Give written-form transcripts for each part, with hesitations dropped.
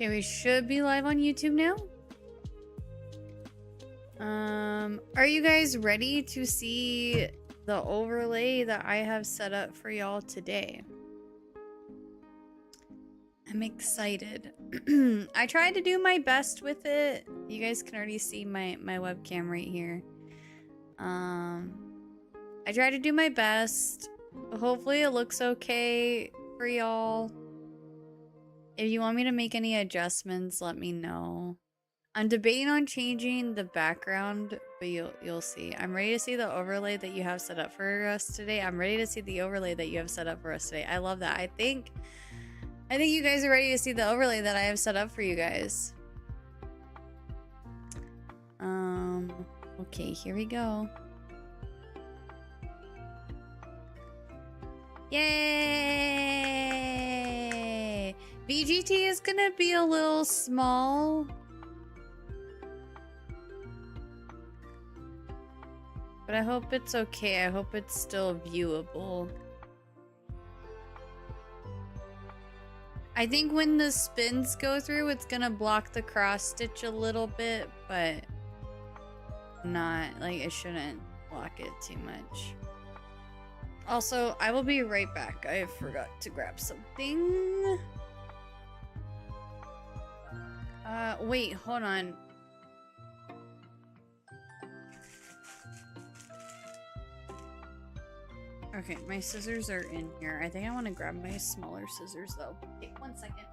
Okay, we should be live on YouTube now. Are you guys ready to see the overlay that I have set up for y'all today? I'm excited. I tried to do my best with it. You guys can already see my webcam right here. I tried to do my best. Hopefully it looks okay for y'all. If you want me to make any adjustments, let me know. I'm debating on changing the background, but you'll see. I'm ready to see the overlay that you have set up for us today. I'm ready to see the overlay that you have set up for us today. I love that. I think you guys are ready to see the overlay that I have set up for you guys. Okay, here we go. Yay! VGT is gonna be a little small. But I hope it's okay. I hope it's still viewable. I think when the spins go through, it's gonna block the cross stitch a little bit, but not, like, it shouldn't block it too much. Also, I will be right back. I forgot to grab something. Wait, hold on. Okay, my scissors are in here. I think I want to grab my smaller scissors though. Okay, 1 second.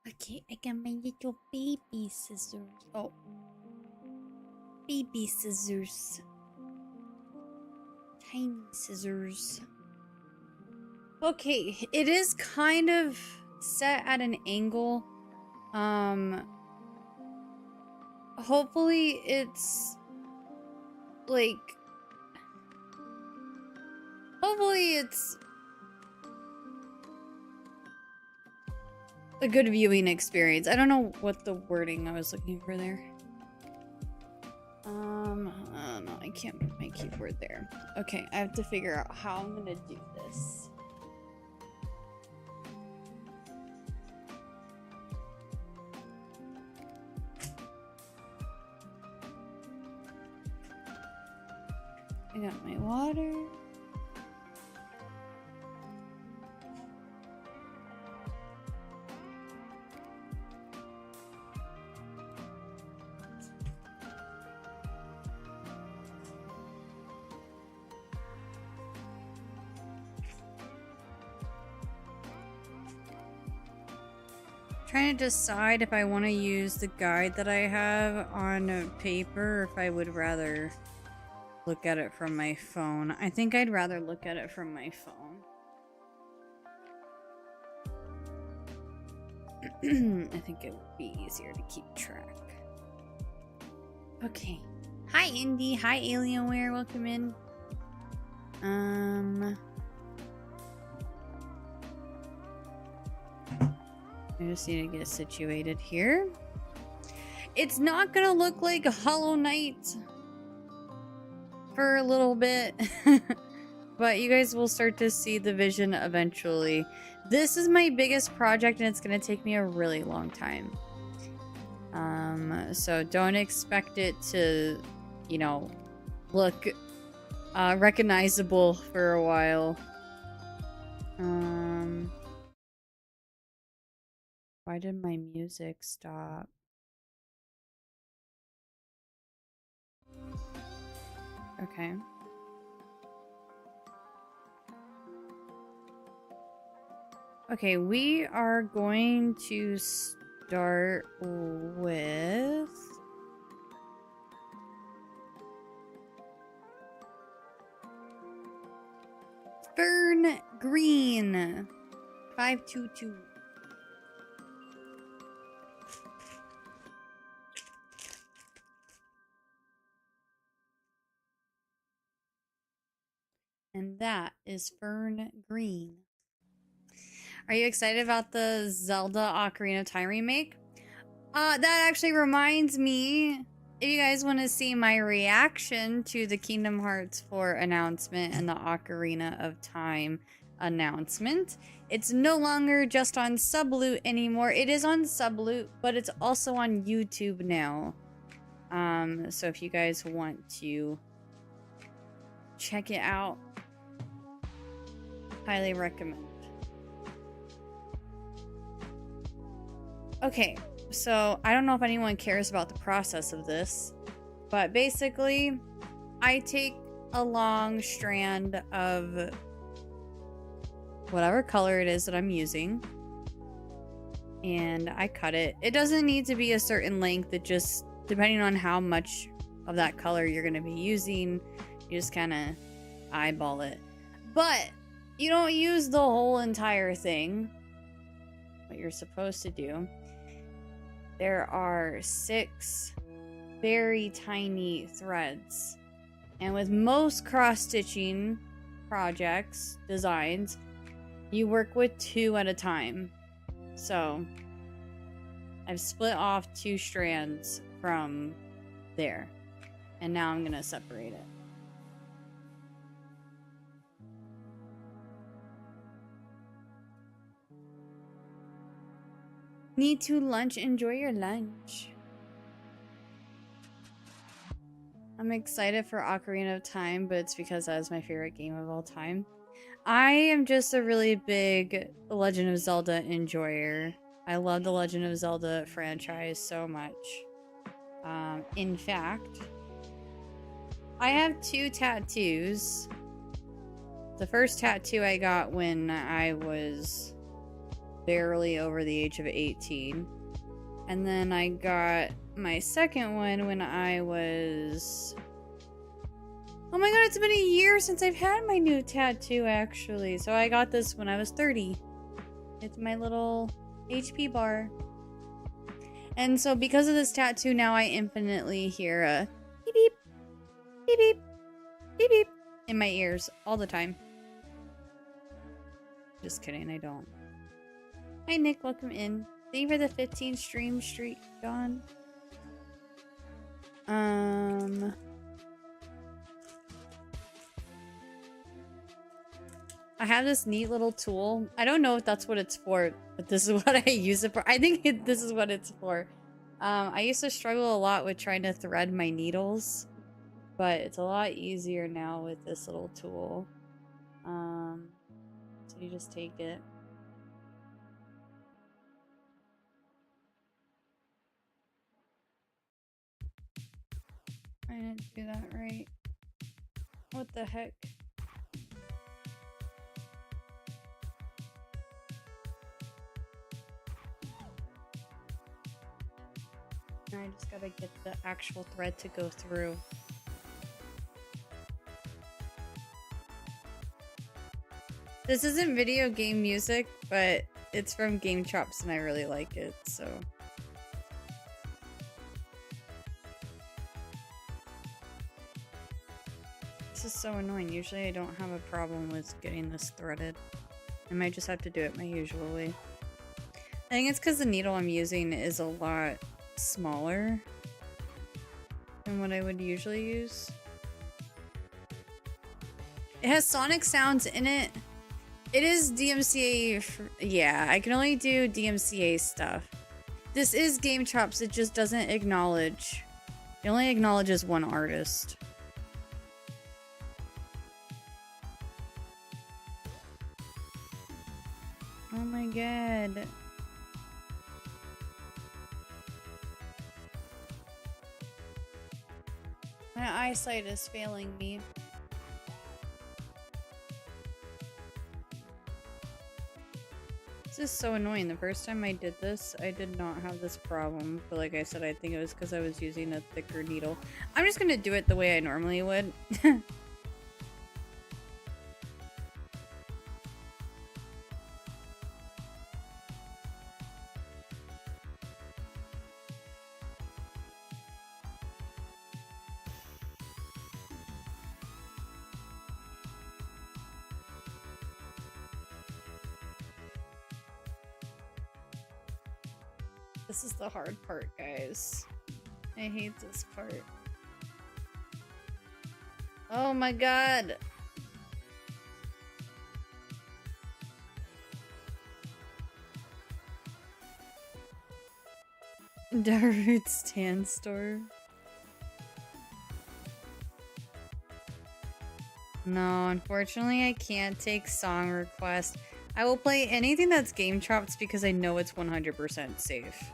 Okay, I got my little baby scissors. Oh. Baby scissors. Tiny scissors. Okay, it is kind of set at an angle. Hopefully it's like, hopefully it's a good viewing experience. I don't know what the wording I was looking for there. No, I can't put my keyboard there. Okay, I have to figure out how I'm gonna do this. I got my water. Trying to decide if I want to use the guide that I have on paper or if I would rather look at it from my phone. I think I'd rather look at it from my phone. I think it would be easier to keep track. Okay. Hi, Indy. Hi, Alienware. Welcome in. I just need to get situated here. It's not gonna look like Hollow Knight for a little bit, but you guys will start to see the vision eventually. This is my biggest project and it's gonna take me a really long time. So don't expect it to, you know, look recognizable for a while. Why did my music stop? Okay. Okay, we are going to start with Fern Green 522. And that is Fern Green. Are you excited about the Zelda Ocarina of Time remake? That actually reminds me, if you guys want to see my reaction to the Kingdom Hearts 4 announcement and the Ocarina of Time announcement, it's no longer just on Subloot anymore. It is on Subloot, but it's also on YouTube now. So if you guys want to check it out, highly recommend. Okay, so I don't know if anyone cares about the process of this, but basically, I take a long strand of whatever color it is that I'm using, and I cut it. It doesn't need to be a certain length. It just, depending on how much of that color you're going to be using, you just kind of eyeball it. But you don't use the whole entire thing. What you're supposed to do, there are 6 very tiny threads. And with most cross-stitching projects, designs, you work with 2 at a time. So I've split off 2 strands from there. And now I'm going to separate it. Need to lunch? Enjoy your lunch. I'm excited for Ocarina of Time, but it's because that is my favorite game of all time. I am just a really big Legend of Zelda enjoyer. I love the Legend of Zelda franchise so much. In fact, I have 2 tattoos. The first tattoo I got when I was barely over the age of 18. And then I got my second one when I was... Oh my god, it's been a year since I've had my new tattoo, actually. So I got this when I was 30. It's my little HP bar. And so because of this tattoo, now I infinitely hear a beep beep, beep beep, beep beep in my ears all the time. Just kidding, I don't. Hi Nick, welcome in. Thank you for the 15 stream streak, John. I have this neat little tool. I don't know if that's what it's for, but this is what I use it for. I think this is what it's for. I used to struggle a lot with trying to thread my needles, but it's a lot easier now with this little tool. So you just take it. I didn't do that right. What the heck? I just gotta get the actual thread to go through. This isn't video game music, but it's from Game Chops and I really like it, so. This is so annoying. Usually I don't have a problem with getting this threaded. I might just have to do it my usual way. I think it's because the needle I'm using is a lot smaller than what I would usually use. It has sonic sounds in it. It is DMCA. Yeah, I can only do DMCA stuff. This is Game Chops. It just doesn't acknowledge. It only acknowledges one artist. Oh my god. My eyesight is failing me. This is so annoying. The first time I did this, I did not have this problem. But like I said, I think it was because I was using a thicker needle. I'm just gonna do it the way I normally would. This is the hard part, guys. I hate this part. Oh my god! Darude Stand Store. No, unfortunately I can't take song requests. I will play anything that's Game Chops because I know it's 100% safe.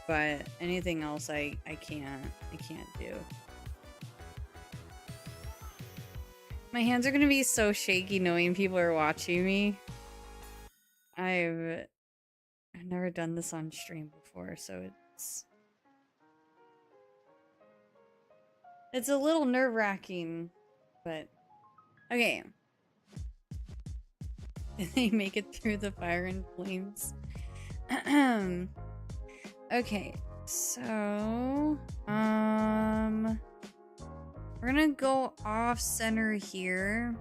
But anything else I can't do. My hands are gonna be so shaky knowing people are watching me. I've never done this on stream before, so it's a little nerve-wracking, but okay. Did they make it through the fire and flames? Okay, so we're gonna go off center here.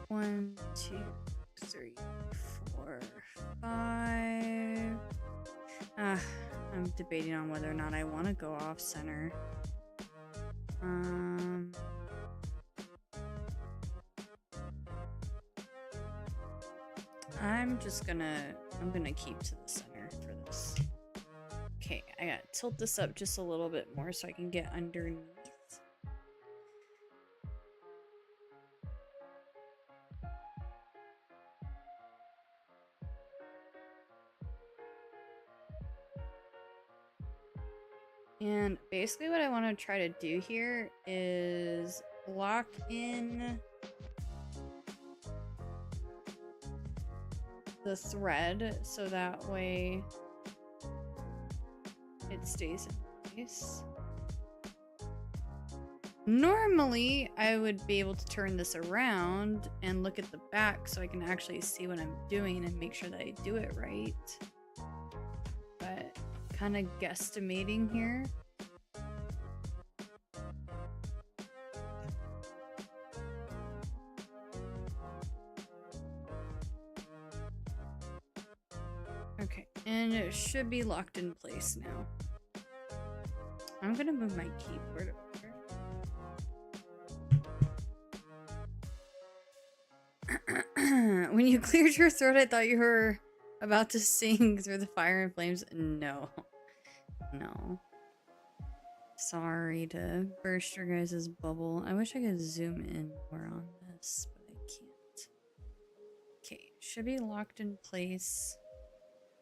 One, two, three, four, five. I'm debating on whether or not I want to go off center. I'm gonna keep to the center for this. Okay, I gotta tilt this up just a little bit more so I can get underneath. And basically what I want to try to do here is lock in the thread so that way it stays in place. Normally, I would be able to turn this around and look at the back so I can actually see what I'm doing and make sure that I do it right. But kind of guesstimating here. Okay, and it should be locked in place now. I'm gonna move my keyboard over. When you cleared your throat, I thought you were about to sing through the fire and flames. No. No. Sorry to burst your guys' bubble. I wish I could zoom in more on this, but I can't. Okay, should be locked in place.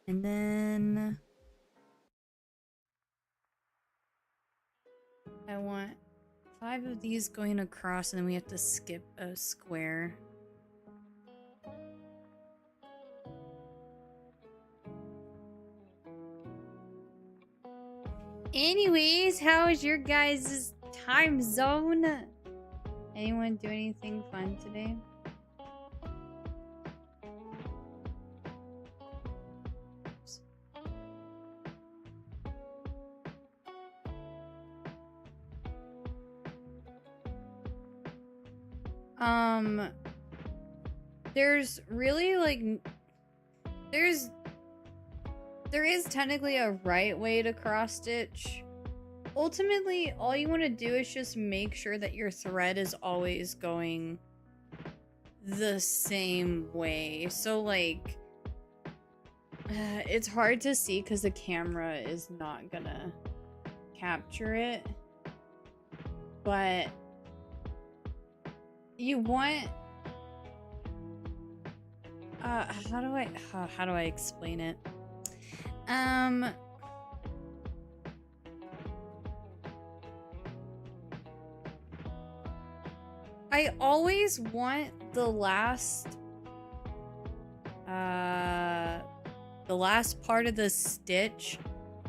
And then I want 5 of these going across, and then we have to skip a square. Anyways, how is your guys' time zone? Anyone do anything fun today? There's really like there is technically a right way to cross stitch. Ultimately, all you want to do is just make sure that your thread is always going the same way. So like it's hard to see because the camera is not gonna capture it, but you want How do I explain it? I always want the last part of the stitch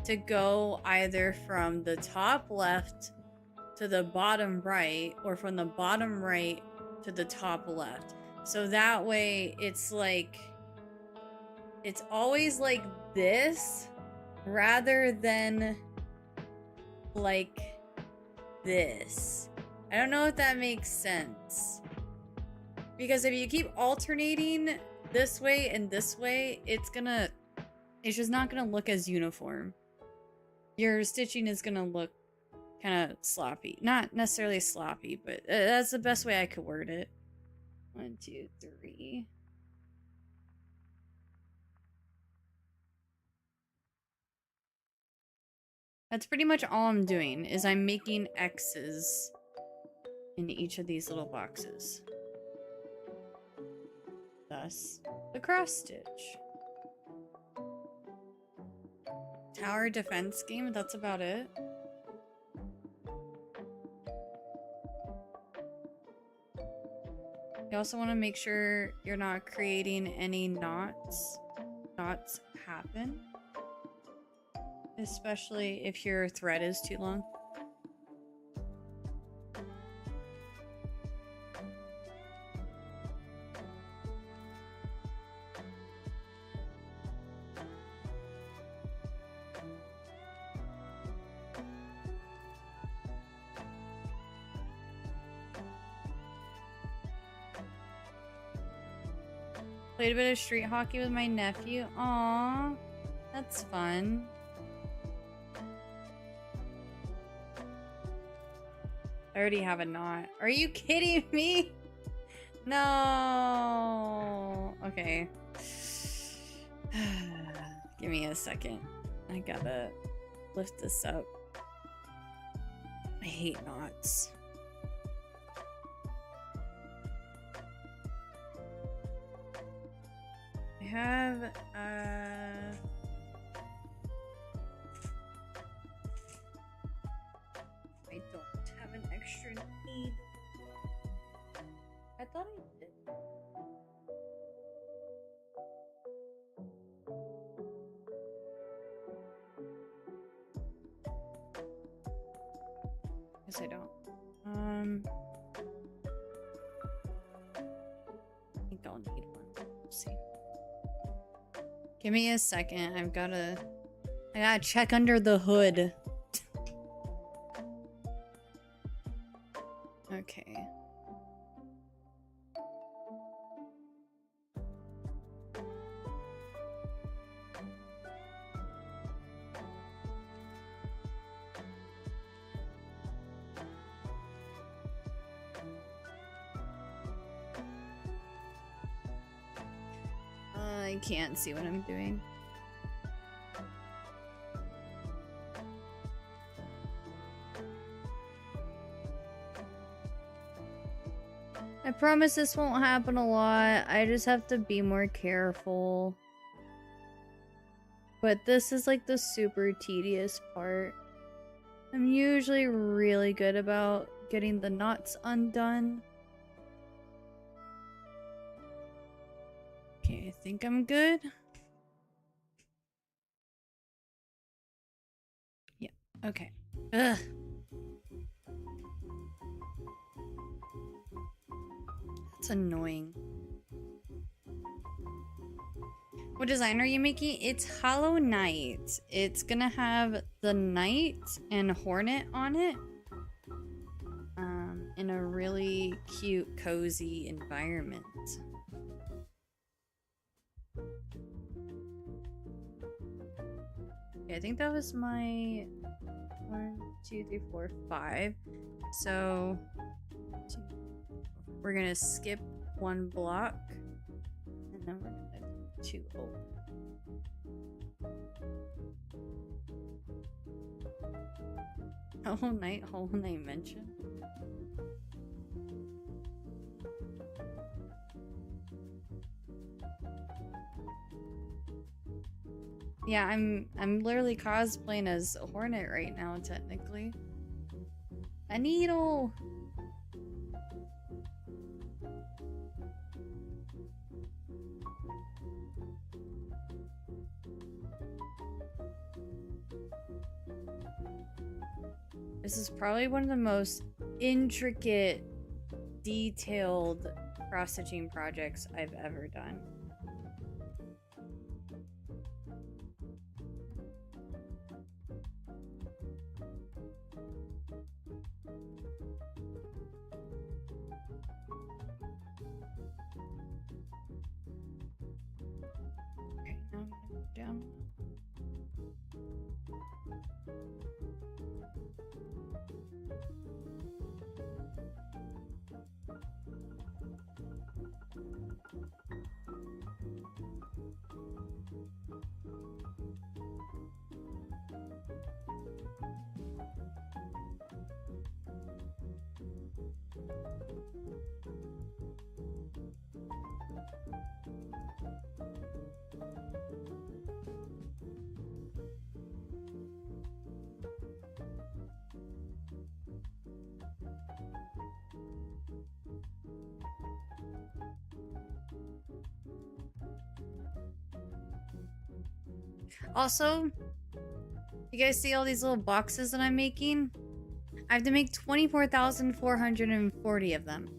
to go either from the top left to the bottom right, or from the bottom right to the top left. So that way it's like, it's always like this rather than like this. I don't know if that makes sense. Because if you keep alternating this way and this way, it's just not gonna look as uniform. Your stitching is gonna look kind of sloppy. Not necessarily sloppy, but that's the best way I could word it. 1, 2, 3. That's pretty much all I'm doing, is I'm making X's in each of these little boxes. Thus, the cross stitch. Tower defense game, that's about it. You also want to make sure you're not creating any knots. Knots happen. Especially if your thread is too long. Played a bit of street hockey with my nephew. Aww, that's fun. I already have a knot. Are you kidding me? No. Okay. Give me a second. I gotta lift this up. I hate knots. I have, I don't have an extra needle. I thought I did. Guess I don't. I think I'll need one. We'll see. Give me a second. I gotta check under the hood. Okay. I can't see what I'm doing. I promise this won't happen a lot. I just have to be more careful. But this is like the super tedious part. I'm usually really good about getting the knots undone. Okay, I think I'm good. Yeah, okay. Ugh. That's annoying. What design are you making? It's Hollow Knight. It's gonna have the knight and hornet on it. In a really cute, cozy environment. Okay, I think that was my 1, 2, 3, 4, 5. So we're gonna skip one block, and then we're gonna do 2 open. Hollow Knight mentioned. Yeah, I'm literally cosplaying as a Hornet right now, technically. A needle! This is probably one of the most intricate, detailed cross-stitching projects I've ever done. Okay, now I'm gonna go down. Also, you guys see all these little boxes that I'm making? I have to make 24,440 of them.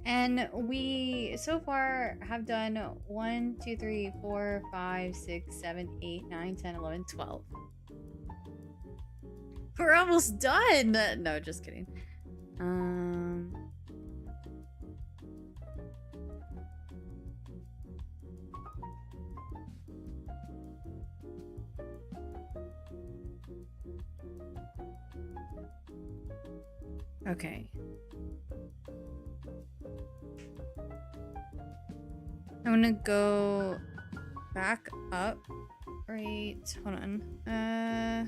And we so far have done 1, 2, 3, 4, 5, 6, 7, 8, 9, 10, 11, 12. We're almost done! No, just kidding. Okay. I'm gonna go back up. Right, hold on. I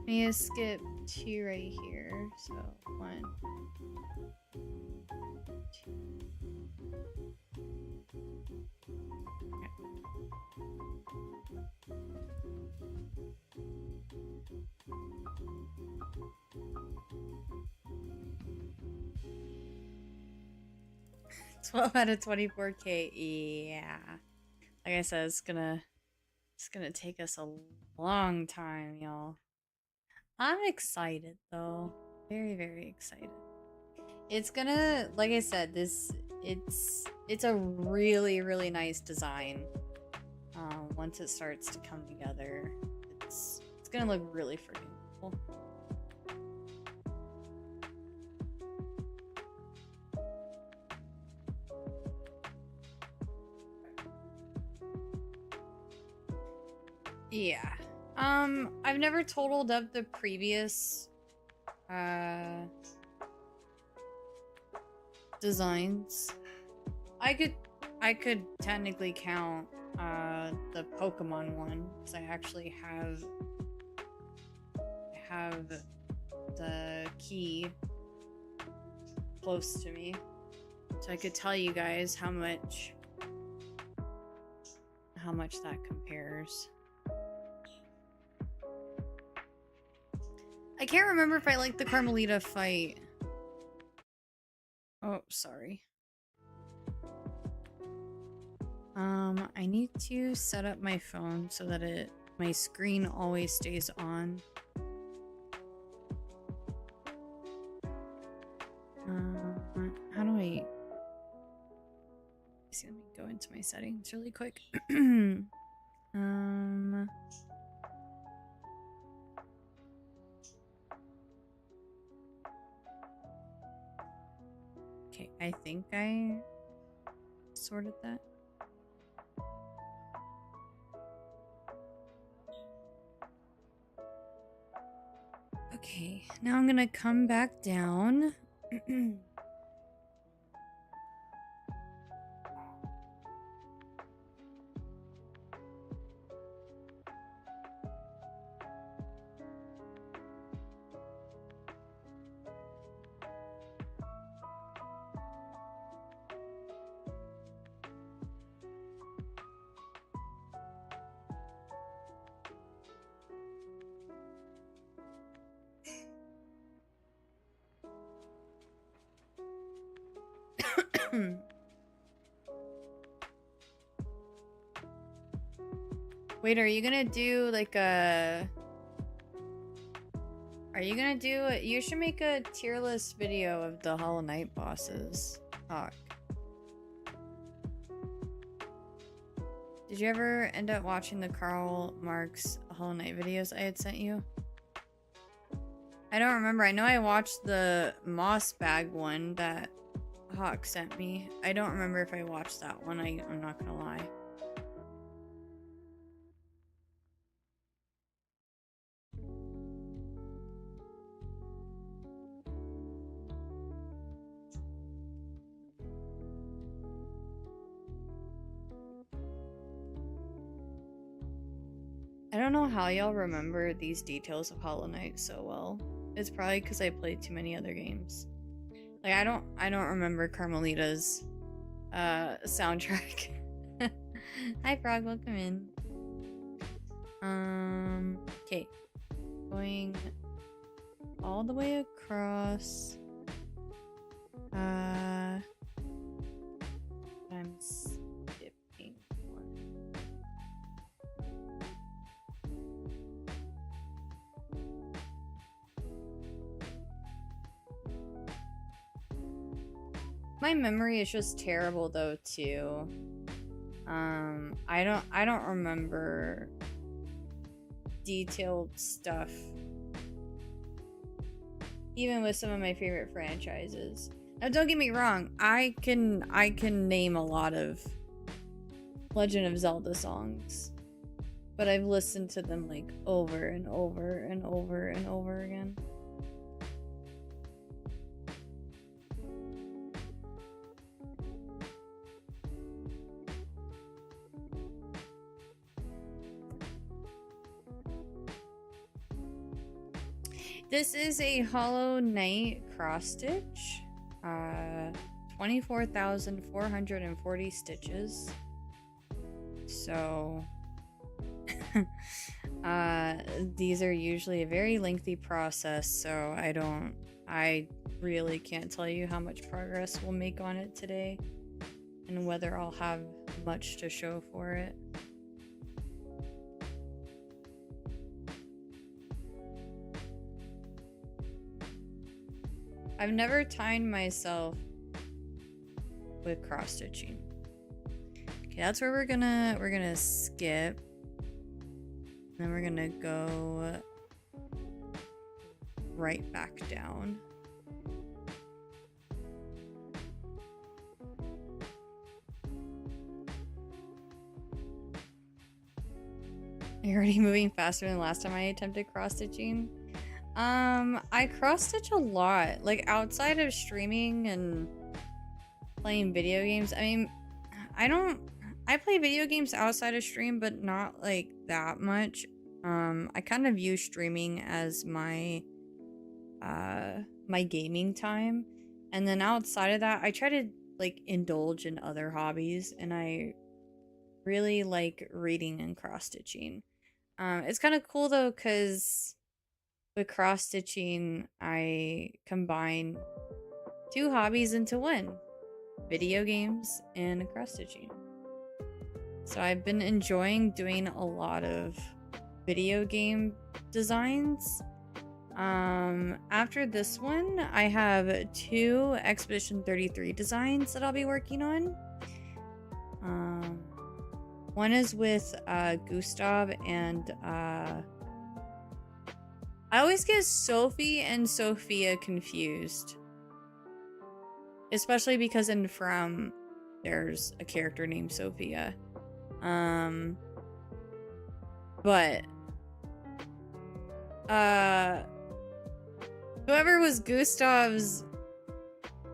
need to skip 2 right here. So 1, 2. Okay. 12 out of 24K. Yeah. Like I said, it's gonna take us a long time, y'all. I'm excited though. Very, very excited. It's gonna, like I said, it's a really, really nice design. Once it starts to come together, it's gonna look really freaking cool. Yeah. I've never totaled up the previous designs. I could technically count the Pokemon one because I actually have the key close to me, so I could tell you guys how much that compares. I can't remember if I like the Carmelita fight. Oh, sorry. I need to set up my phone so that my screen always stays on. How do I... See, let me go into my settings really quick. Okay, I think I sorted that. Okay, now I'm gonna come back down. Wait, are you gonna do like a... Are you gonna do it? You should make a tier list video of the Hollow Knight bosses. Hawk. Did you ever end up watching the Karl Marx Hollow Knight videos I had sent you? I don't remember. I know I watched the Moss Bag one that Hawk sent me. I don't remember if I watched that one. I'm not gonna lie. I don't know how y'all remember these details of Hollow Knight so well. It's probably because I played too many other games. Like I don't remember Carmelita's soundtrack. Hi Frog, welcome in. Okay. Going all the way across. I'm skipping one. My memory is just terrible though too. I don't remember detailed stuff. Even with some of my favorite franchises. Now don't get me wrong, I can name a lot of Legend of Zelda songs. But I've listened to them like over and over and over and over again. This is a Hollow Knight cross-stitch. 24,440 stitches. So... these are usually a very lengthy process, so I really can't tell you how much progress we'll make on it today. And whether I'll have much to show for it. I've never timed myself with cross stitching. Okay, that's where we're gonna skip. Then we're gonna go right back down. You're already moving faster than last time I attempted cross stitching. I cross stitch a lot, like outside of streaming and playing video games. I mean, I play video games outside of stream, but not like that much. I kind of view streaming as my my gaming time, and then outside of that, I try to like indulge in other hobbies, and I really like reading and cross stitching. It's kind of cool though, because with cross stitching, I combine two hobbies into one: video games and cross stitching. So I've been enjoying doing a lot of video game designs. After this one, I have 2 Expedition 33 designs that I'll be working on. One is with Gustav and I always get Sophie and Sophia confused. Especially because in From, there's a character named Sophia. But whoever was Gustav's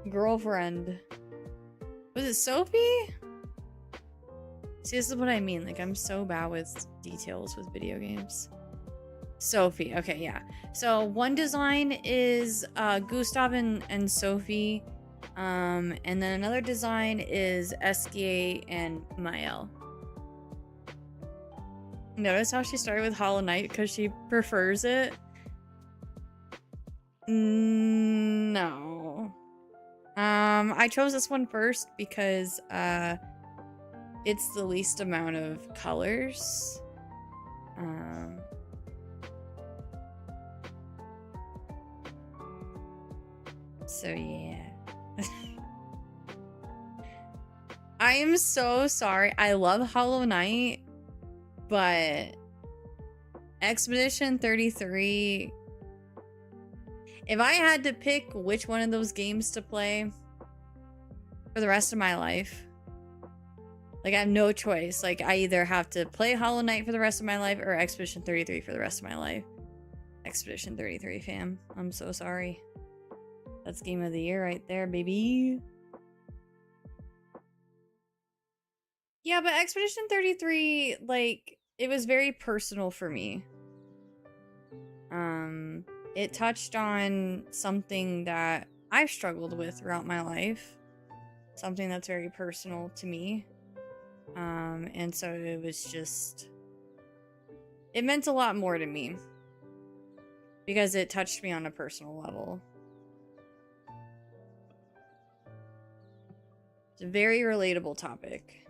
girlfriend, was it Sophie? See, this is what I mean. Like, I'm so bad with details with video games. Sophie. Okay, yeah. So one design is Gustav and Sophie. And then another design is Eskia and Mael. Notice how she started with Hollow Knight because she prefers it? No. I chose this one first because it's the least amount of colors. So yeah. I am so sorry. I love Hollow Knight, but Expedition 33, if I had to pick which one of those games to play for the rest of my life, like I have no choice. Like I either have to play Hollow Knight for the rest of my life or Expedition 33 for the rest of my life. Expedition 33, fam. I'm so sorry. That's game of the year right there, baby. Yeah, but Expedition 33, like, it was very personal for me. It touched on something that I've struggled with throughout my life. Something that's very personal to me. And so it was just... It meant a lot more to me. Because it touched me on a personal level. It's a very relatable topic.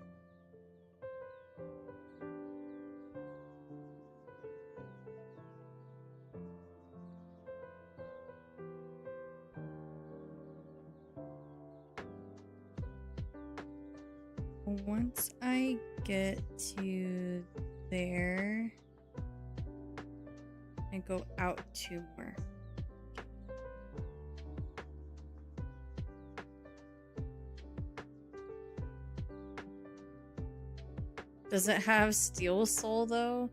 Once I get to there, I go out 2 more. Does it have Steel Soul though?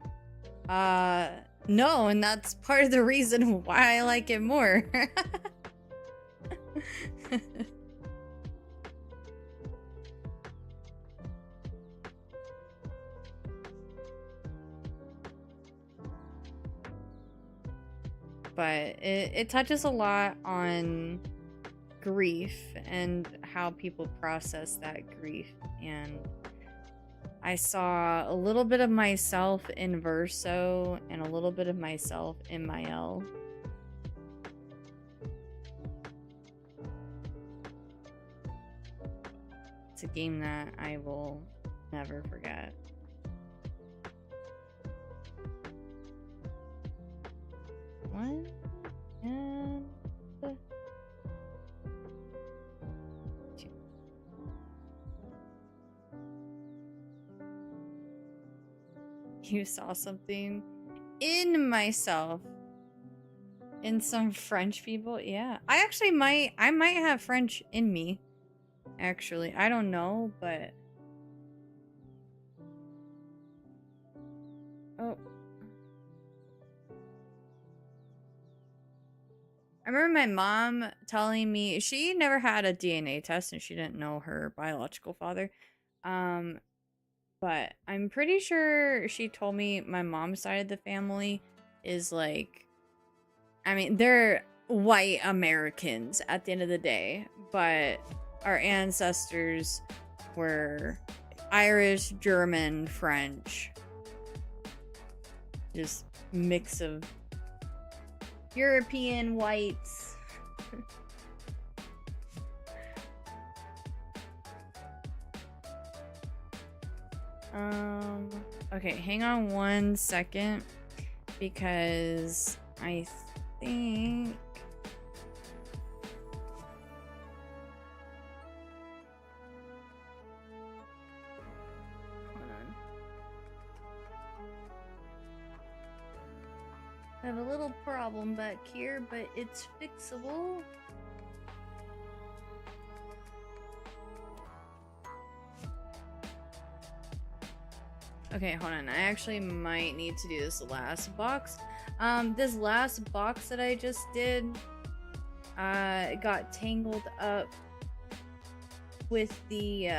No, and that's part of the reason why I like it more. But it touches a lot on grief and how people process that grief, and I saw a little bit of myself in Verso and a little bit of myself in Mael. It's a game that I will never forget. One and two. You saw something in myself in some French people. Yeah, I might have French in me, actually. I don't know, but oh, I remember my mom telling me she never had a DNA test and she didn't know her biological father. But I'm pretty sure she told me my mom's side of the family is like, I mean, they're white Americans at the end of the day, but our ancestors were Irish, German, French. Just mix of European whites. Okay, hang on 1 second because I think hold on. I have a little problem back here, but it's fixable. Okay, hold on. I actually might need to do this last box. This last box that I just did, got tangled up with the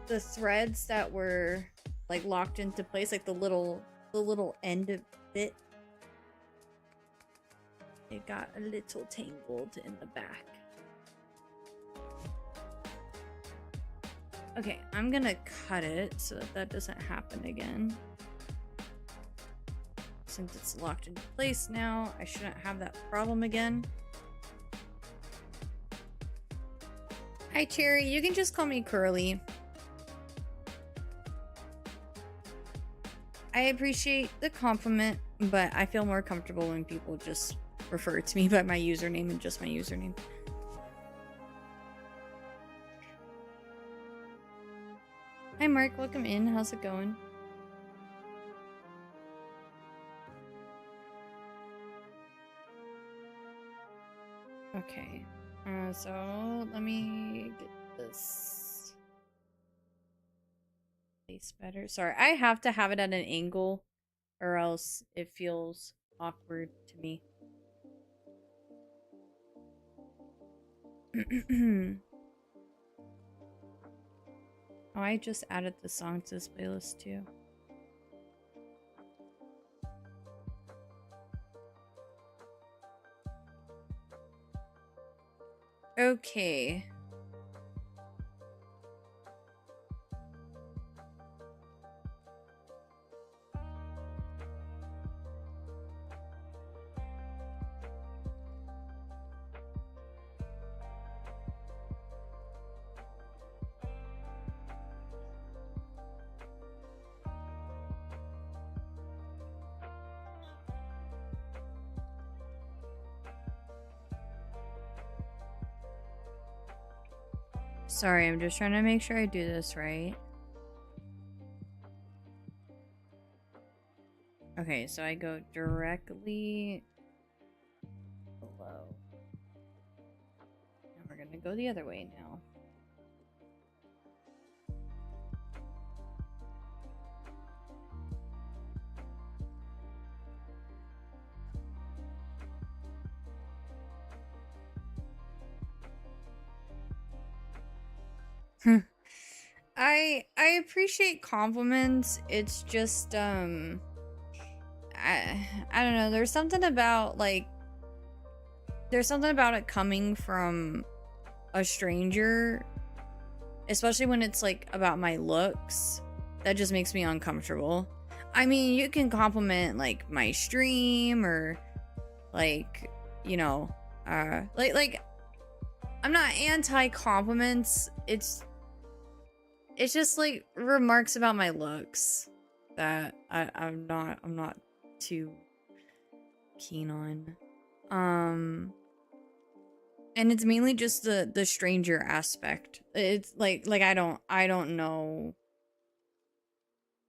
threads that were like locked into place, like the little end of it. It got a little tangled in the back. Okay, I'm gonna cut it so that doesn't happen again. Since it's locked into place now, I shouldn't have that problem again. Hi, Cherry. You can just call me Curly. I appreciate the compliment, but I feel more comfortable when people just refer to me by my username and just my username. Hi, Mark. Welcome in. How's it going? Okay. So let me get this place better. Sorry, I have to have it at an angle or else it feels awkward to me. Oh, I just added the song to this playlist too. Okay. Sorry, I'm just trying to make sure I do this right. Okay, so I go directly below. And we're gonna go the other way now. I appreciate compliments. It's just I don't know, there's something about it coming from a stranger, especially when it's like about my looks, that just makes me uncomfortable. I mean, you can compliment like my stream or like, you know, like I'm not anti compliments. It's just like remarks about my looks that I'm not too keen on. And it's mainly just the stranger aspect. It's like I don't know,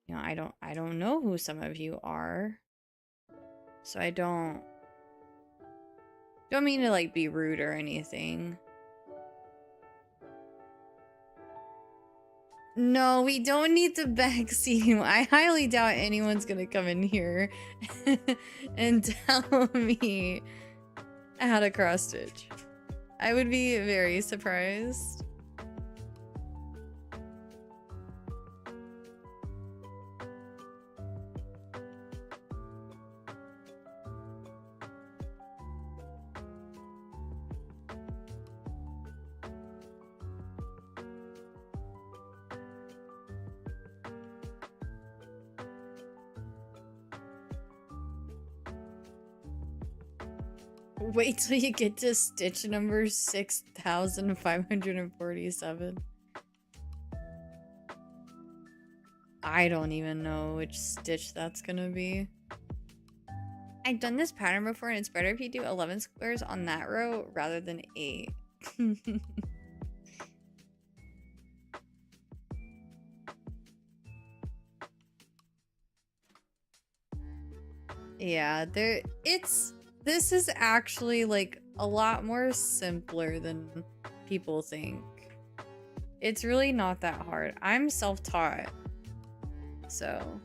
you know, I don't know who some of you are. So I don't mean to like be rude or anything. No, we don't need to backseat. I highly doubt anyone's gonna come in here and tell me how to cross stitch. I would be very surprised. Wait till you get to stitch number 6,547. I don't even know which stitch that's gonna be. I've done this pattern before and it's better if you do 11 squares on that row rather than 8. Yeah, this is actually like a lot more simpler than people think. It's really not that hard. I'm self-taught. So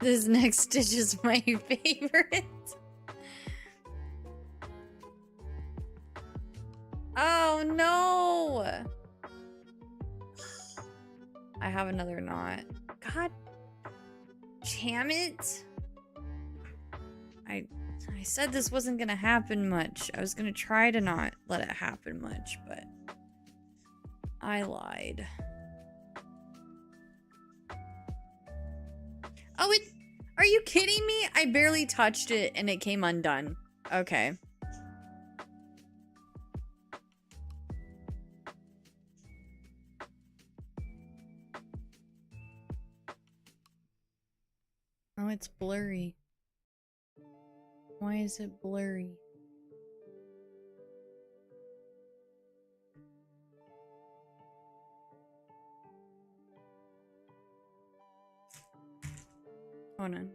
this next stitch is my favorite. Oh no! I have another knot. God damn it. I said this wasn't gonna happen much. I was gonna try to not let it happen much, but I lied. Oh, are you kidding me? I barely touched it and it came undone. Okay. it's blurry. Why is it blurry? Hold on.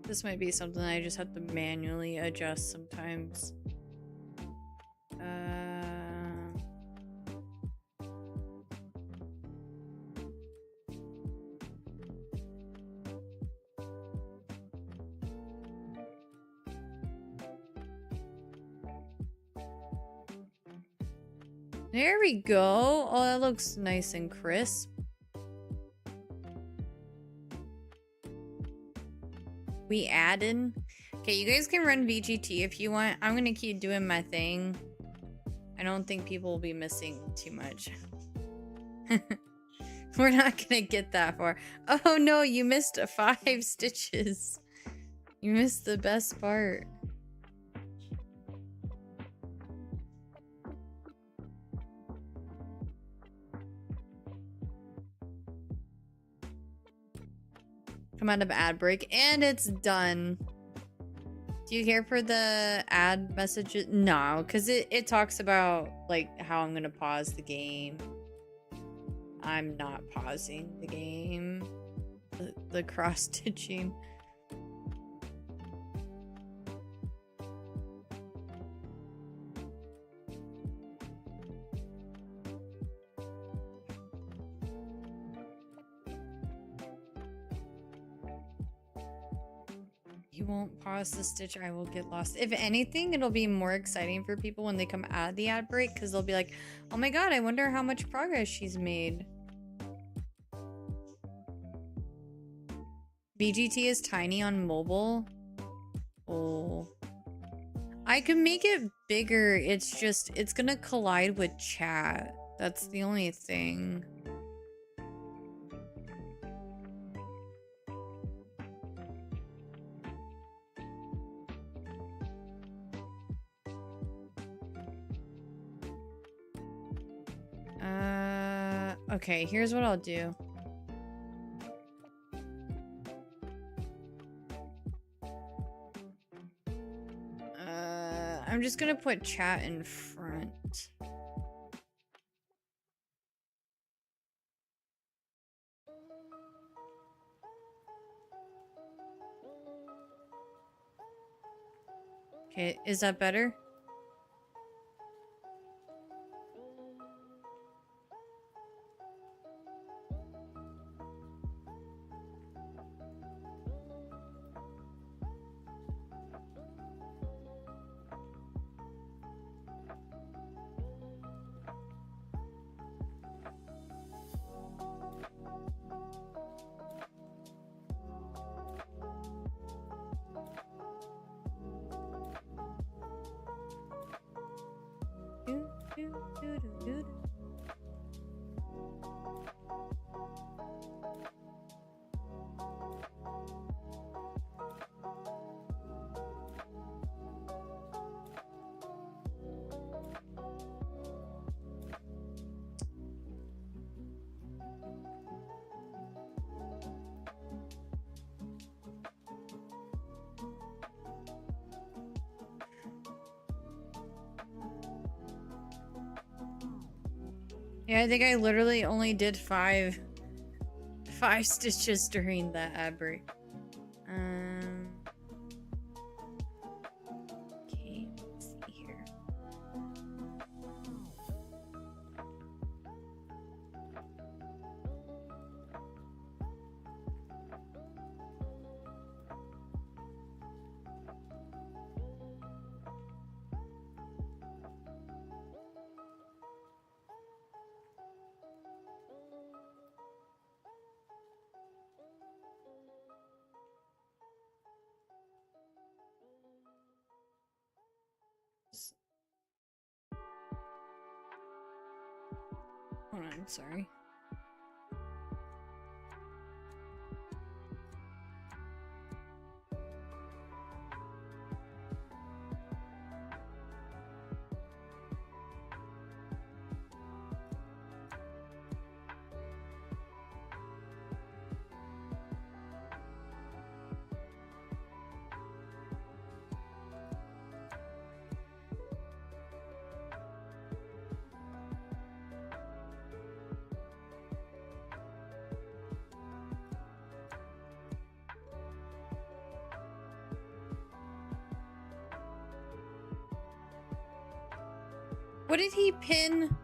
This might be something I just have to manually adjust sometimes. There we go. Oh, that looks nice and crisp. We added. Okay, you guys can run VGT if you want. I'm gonna keep doing my thing. I don't think people will be missing too much. We're not gonna get that far. Oh no, you missed 5 stitches. You missed the best part. Come out of ad break, and it's done. Do you care for the ad messages? No, because it talks about like how I'm gonna pause the game. I'm not pausing the game. The cross stitching. You won't pause the stitch, I will get lost. If anything, it'll be more exciting for people when they come out of the ad break, because they'll be like, oh my god, I wonder how much progress she's made. BGT is tiny on mobile. Oh. I can make it bigger, it's just, it's gonna collide with chat. That's the only thing. Okay, here's what I'll do. I'm just gonna put chat in front. Okay, is that better? Yeah, I think I literally only did five stitches during that ad break. Okay, let's see here. Hold on, sorry. What did he pin?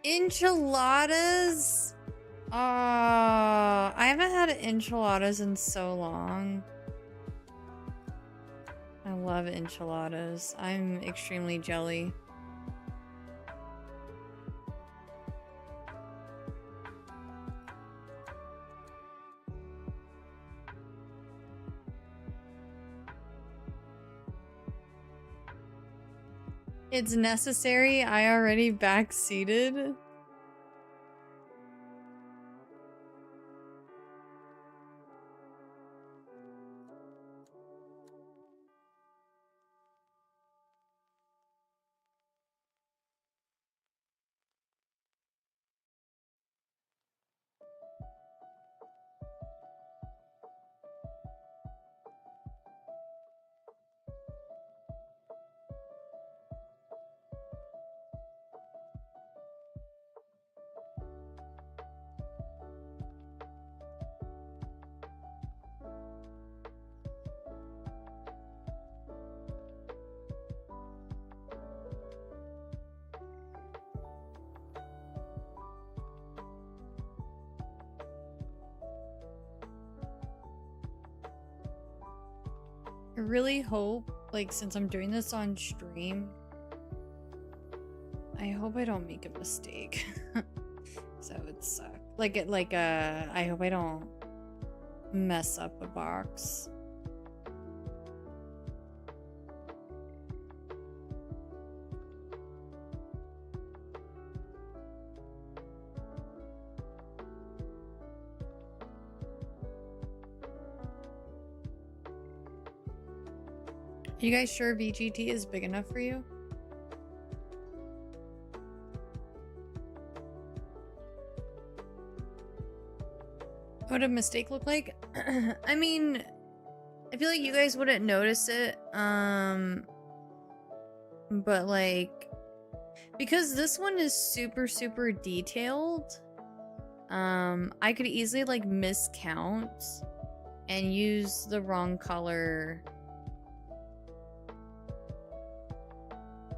Enchiladas? I haven't had enchiladas in so long. I love enchiladas. I'm extremely jelly. It's necessary. I already backseated. I really hope, like, since I'm doing this on stream, I hope I don't make a mistake. So it would suck. I hope I don't mess up a box. Are you guys sure VGT is big enough for you? What would a mistake look like? I mean, I feel like you guys wouldn't notice it. But like, because this one is super, super detailed, I could easily like miscount and use the wrong color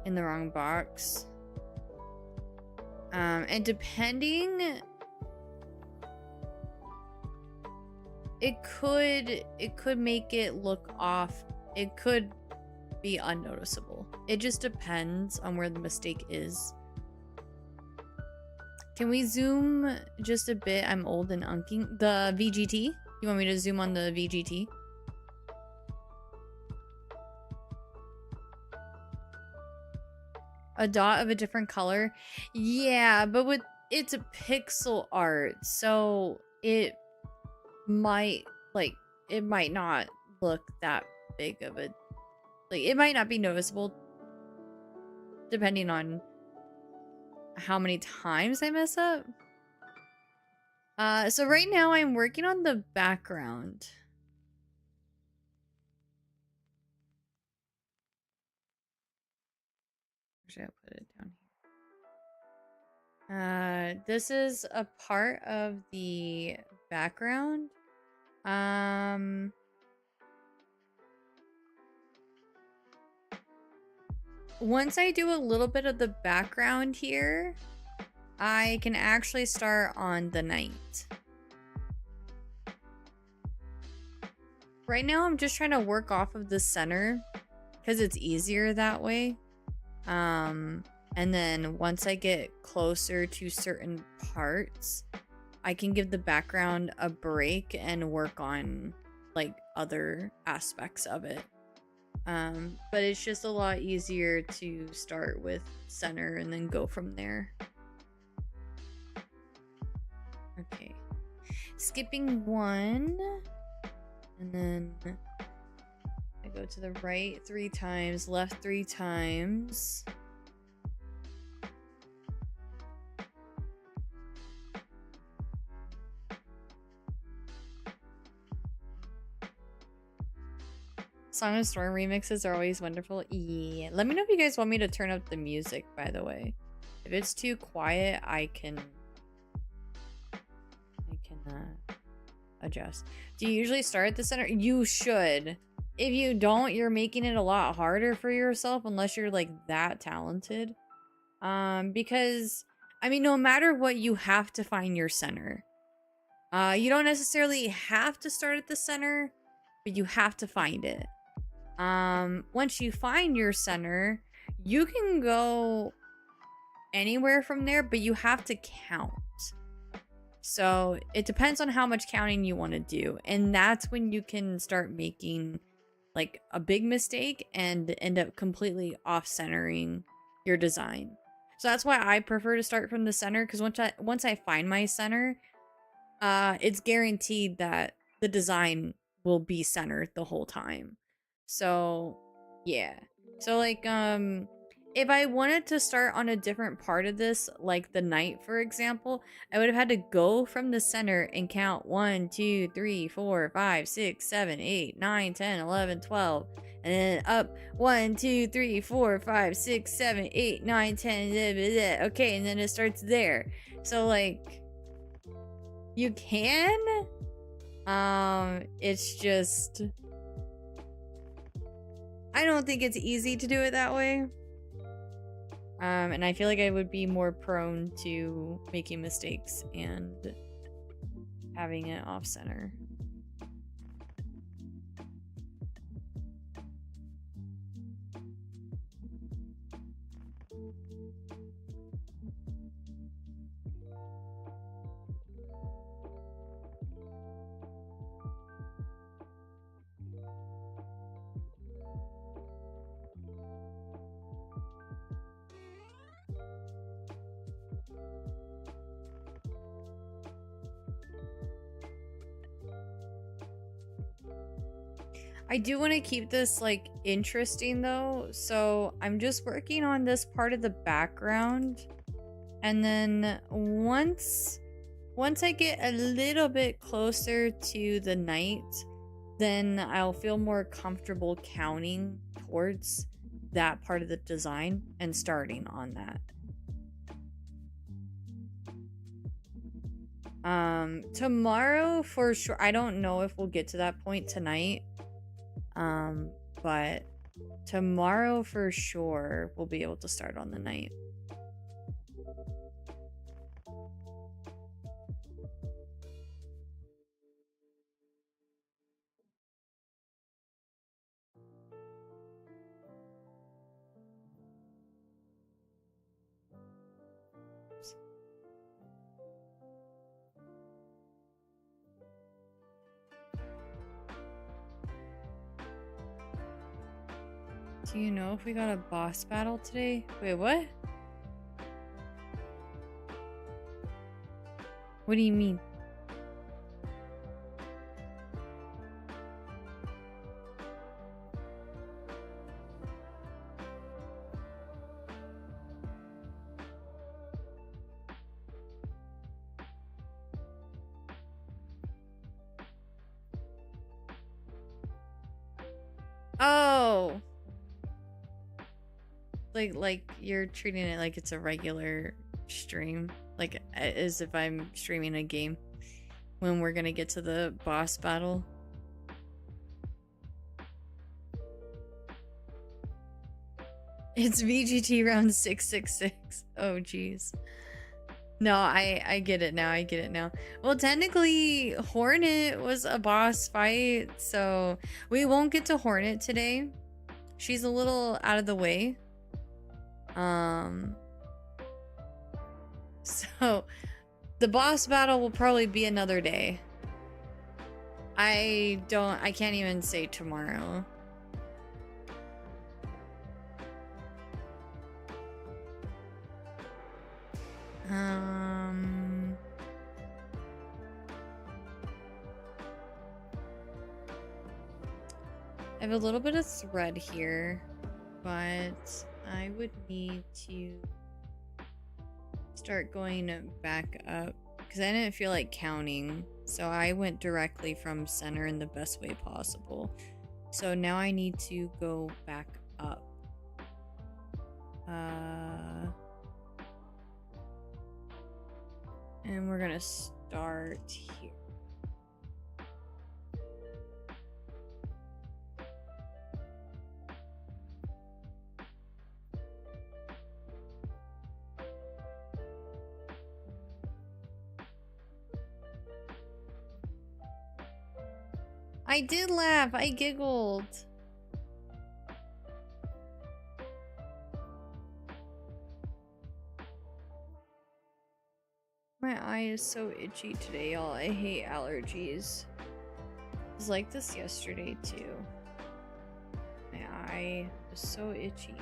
in the wrong box. And depending, it could make it look off. It could be unnoticeable. It just depends on where the mistake is. Can we zoom just a bit? I'm old and unking. The VGT? You want me to zoom on the VGT? A dot of a different color? Yeah, but with it's a pixel art, so it might not look that big of a, like, it might not be noticeable depending on how many times I mess up. So right now I'm working on the background. Actually, I'll put it down here. This is a part of the background. Once I do a little bit of the background here, I can actually start on the night. Right now, I'm just trying to work off of the center because it's easier that way. And then once I get closer to certain parts, I can give the background a break and work on like other aspects of it. But it's just a lot easier to start with center and then go from there. Okay. skipping 1. And then I go to the right 3 times, left 3 times. Song of Storm remixes are always wonderful. Yeah. Let me know if you guys want me to turn up the music, by the way. If it's too quiet, I can adjust. Do you usually start at the center? You should. If you don't, you're making it a lot harder for yourself unless you're like that talented. Because I mean, no matter what, you have to find your center. You don't necessarily have to start at the center, but you have to find it. Once you find your center, you can go anywhere from there, but you have to count. So it depends on how much counting you want to do, and that's when you can start making like a big mistake and end up completely off-centering your design. So that's why I prefer to start from the center, because once I find my center, it's guaranteed that the design will be centered the whole time. So yeah. So like if I wanted to start on a different part of this, like the night, for example, I would have had to go from the center and count 1, 2, 3, 4, 5, 6, 7, 8, 9, 10, 11, 12. And then up 1, 2, 3, 4, 5, 6, 7, 8, 9, 10. Blah, blah, blah. Okay, and then it starts there. So like you can. It's just I don't think it's easy to do it that way. And I feel like I would be more prone to making mistakes and having it off center. I do want to keep this like interesting though, so I'm just working on this part of the background, and then once I get a little bit closer to the night, then I'll feel more comfortable counting towards that part of the design and starting on that. Tomorrow for sure. I don't know if we'll get to that point tonight. But tomorrow for sure we'll be able to start on the night. Do you know if we got a boss battle today? Wait, what? What do you mean? Oh! Like you're treating it like it's a regular stream, like as if I'm streaming a game when we're gonna get to the boss battle. It's VGT round 666. Oh jeez. No, I get it now. I get it now. Well, technically Hornet was a boss fight, so we won't get to Hornet today. She's a little out of the way. So the boss battle will probably be another day. I can't even say tomorrow. I have a little bit of thread here, but I would need to start going back up because I didn't feel like counting. So I went directly from center in the best way possible. So now I need to go back up. And we're gonna start here. I did laugh. I giggled. My eye is so itchy today, y'all. I hate allergies. It was like this yesterday, too. My eye was so itchy.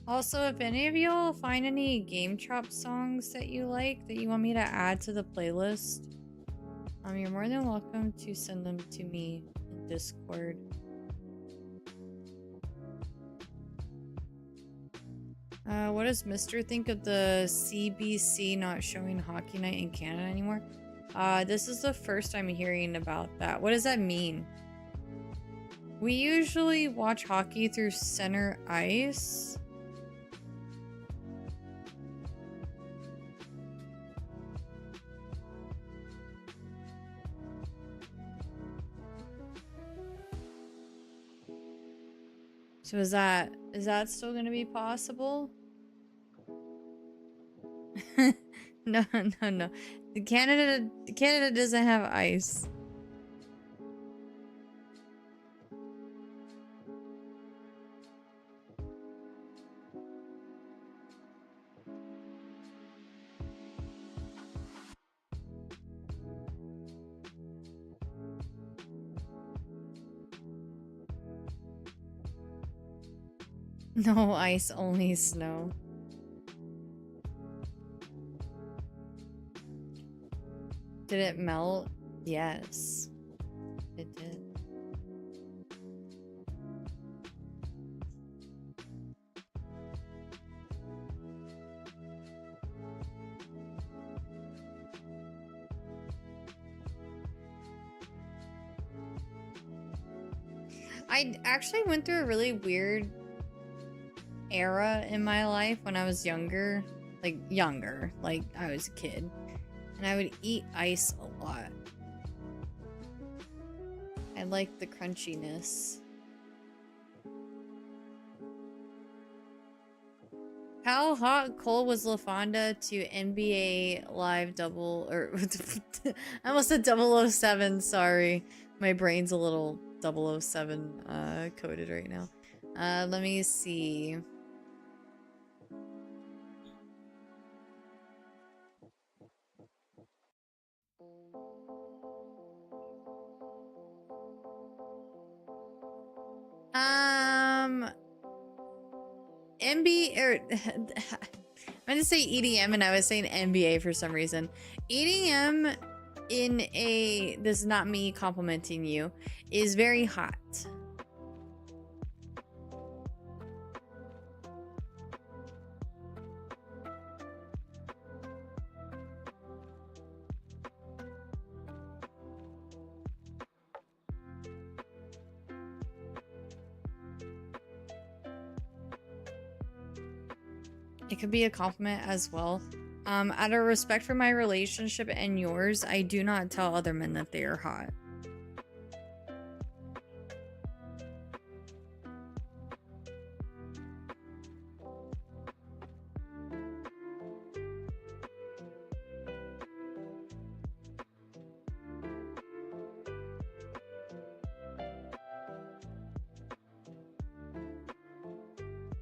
Also, if any of y'all find any Game Chop songs that you like that you want me to add to the playlist, you're more than welcome to send them to me in Discord. What does Mr. think of the CBC not showing Hockey Night in Canada anymore? This is the first I'm hearing about that. What does that mean? We usually watch hockey through center ice. So is that still gonna be possible? No. Canada doesn't have ice. No ice, only snow. Did it melt? Yes, it did. I actually went through a really weird era in my life when I was younger. Like I was a kid. And I would eat ice a lot. I liked the crunchiness. How hot cold was LaFonda to NBA Live double or I almost said 007, sorry. My brain's a little 007 coded right now. Let me see. NBA or I'm gonna say EDM and I was saying NBA for some reason. EDM this is not me complimenting you, is very hot. It could be a compliment as well. Out of respect for my relationship and yours, I do not tell other men that they are hot.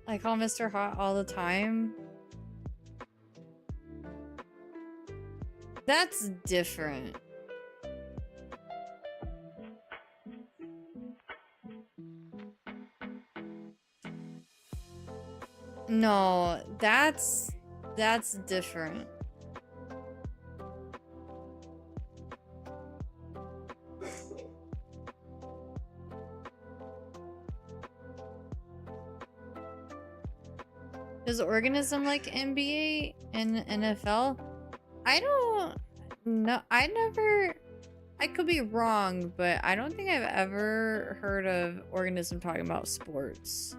I call Mr. Hot all the time. That's different. No, that's different. Does Organism like NBA and NFL? I don't know. I could be wrong, but I don't think I've ever heard of Organism talking about sports.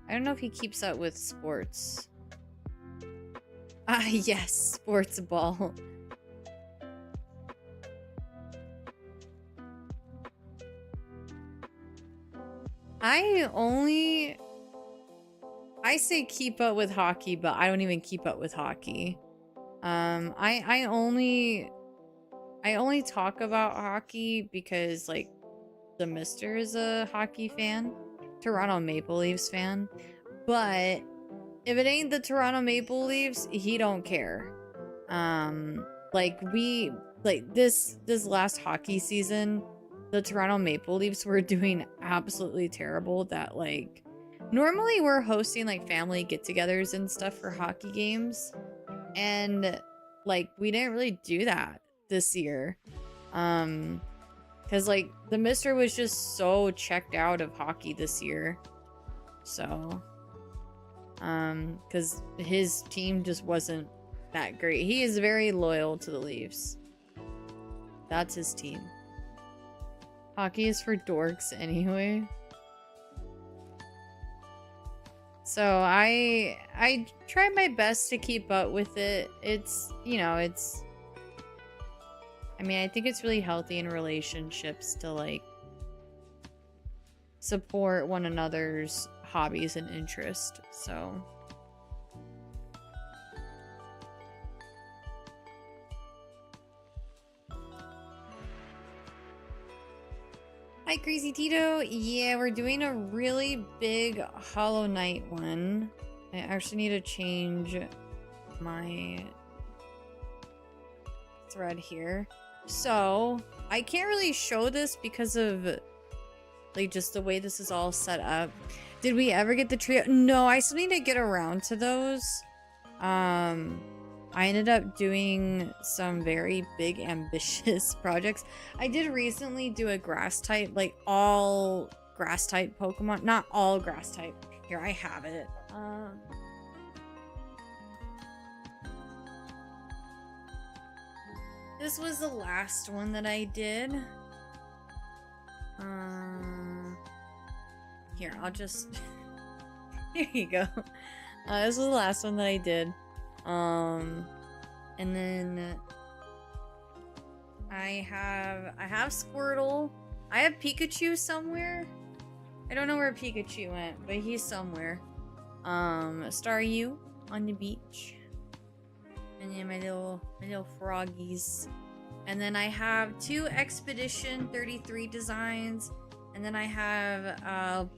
I don't know if he keeps up with sports. Ah, yes, sports ball. I say keep up with hockey, but I don't even keep up with hockey. I only talk about hockey because like the Mister is a hockey fan, Toronto Maple Leafs fan, but if it ain't the Toronto Maple Leafs, he don't care. Like this last hockey season, the Toronto Maple Leafs were doing absolutely terrible. That like normally we're hosting like family get-togethers and stuff for hockey games, and like we didn't really do that this year. Because like the Mister was just so checked out of hockey this year. So because his team just wasn't that great. He is very loyal to the Leafs. That's his team. Hockey is for dorks anyway. So I try my best to keep up with it. It's, you know, it's, I mean, I think it's really healthy in relationships to like support one another's hobbies and interests. So hi, Crazy Tito. Yeah, we're doing a really big Hollow Knight one. I actually need to change my thread here. So, I can't really show this because of like just the way this is all set up. Did we ever get the trio? No, I still need to get around to those. I ended up doing some very big, ambitious projects. I did recently do a grass type, like all grass type Pokemon. Not all grass type. Here, I have it. This was the last one that I did. Here, I'll just... Here you go. This was the last one that I did. And then I have Squirtle. I have Pikachu somewhere. I don't know where Pikachu went, but he's somewhere. Staryu on the beach. And then my little froggies. And then I have 2 Expedition 33 designs. And then I have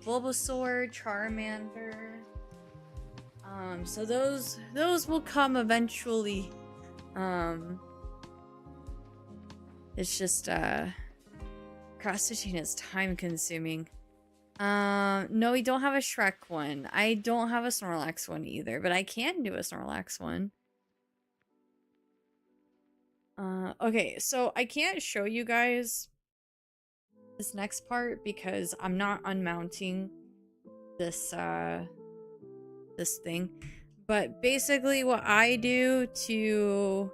Bulbasaur, Charmander. So those will come eventually. It's just cross-stitching is time consuming. No, we don't have a Shrek one. I don't have a Snorlax one either, but I can do a Snorlax one. Okay, so I can't show you guys this next part because I'm not unmounting this this thing. But basically what I do to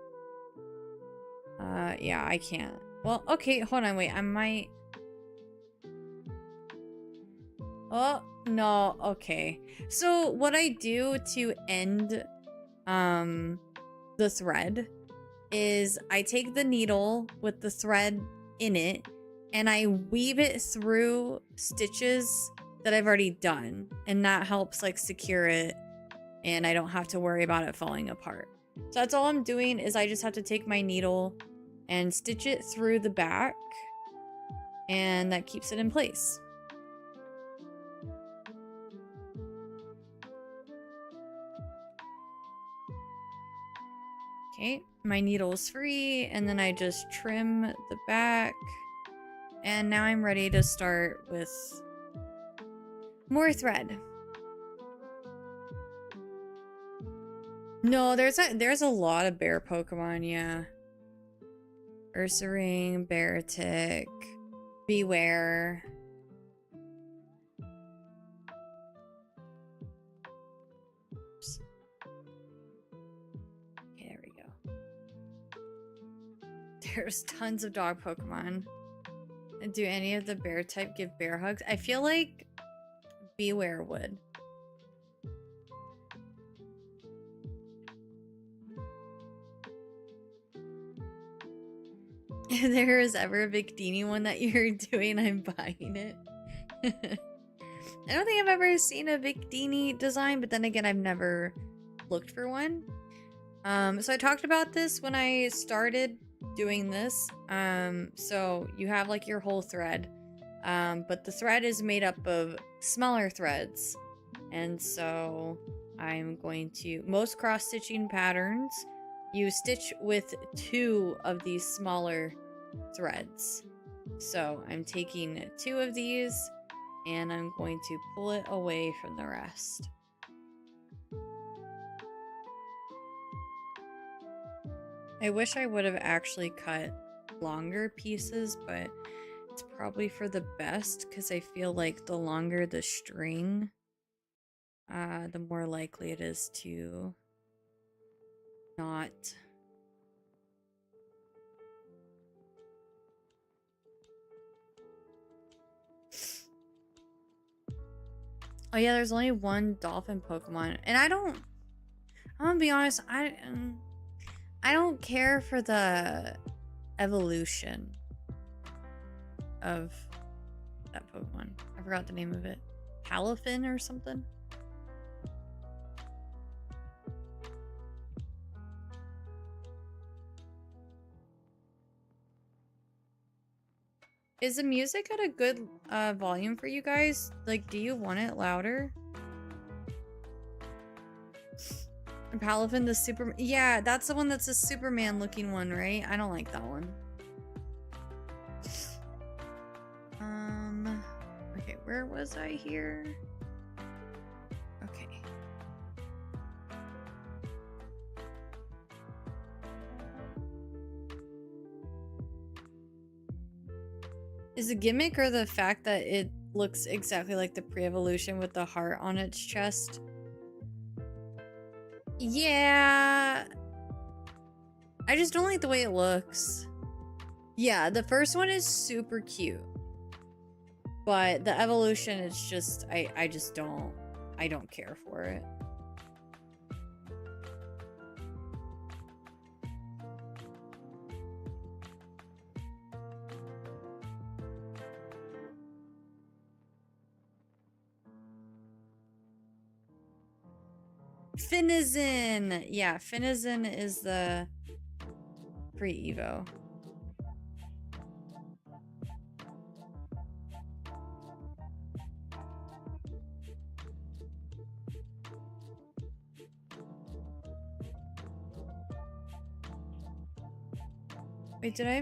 yeah, I can't. Well, okay, hold on, wait, I might. Oh, no, okay. So what I do to end the thread is I take the needle with the thread in it and I weave it through stitches that I've already done, and that helps like secure it and I don't have to worry about it falling apart. So that's all I'm doing, is I just have to take my needle and stitch it through the back, and that keeps it in place. Okay, my needle's free, and then I just trim the back, and now I'm ready to start with more thread. No, there's a lot of bear Pokemon, yeah. Ursaring, Beartic, Beware. Okay, there we go. There's tons of dog Pokemon. Do any of the bear type give bear hugs? I feel like Beware would. If there is ever a Victini one that you're doing, I'm buying it. I don't think I've ever seen a Victini design, but then again, I've never looked for one. So I talked about this when I started doing this. So you have like your whole thread, but the thread is made up of smaller threads. And so I'm going to, most cross-stitching patterns, you stitch with 2 of these smaller threads. So I'm taking 2 of these and I'm going to pull it away from the rest. I wish I would have actually cut longer pieces, but it's probably for the best because I feel like the longer the string, the more likely it is to not. Oh yeah, there's only one dolphin Pokemon, and I'm gonna be honest, I don't care for the evolution of that Pokemon. I forgot the name of it. Palafin or something? Is the music at a good volume for you guys? Like, do you want it louder? Palafin the Superman. Yeah, that's the one that's a Superman looking one, right? I don't like that one. Okay, where was I here? Okay. Is the gimmick or the fact that it looks exactly like the pre-evolution with the heart on its chest? Yeah. I just don't like the way it looks. Yeah, the first one is super cute. But the evolution is just, I just don't, I don't care for it. Finizen! Yeah, Finizen is the pre-evo. Wait, did I...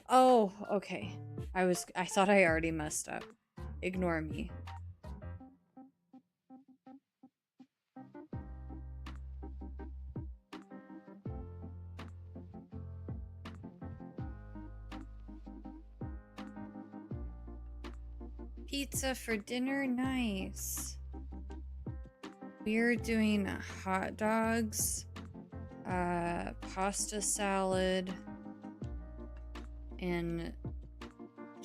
Oh, okay. I thought I already messed up. Ignore me. Pizza for dinner? Nice. We're doing hot dogs, pasta salad, and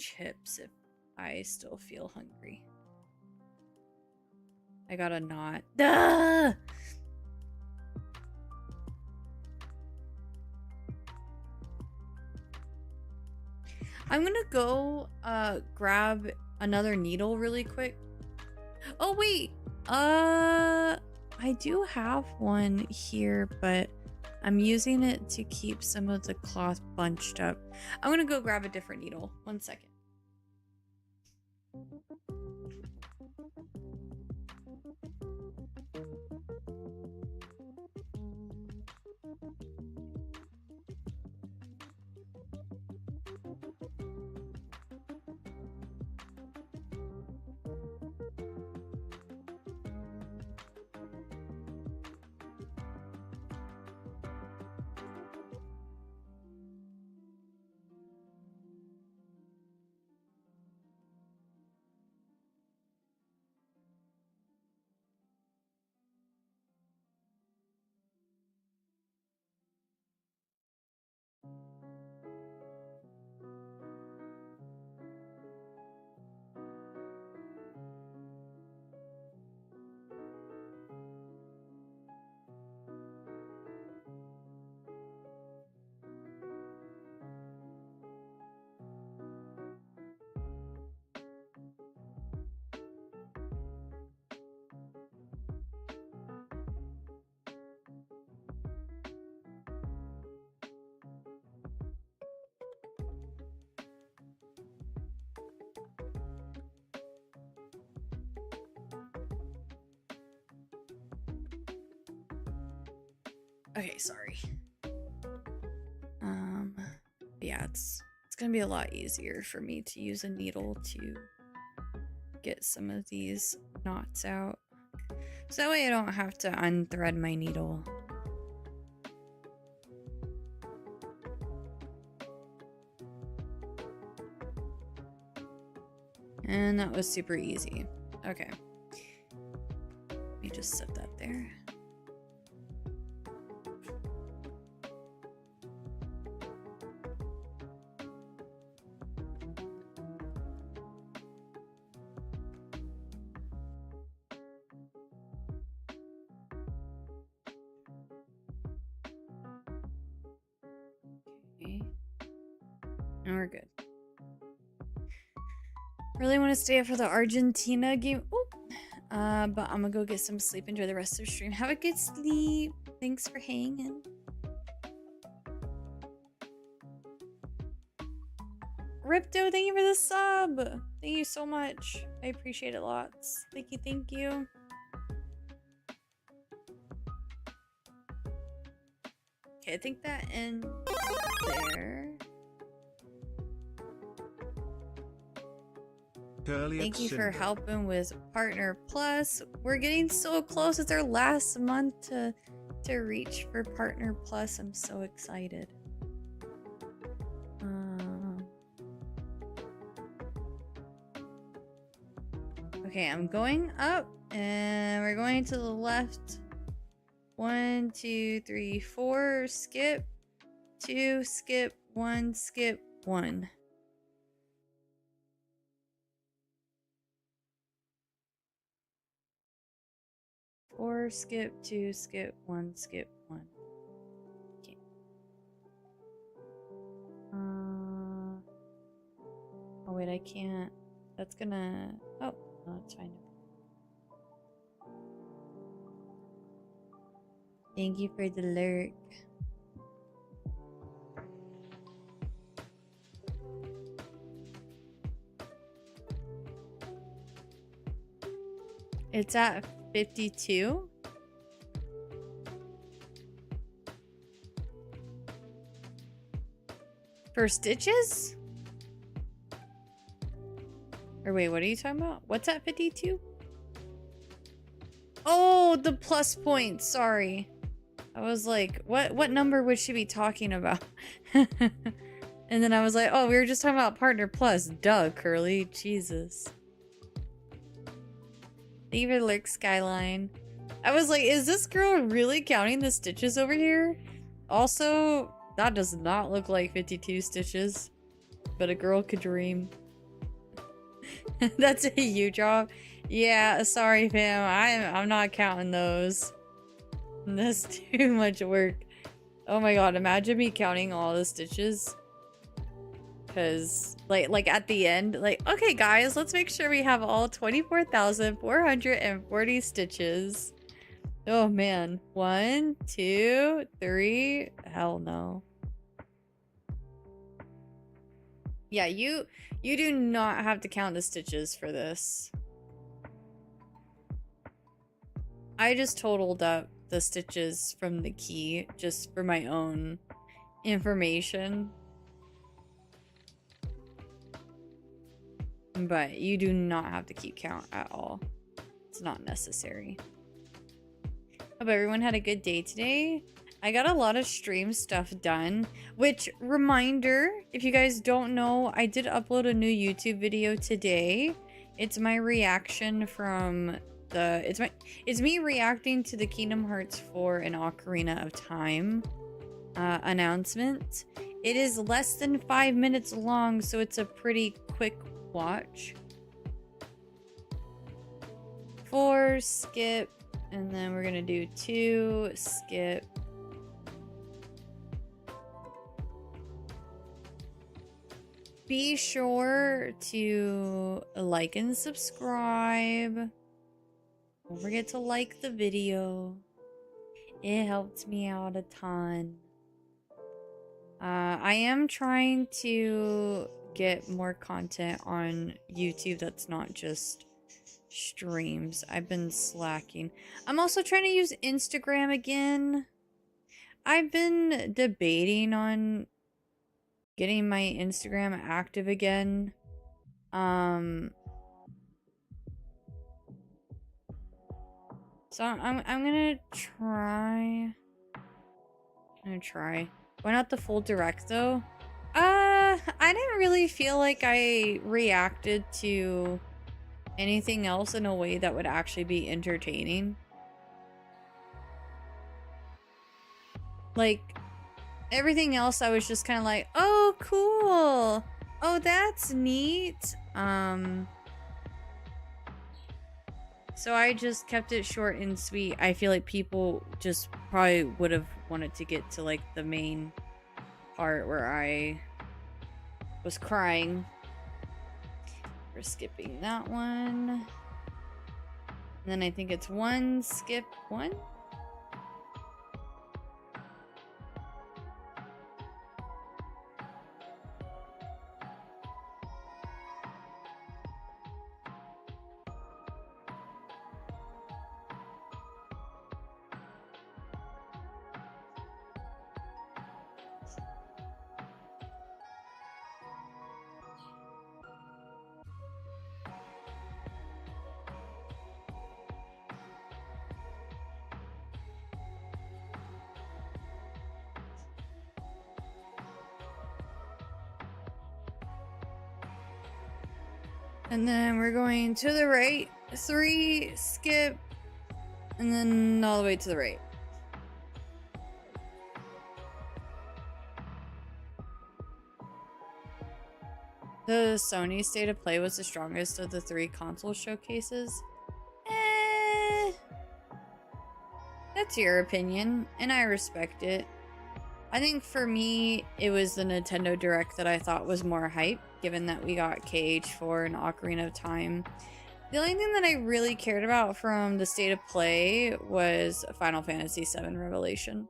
chips if I still feel hungry. I got a knot. Duh! I'm gonna go grab another needle really quick. Oh wait, I do have one here, but I'm using it to keep some of the cloth bunched up. I'm gonna go grab a different needle. 1 second. Okay, sorry. Yeah, it's gonna be a lot easier for me to use a needle to get some of these knots out. So that way I don't have to unthread my needle. And that was super easy. Okay. Let me just set that there. Okay. And we're good. Really want to stay up for the Argentina game. Ooh. But I'm gonna go get some sleep. Enjoy the rest of the stream. Have a good sleep. Thanks for hanging. Ripto, thank you for the sub. Thank you so much. I appreciate it lots. Thank you, thank you. Okay, I think that ends there. Thank you for helping with Partner Plus. We're getting so close. It's our last month to reach for Partner Plus. I'm so excited. Okay, I'm going up and we're going to the left. 1, 2, 3, 4. Skip. 2, skip. 1, skip. 1. Four, skip, 2, skip, 1, skip, 1. Okay. Oh wait, I can't. That's gonna. Oh, no, it's fine. Thank you for the lurk. It's at 52. For stitches? Or wait, what are you talking about? What's at 52? Oh, the plus points. Sorry. I was like, what number would she be talking about? And then I was like, oh, we were just talking about Partner Plus. Duh, Curly. Jesus. Thank you for the lurk, Skyline. I was like, is this girl really counting the stitches over here? Also, that does not look like 52 stitches. But a girl could dream. That's a you drop. Yeah, sorry fam. I'm not counting those. That's too much work. Oh my god, imagine me counting all the stitches. Cause like at the end, like, okay guys, let's make sure we have all 24,440 stitches. Oh man. 1, 2, 3. Hell no. Yeah, you do not have to count the stitches for this. I just totaled up the stitches from the key just for my own information. But you do not have to keep count at all. It's not necessary. Hope everyone had a good day today. I got a lot of stream stuff done, which, reminder, if you guys don't know, I did upload a new YouTube video today. It's my reaction from the, it's me reacting to the Kingdom Hearts 4 and Ocarina of Time announcement. It is less than 5 minutes long, so it's a pretty quick watch. 4, skip, and then we're gonna do 2, skip. Be sure to like and subscribe. Don't forget to like the video. It helps me out a ton. I am trying to get more content on YouTube that's not just streams. I've been slacking. I'm also trying to use Instagram again. I've been debating on getting my Instagram active again. So I'm gonna try. Why not the full direct though? I didn't really feel like I reacted to anything else in a way that would actually be entertaining. Like, everything else I was just kind of like, oh, cool. Oh, that's neat. So I just kept it short and sweet. I feel like people just probably would have wanted to get to like the main part where I was crying. We're skipping that one. And then I think it's 1, skip 1. And then we're going to the right. 3, skip, and then all the way to the right. The Sony State of Play was the strongest of the 3 console showcases. That's your opinion, and I respect it. I think for me, it was the Nintendo Direct that I thought was more hype, given that we got KH4 and Ocarina of Time. The only thing that I really cared about from the State of Play was Final Fantasy VII Revelation.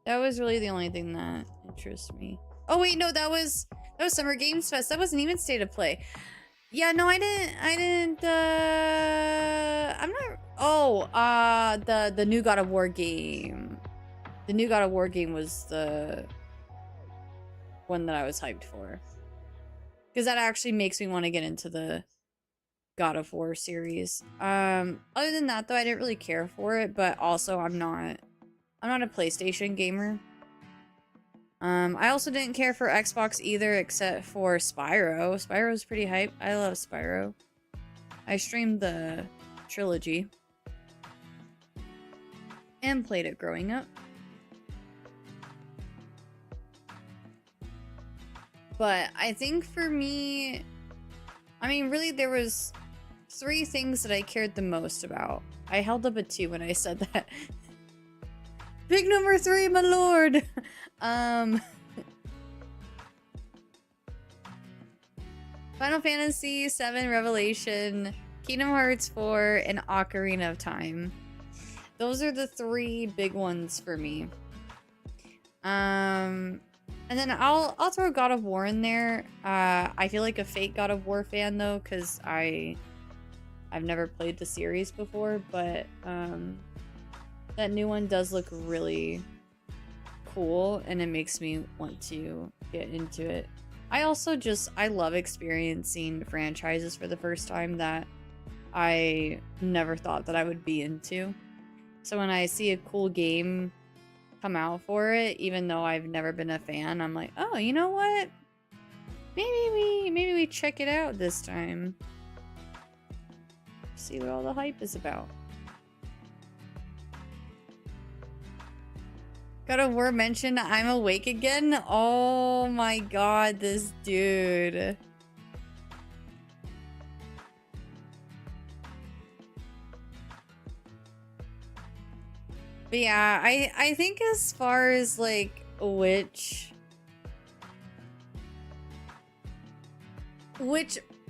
That was really the only thing that interests me. Oh wait, no, that was Summer Games Fest. That wasn't even State of Play. Yeah, no, I'm not. Oh, the new God of War game. The new God of War game was the one that I was hyped for, because that actually makes me want to get into the God of War series. Other than that though, I didn't really care for it, but also I'm not a PlayStation gamer. I also didn't care for Xbox either, except for Spyro. Spyro's pretty hype. I love Spyro. I streamed the trilogy and played it growing up. But I think for me, I mean, really, there was 3 things that I cared the most about. I held up a 2 when I said that. Big number 3, my lord! Final Fantasy VII Revelation, Kingdom Hearts 4, and Ocarina of Time. Those are the 3 big ones for me. And then I'll throw God of War in there. I feel like a fake God of War fan though, because I've never played the series before, but that new one does look really cool, and it makes me want to get into it. I love experiencing franchises for the first time that I never thought that I would be into. So when I see a cool game come out for it, even though I've never been a fan, I'm like, oh, you know what? Maybe we check it out this time. See what all the hype is about. God of War mentioned I'm awake again. Oh my god, this dude. But yeah, I think as far as like which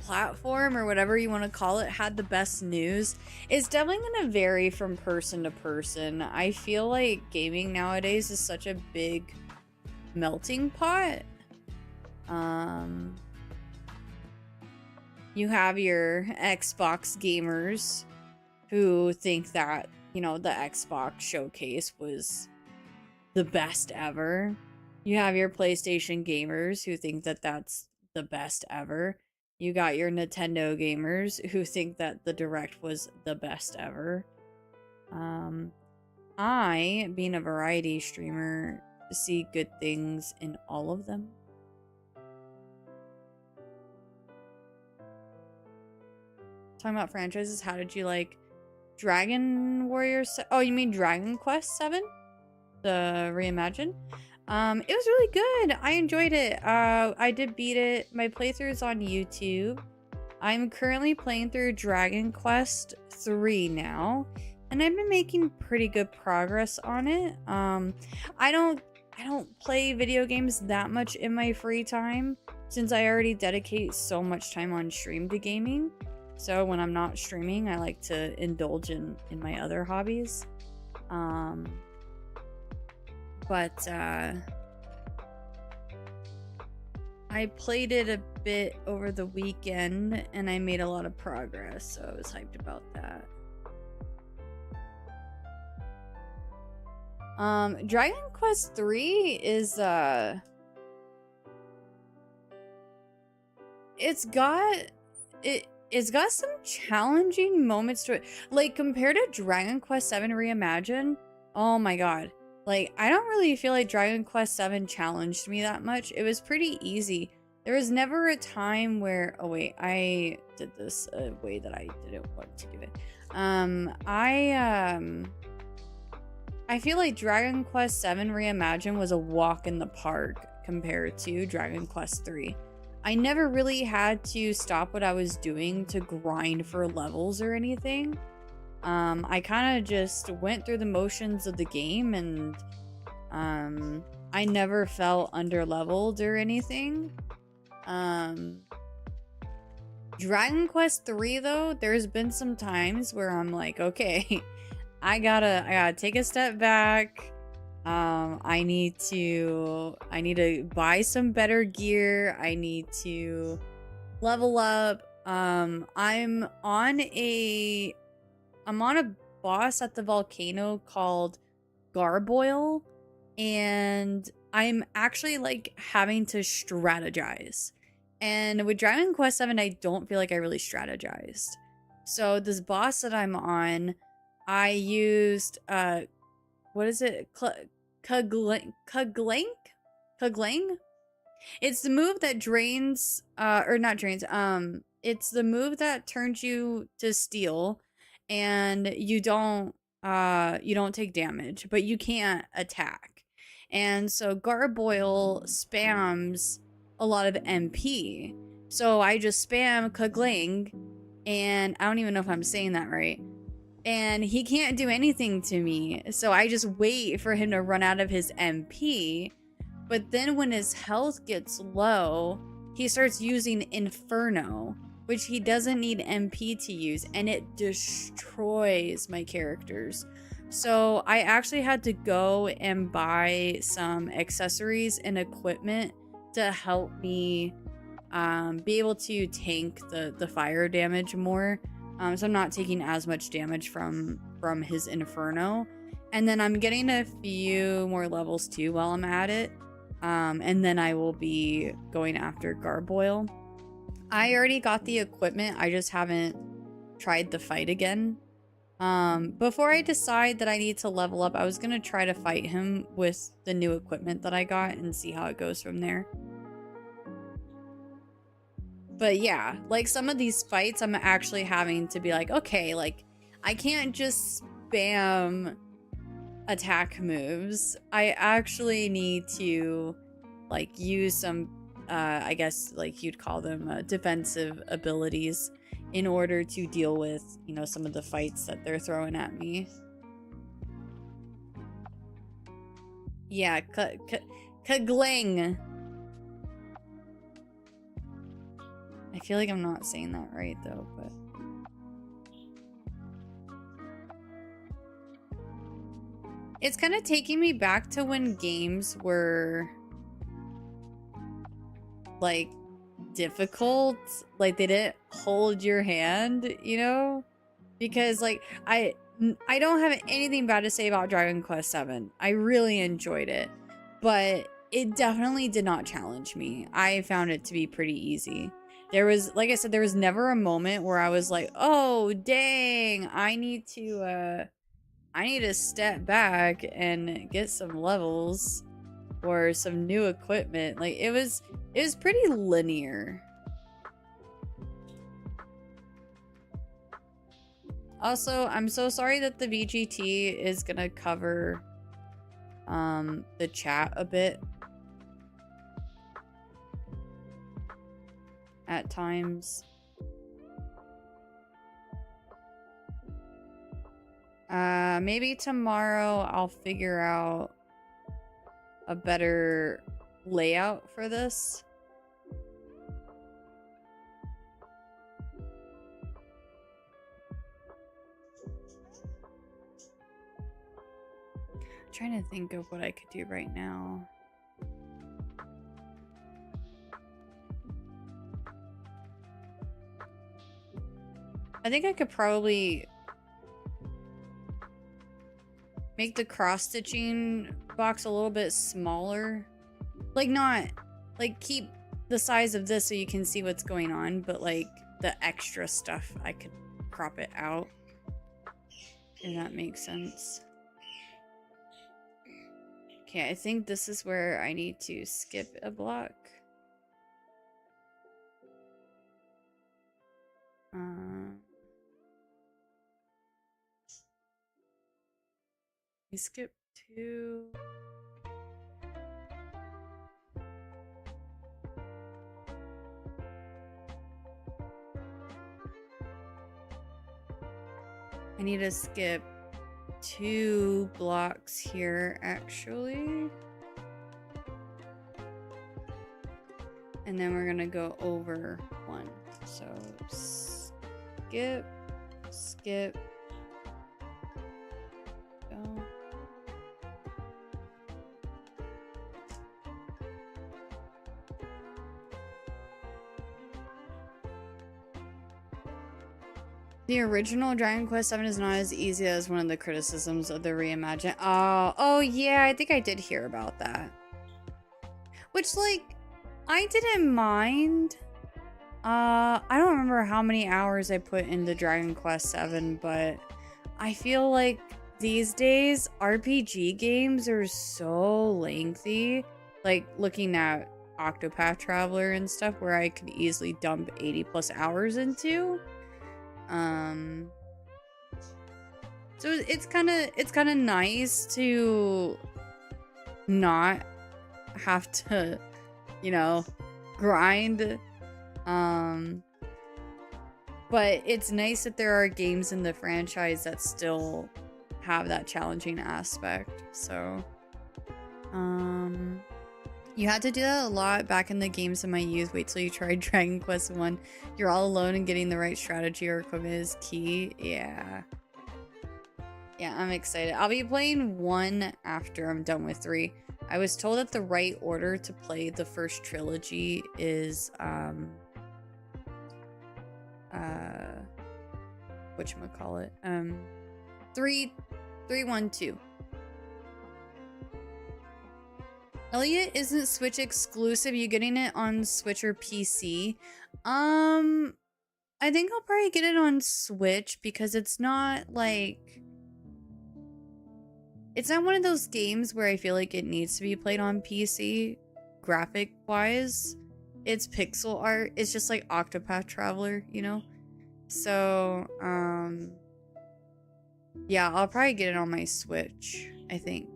platform or whatever you want to call it had the best news, it's definitely going to vary from person to person. I feel like gaming nowadays is such a big melting pot. You have your Xbox gamers who think that, you know, the Xbox showcase was the best ever. You have your PlayStation gamers who think that that's the best ever. You got your Nintendo gamers who think that the Direct was the best ever. I, being a variety streamer, see good things in all of them. Talking about franchises, how did you like Dragon Warriors? Oh, you mean Dragon Quest 7? The reimagined? It was really good. I enjoyed it. I did beat it. My playthrough's on YouTube. I'm currently playing through Dragon Quest 3 now, and I've been making pretty good progress on it. I don't play video games that much in my free time since I already dedicate so much time on stream to gaming. So when I'm not streaming, I like to indulge in my other hobbies. But I played it a bit over the weekend and I made a lot of progress, so I was hyped about that. Dragon Quest 3 is it's got some challenging moments to it. Like compared to Dragon Quest 7 Reimagined, oh my god. Like, I don't really feel like Dragon Quest 7 challenged me that much. It was pretty easy. There was never a time where... Oh, wait. I did this a way that I didn't want to do it. I feel like Dragon Quest 7 Reimagined was a walk in the park compared to Dragon Quest 3. I never really had to stop what I was doing to grind for levels or anything. I kind of just went through the motions of the game, and I never felt under-leveled or anything. Dragon Quest 3 though, there's been some times where I'm like, okay, I gotta take a step back. I need to buy some better gear. I need to level up. I'm on a boss at the volcano called Garboil, and I'm actually like having to strategize. And with Dragon Quest 7, I don't feel like I really strategized. So this boss that I'm on, I used what is it? Kugling? It's the move that drains or not drains, it's the move that turns you to steel, and you don't take damage, but you can't attack. And so Garboil spams a lot of MP. So I just spam Kagling, and I don't even know if I'm saying that right. And he can't do anything to me. So I just wait for him to run out of his MP. But then when his health gets low, he starts using Inferno, which he doesn't need MP to use, and it destroys my characters. So I actually had to go and buy some accessories and equipment to help me be able to tank the fire damage more. So I'm not taking as much damage from his Inferno. And then I'm getting a few more levels too while I'm at it. And then I will be going after Garboil. I already got the equipment, I just haven't tried the fight again. Before I decide that I need to level up, I was gonna try to fight him with the new equipment that I got and see how it goes from there. But yeah, like some of these fights I'm actually having to be like, okay, like I can't just spam attack moves. I actually need to like use some I guess like you'd call them defensive abilities in order to deal with, you know, some of the fights that they're throwing at me. Yeah, Kagling. I feel like I'm not saying that right though, but it's kind of taking me back to when games were like difficult, like they didn't hold your hand, you know? Because like I don't have anything bad to say about Dragon Quest VII. I really enjoyed it, but it definitely did not challenge me. I found it to be pretty easy. There was, like I said, there was never a moment where I was like, oh dang, I need to step back and get some levels or some new equipment. Like it was pretty linear. Also, I'm so sorry that the VGT is gonna cover the chat a bit at times. Maybe tomorrow I'll figure out a better layout for this. I'm trying to think of what I could do right now. I think I could probably make the cross-stitching box a little bit smaller. Like not, like keep the size of this so you can see what's going on, but like the extra stuff, I could crop it out. If that makes sense. Okay, I think this is where I need to skip a block. We skip 2. I need to skip 2 blocks here, actually. And then we're gonna go over 1. So skip, skip, go. The original Dragon Quest VII is not as easy as one of the criticisms of the reimagine. Oh yeah, I think I did hear about that. Which, like, I didn't mind. I don't remember how many hours I put into Dragon Quest VII, but I feel like these days RPG games are so lengthy. Like looking at Octopath Traveler and stuff, where I could easily dump 80+ hours into. So it's kind of nice to not have to, you know, grind. But it's nice that there are games in the franchise that still have that challenging aspect. So, you had to do that a lot back in the games of my youth. Wait till you try Dragon Quest 1. You're all alone and getting the right strategy or equipment is key. Yeah. Yeah, I'm excited. I'll be playing 1 after I'm done with 3. I was told that the right order to play the first trilogy is, whatchamacallit? 3, 1, 2. Elliot isn't Switch exclusive. You getting it on Switch or PC? I think I'll probably get it on Switch because it's not like... It's not one of those games where I feel like it needs to be played on PC, graphic-wise. It's pixel art. It's just like Octopath Traveler, you know? So, yeah, I'll probably get it on my Switch, I think.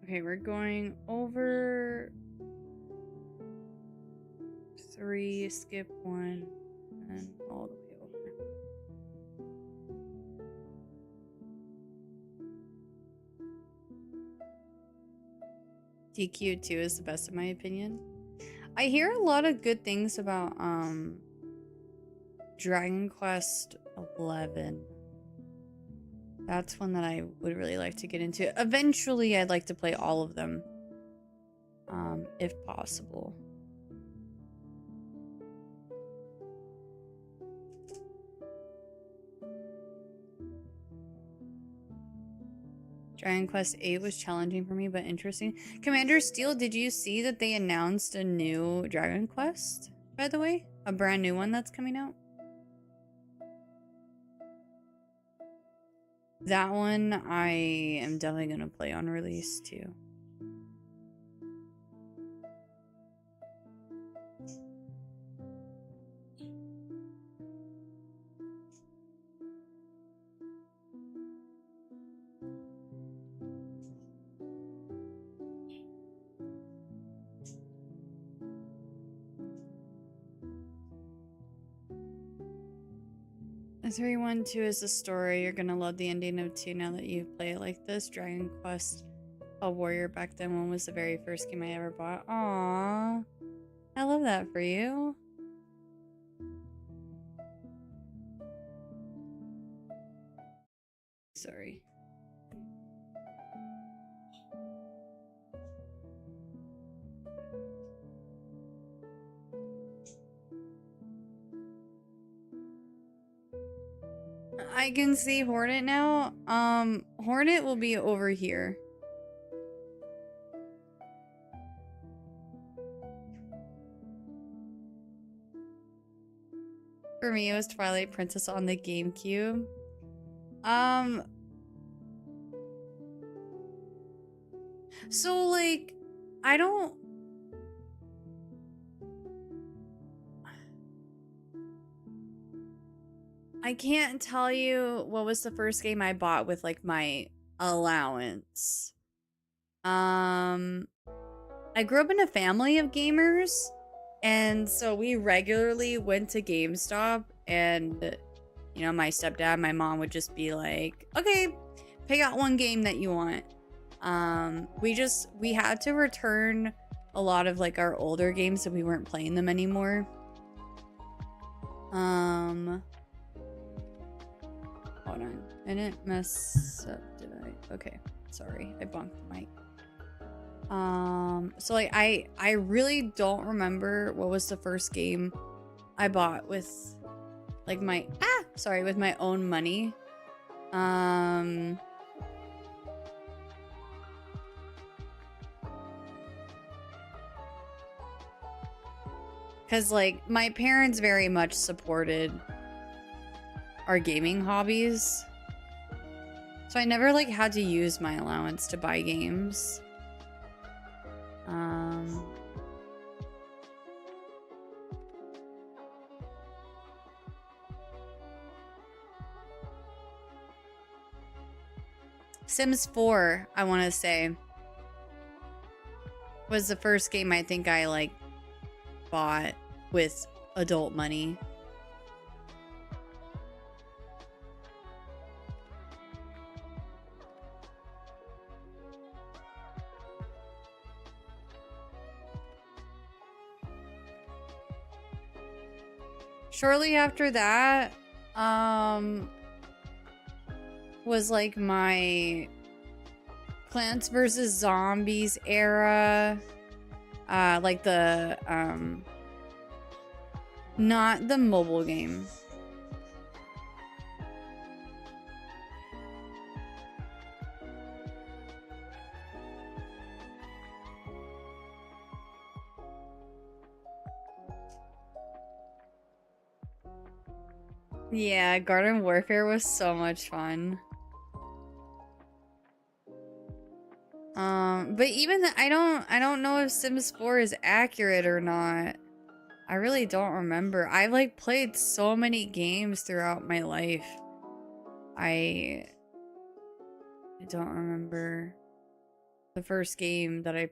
Okay, we're going over 3, skip 1, and all the way over. DQ2 is the best in my opinion. I hear a lot of good things about Dragon Quest 11. That's one that I would really like to get into. Eventually, I'd like to play all of them, if possible. Dragon Quest 8 was challenging for me, but interesting. Commander Steel, did you see that they announced a new Dragon Quest, by the way? A brand new one that's coming out? That one I am definitely going to play on release too. Three, 1, 2 is the story. You're gonna love the ending of 2 now that you play it like this. Dragon Quest, a warrior back then. 1 was the very first game I ever bought. Aww. I love that for you. Sorry. I can see Hornet now. Hornet will be over here. For me, it was Twilight Princess on the GameCube. So, like, I don't... I can't tell you what was the first game I bought with, like, my allowance. I grew up in a family of gamers, and so we regularly went to GameStop, and, you know, my stepdad, my mom would just be like, okay, pick out one game that you want. We had to return a lot of, like, our older games so we weren't playing them anymore. Hold on. I didn't mess up, did I? Okay. Sorry. I bumped the mic. So, like, I really don't remember what was the first game I bought with, like, with my own money. Because, like, my parents very much supported our gaming hobbies. So I never, like, had to use my allowance to buy games. Sims 4, I want to say, was the first game I think I like bought with adult money. Shortly after that, was like my Plants vs. Zombies era. Like the, not the mobile game. Yeah, Garden Warfare was so much fun. But even I don't know if Sims 4 is accurate or not. I really don't remember. I like played so many games throughout my life. I don't remember the first game that I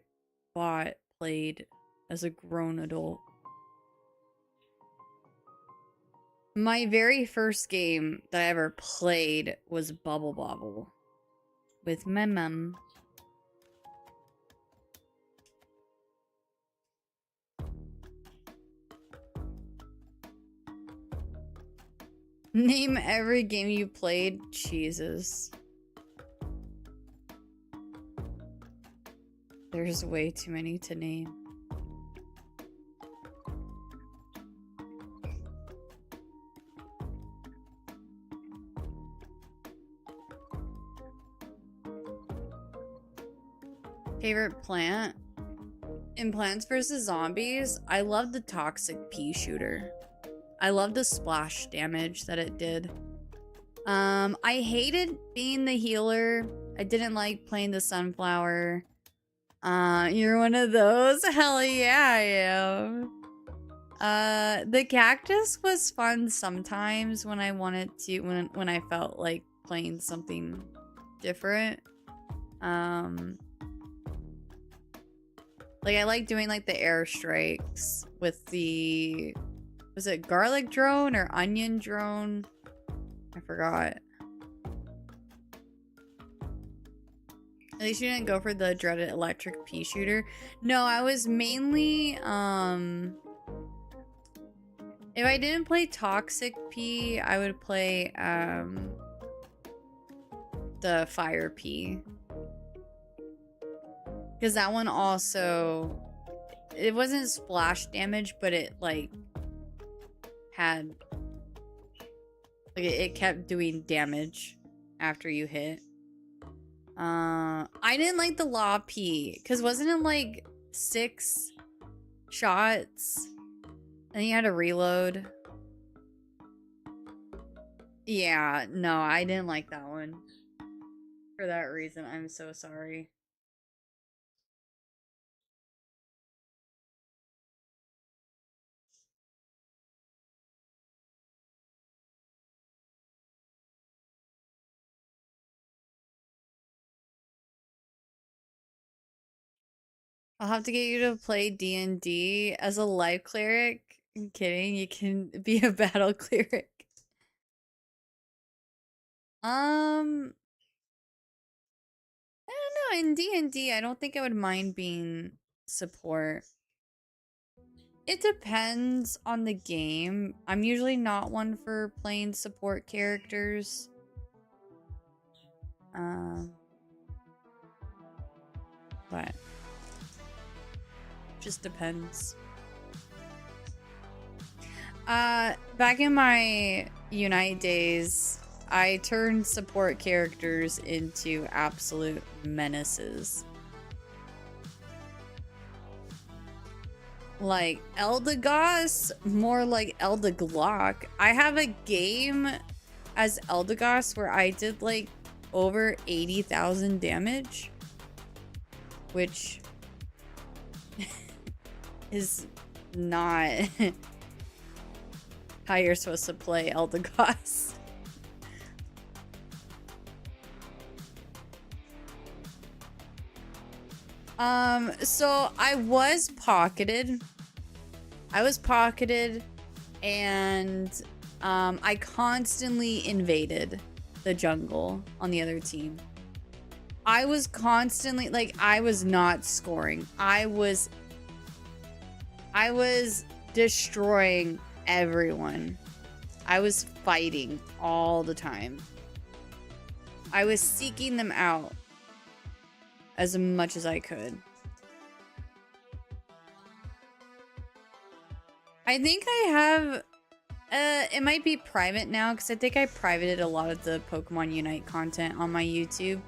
played as a grown adult. My very first game that I ever played was Bubble Bobble with my mom. Name every game you played. Jesus. There's way too many to name. Favorite plant? In Plants vs. Zombies, I love the toxic pea shooter. I love the splash damage that it did. I hated being the healer. I didn't like playing the sunflower. You're one of those? Hell yeah, I am. The cactus was fun sometimes when I wanted to, when I felt like playing something different. Like I like doing like the airstrikes with the, was it garlic drone or onion drone? I forgot. At least you didn't go for the dreaded electric pea shooter. No, I was mainly, if I didn't play toxic pea, I would play, the fire pea. Because that one also, it wasn't splash damage, but it like had, like it kept doing damage after you hit. I didn't like the law P, because wasn't it like 6 shots and you had to reload? Yeah, no, I didn't like that one. For that reason, I'm so sorry. I'll have to get you to play D&D as a life cleric. I'm kidding, you can be a battle cleric. I don't know, in D&D, I don't think I would mind being support. It depends on the game. I'm usually not one for playing support characters. But just depends. Back in my Unite days, I turned support characters into absolute menaces. Like Eldegoss, more like Eldeglock. I have a game as Eldegoss where I did like over 80,000 damage, which is not how you're supposed to play Eldegoss. So I was pocketed. And I constantly invaded the jungle on the other team. I was constantly, like, I was not scoring. I was destroying everyone. I was fighting all the time. I was seeking them out as much as I could. I think I have, it might be private now because I think I privated a lot of the Pokemon Unite content on my YouTube.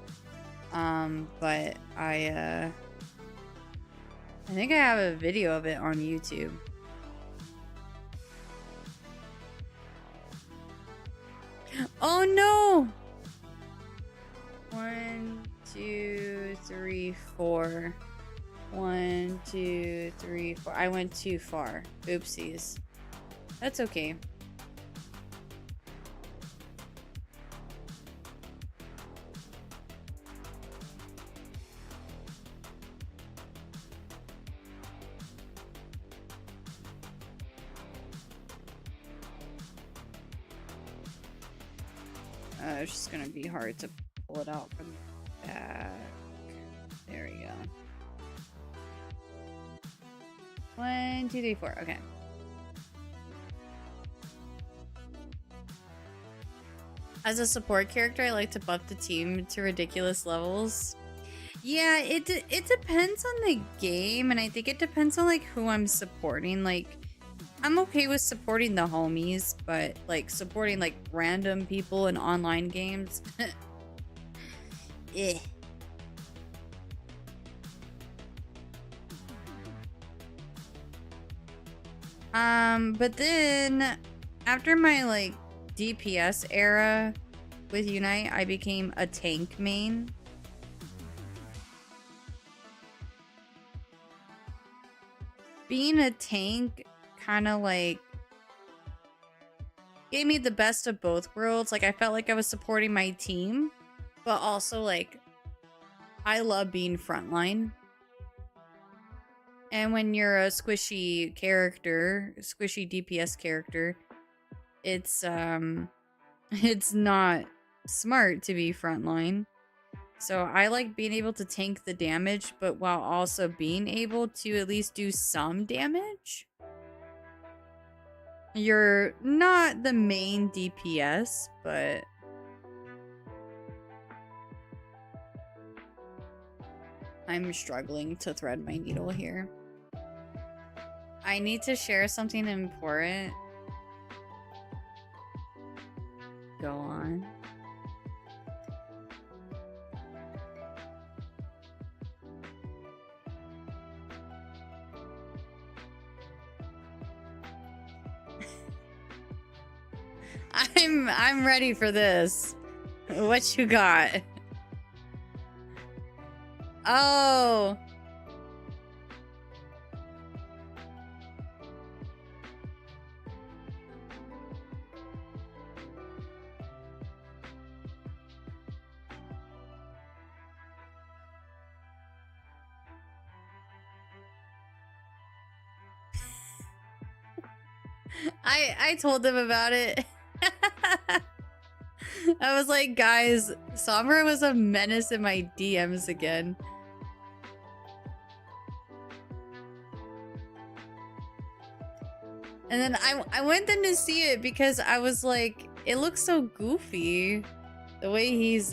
But I think I have a video of it on YouTube. Oh no! 1, 2, 3, 4. 1, 2, 3, 4. I went too far. Oopsies. That's okay. It's just gonna be hard to pull it out from the back. There we go. 1, 2, 3, 4. Okay. As a support character, I like to buff the team to ridiculous levels. Yeah, it depends on the game, and I think it depends on like who I'm supporting. Like, I'm okay with supporting the homies, but like supporting like random people in online games, eh. But then after my like DPS era with Unite, I became a tank main. Being a tank kind of like gave me the best of both worlds. Like, I felt like I was supporting my team, but also like I love being frontline. And when you're a squishy character, squishy DPS character, it's not smart to be frontline. So I like being able to tank the damage, but while also being able to at least do some damage. You're not the main DPS, but I'm struggling to thread my needle here. I need to share something important. Go on. I'm ready for this. What you got? Oh. I told them about it. I was like, guys, Sombra was a menace in my DMs again. And then I went in to see it because I was like, it looks so goofy. The way he's,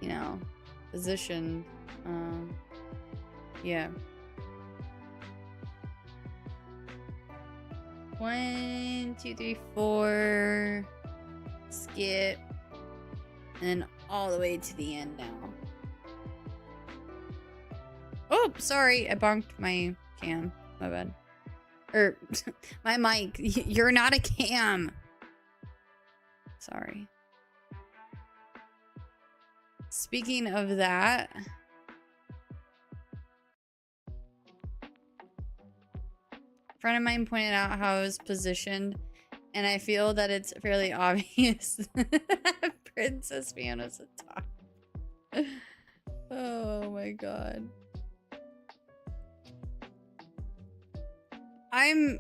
you know, positioned. Yeah. 1, 2, 3, 4. Skip. And then all the way to the end now. Oh, sorry. I bonked my cam. My bad. Or my mic. You're not a cam. Sorry. Speaking of that, a friend of mine pointed out how I was positioned, and I feel that it's fairly obvious that Princess Fiona's a top. Oh my god. I'm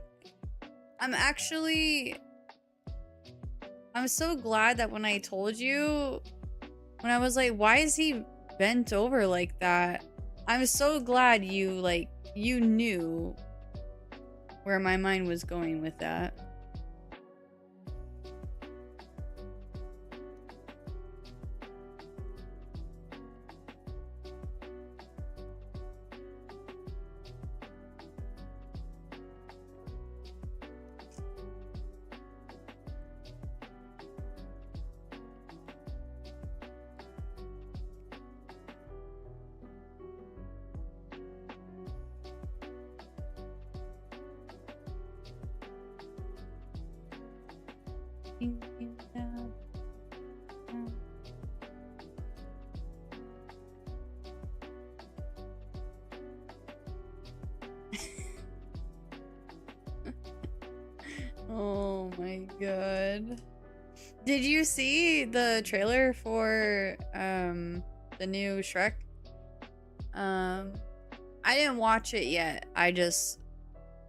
so glad that when I told you, when I was like, why is he bent over like that? I'm so glad you knew where my mind was going with that. Oh my god. Did you see the trailer for the new Shrek? I didn't watch it yet. I just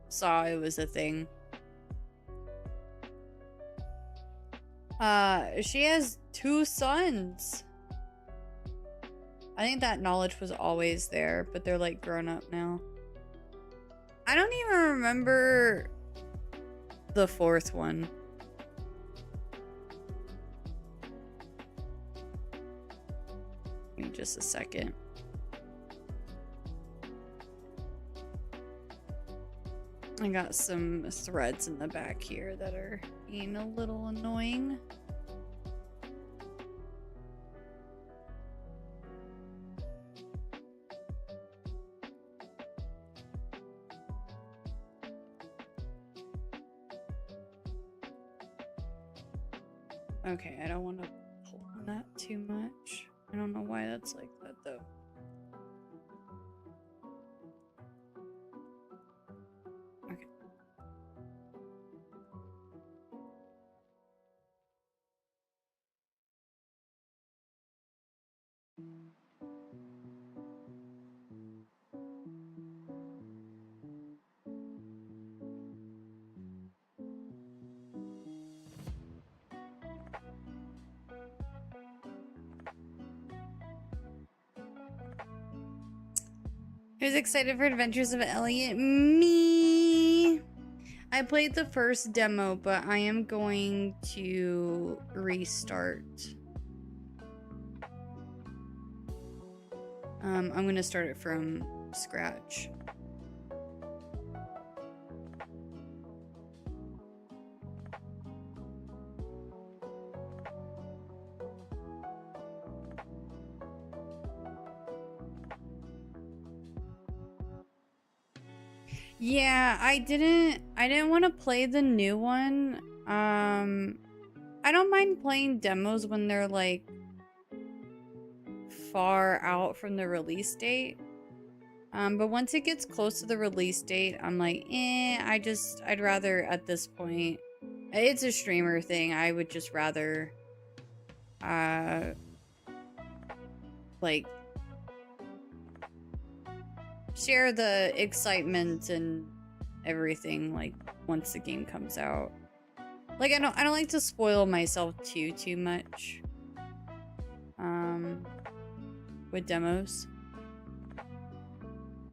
saw it was a thing. She has 2 sons. I think that knowledge was always there, but they're like grown up now. I don't even remember the 4th one. Give me just a second. I got some threads in the back here that are being a little annoying. Okay, I don't want to pull on that too much. I don't know why that's like that though. Okay. Who's excited for Adventures of Elliot? Me! I played the first demo, but I am going to restart. I'm going to start it from scratch. Yeah, I didn't want to play the new one. I don't mind playing demos when they're like far out from the release date. But once it gets close to the release date, I'm like, I'd rather at this point, it's a streamer thing. I would just rather, like, share the excitement and everything, like, once the game comes out. Like, I don't like to spoil myself too much, with demos.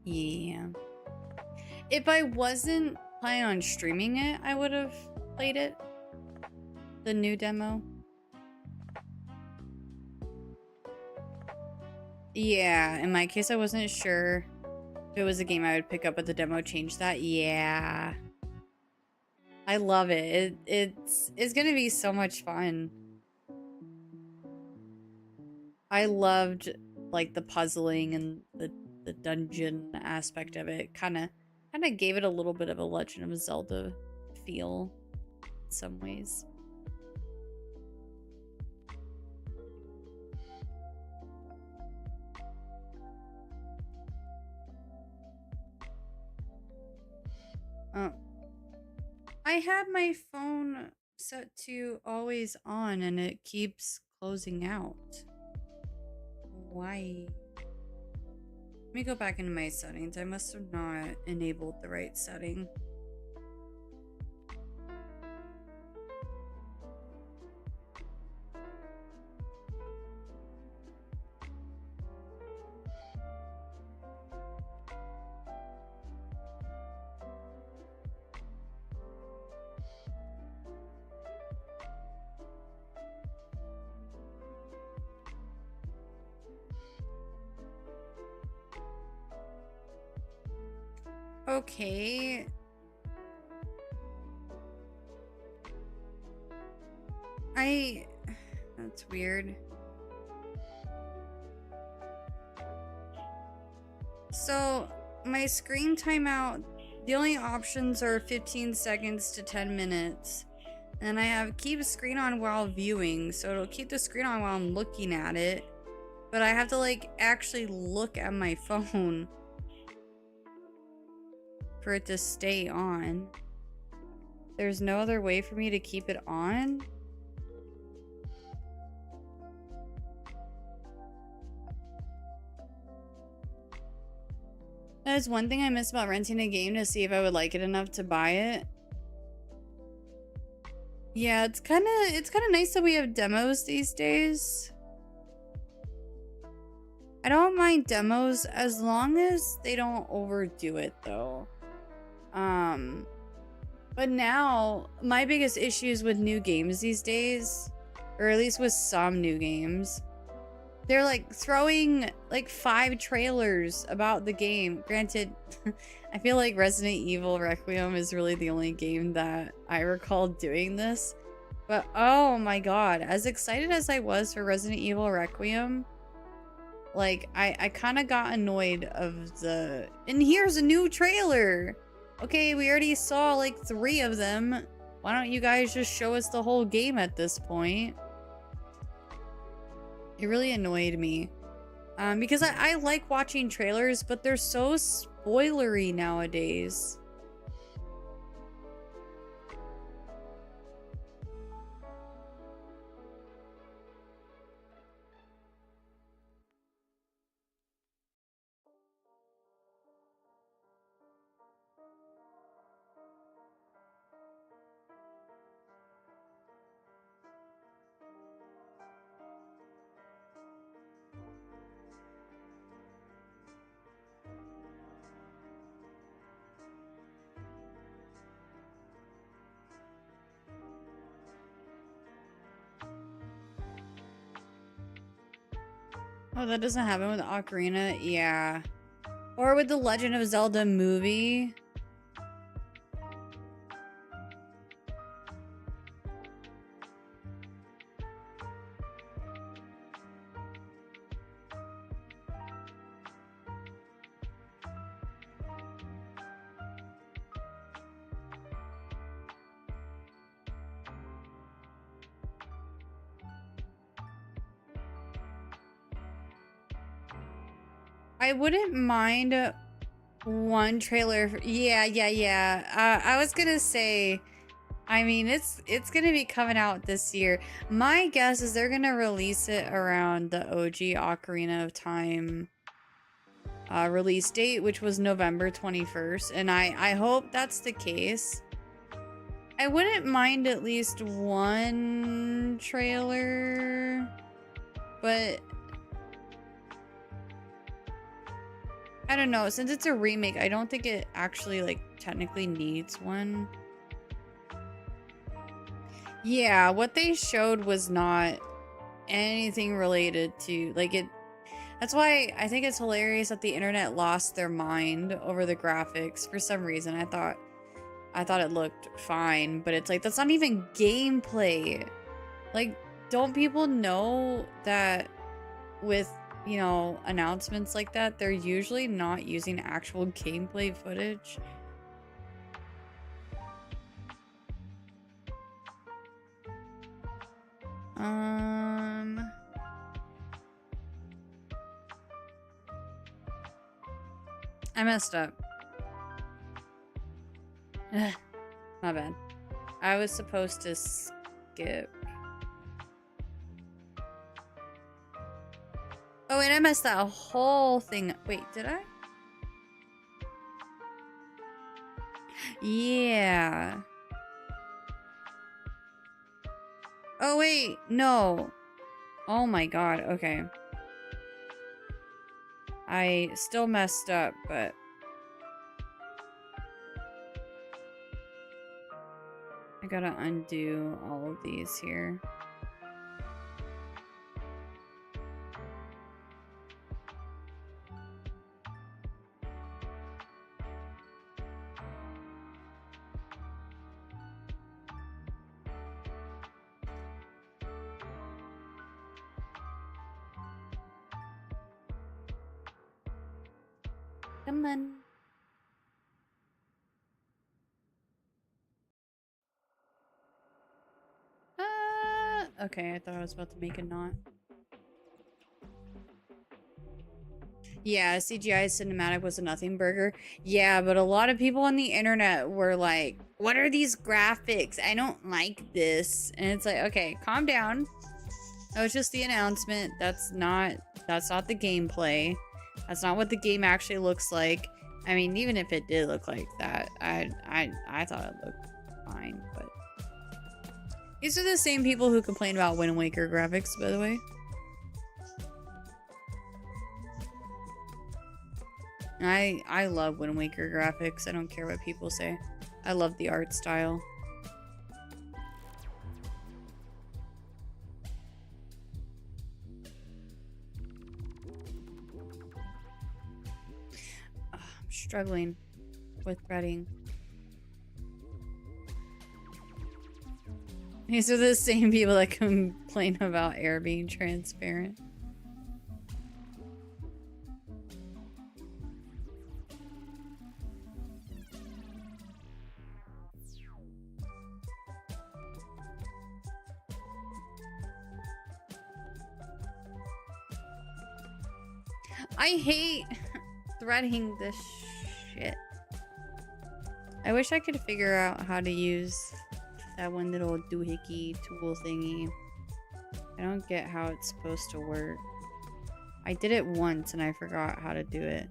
Yeah. If I wasn't planning on streaming it, I would have played it. The new demo. Yeah, in my case, I wasn't sure if it was a game I would pick up, but the demo changed that. Yeah. I love it. It's gonna be so much fun. I loved, like, the puzzling and the dungeon aspect of it. Kind of gave it a little bit of a Legend of Zelda feel in some ways. Oh. I have my phone set to always on and it keeps closing out. Why? Let me go back into my settings. I must have not enabled the right setting. Okay. That's weird. So, my screen timeout, the only options are 15 seconds to 10 minutes. And I have keep screen on while viewing, so it'll keep the screen on while I'm looking at it. But I have to, like, actually look at my phone for it to stay on. There's no other way for me to keep it on? That is one thing I miss about renting a game, to see if I would like it enough to buy it. Yeah, it's kind of nice that we have demos these days. I don't mind demos as long as they don't overdo it though. But now my biggest issues with new games these days, or at least with some new games, they're like throwing like 5 trailers about the game. Granted, I feel like Resident Evil Requiem is really the only game that I recall doing this. But oh my god, as excited as I was for Resident Evil Requiem, like I kind of got annoyed of the, and here's a new trailer. Okay, we already saw like 3 of them. Why don't you guys just show us the whole game at this point? It really annoyed me. Because I like watching trailers, but they're so spoilery nowadays. Oh, that doesn't happen with Ocarina? Yeah. Or with the Legend of Zelda movie. I wouldn't mind one trailer. Yeah. I was gonna say, I mean, it's gonna be coming out this year. My guess is they're gonna release it around the OG Ocarina of Time release date, which was November 21st, and I hope that's the case. I wouldn't mind at least one trailer, but I don't know, since it's a remake, I don't think it actually, like, technically needs one. Yeah, what they showed was not anything related to, like, it. That's why I think it's hilarious that the internet lost their mind over the graphics for some reason. I thought it looked fine, but it's like, that's not even gameplay. Like, don't people know that with, you know, announcements like that, they're usually not using actual gameplay footage? I messed up. Ugh, my bad. I was supposed to skip. Oh, wait, I messed that whole thing. Wait, did I? Yeah. Oh, wait. No. Oh my god. Okay. I still messed up, but... I gotta undo all of these here. Come on. Okay, I thought I was about to make a knot. Yeah, CGI cinematic was a nothing burger. Yeah, but a lot of people on the internet were like, what are these graphics? I don't like this. And it's like, okay, calm down. That was just the announcement. That's not the gameplay. That's not what the game actually looks like. I mean, even if it did look like that, I thought it looked fine, but these are the same people who complain about Wind Waker graphics, by the way. I love Wind Waker graphics. I don't care what people say. I love the art style. I'm struggling with threading. These are the same people that complain about air being transparent. I hate threading this shit. I wish I could figure out how to use that one little doohickey tool thingy. I don't get how it's supposed to work. I did it once and I forgot how to do it.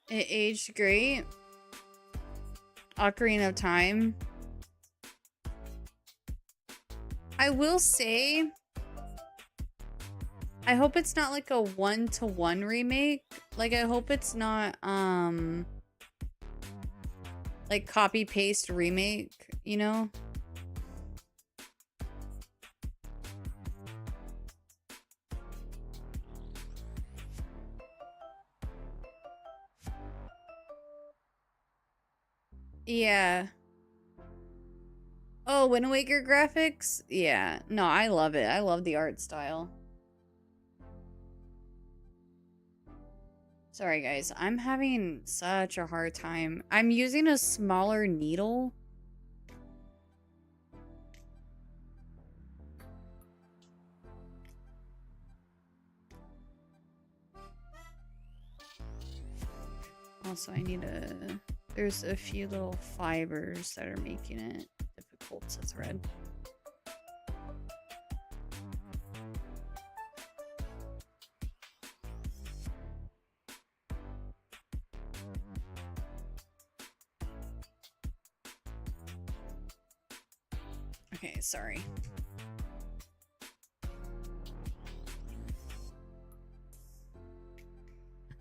It aged great. Ocarina of Time. I will say, I hope it's not like a one-to-one remake. Like, I hope it's not, like copy-paste remake, you know? Yeah. Oh, Wind Waker graphics? Yeah. No, I love it. I love the art style. Sorry, guys. I'm having such a hard time. I'm using a smaller needle. Also, I need a... There's a few little fibers that are making it difficult to thread. Okay, sorry.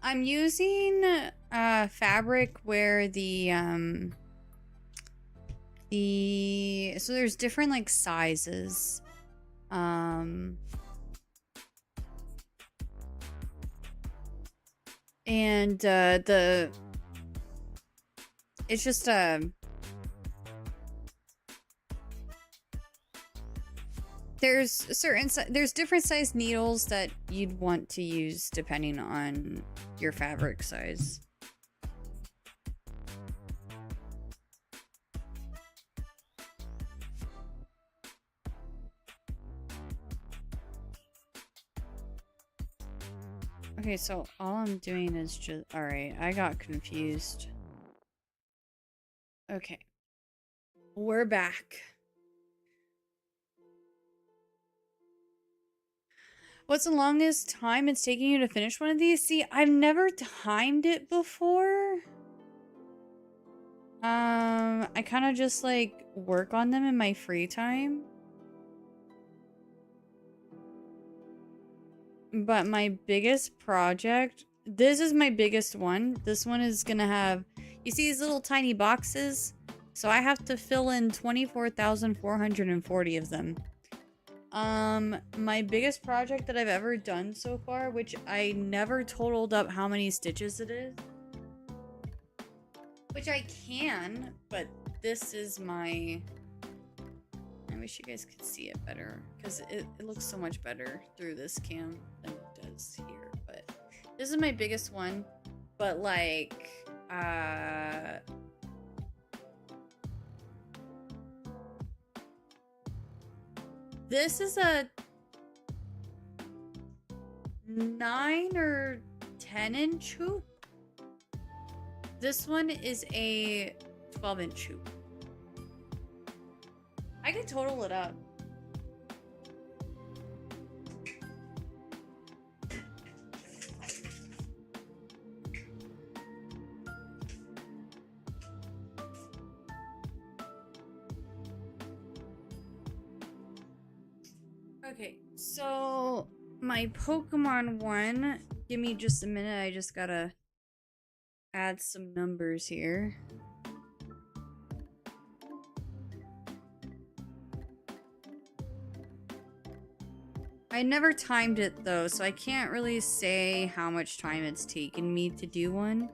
I'm using fabric where so there's different like sizes. And it's just there's different size needles that you'd want to use depending on your fabric size. Okay, so all I'm doing is just... Alright, I got confused. Okay. We're back. What's the longest time it's taking you to finish one of these? See, I've never timed it before. I kind of just, like, work on them in my free time. But my biggest project, this is my biggest one. This one is gonna have, you see these little tiny boxes? So I have to fill in 24,440 of them. My biggest project that I've ever done so far, which I never totaled up how many stitches it is. Which I can, but this is my... I wish you guys could see it better, because it looks so much better through this cam than it does here. But this is my biggest one, but like, this is a 9 or 10-inch hoop. This one is a 12-inch hoop. I could total it up. Okay, so my Pokemon one, give me just a minute, I just gotta add some numbers here. I never timed it though, so I can't really say how much time it's taken me to do one.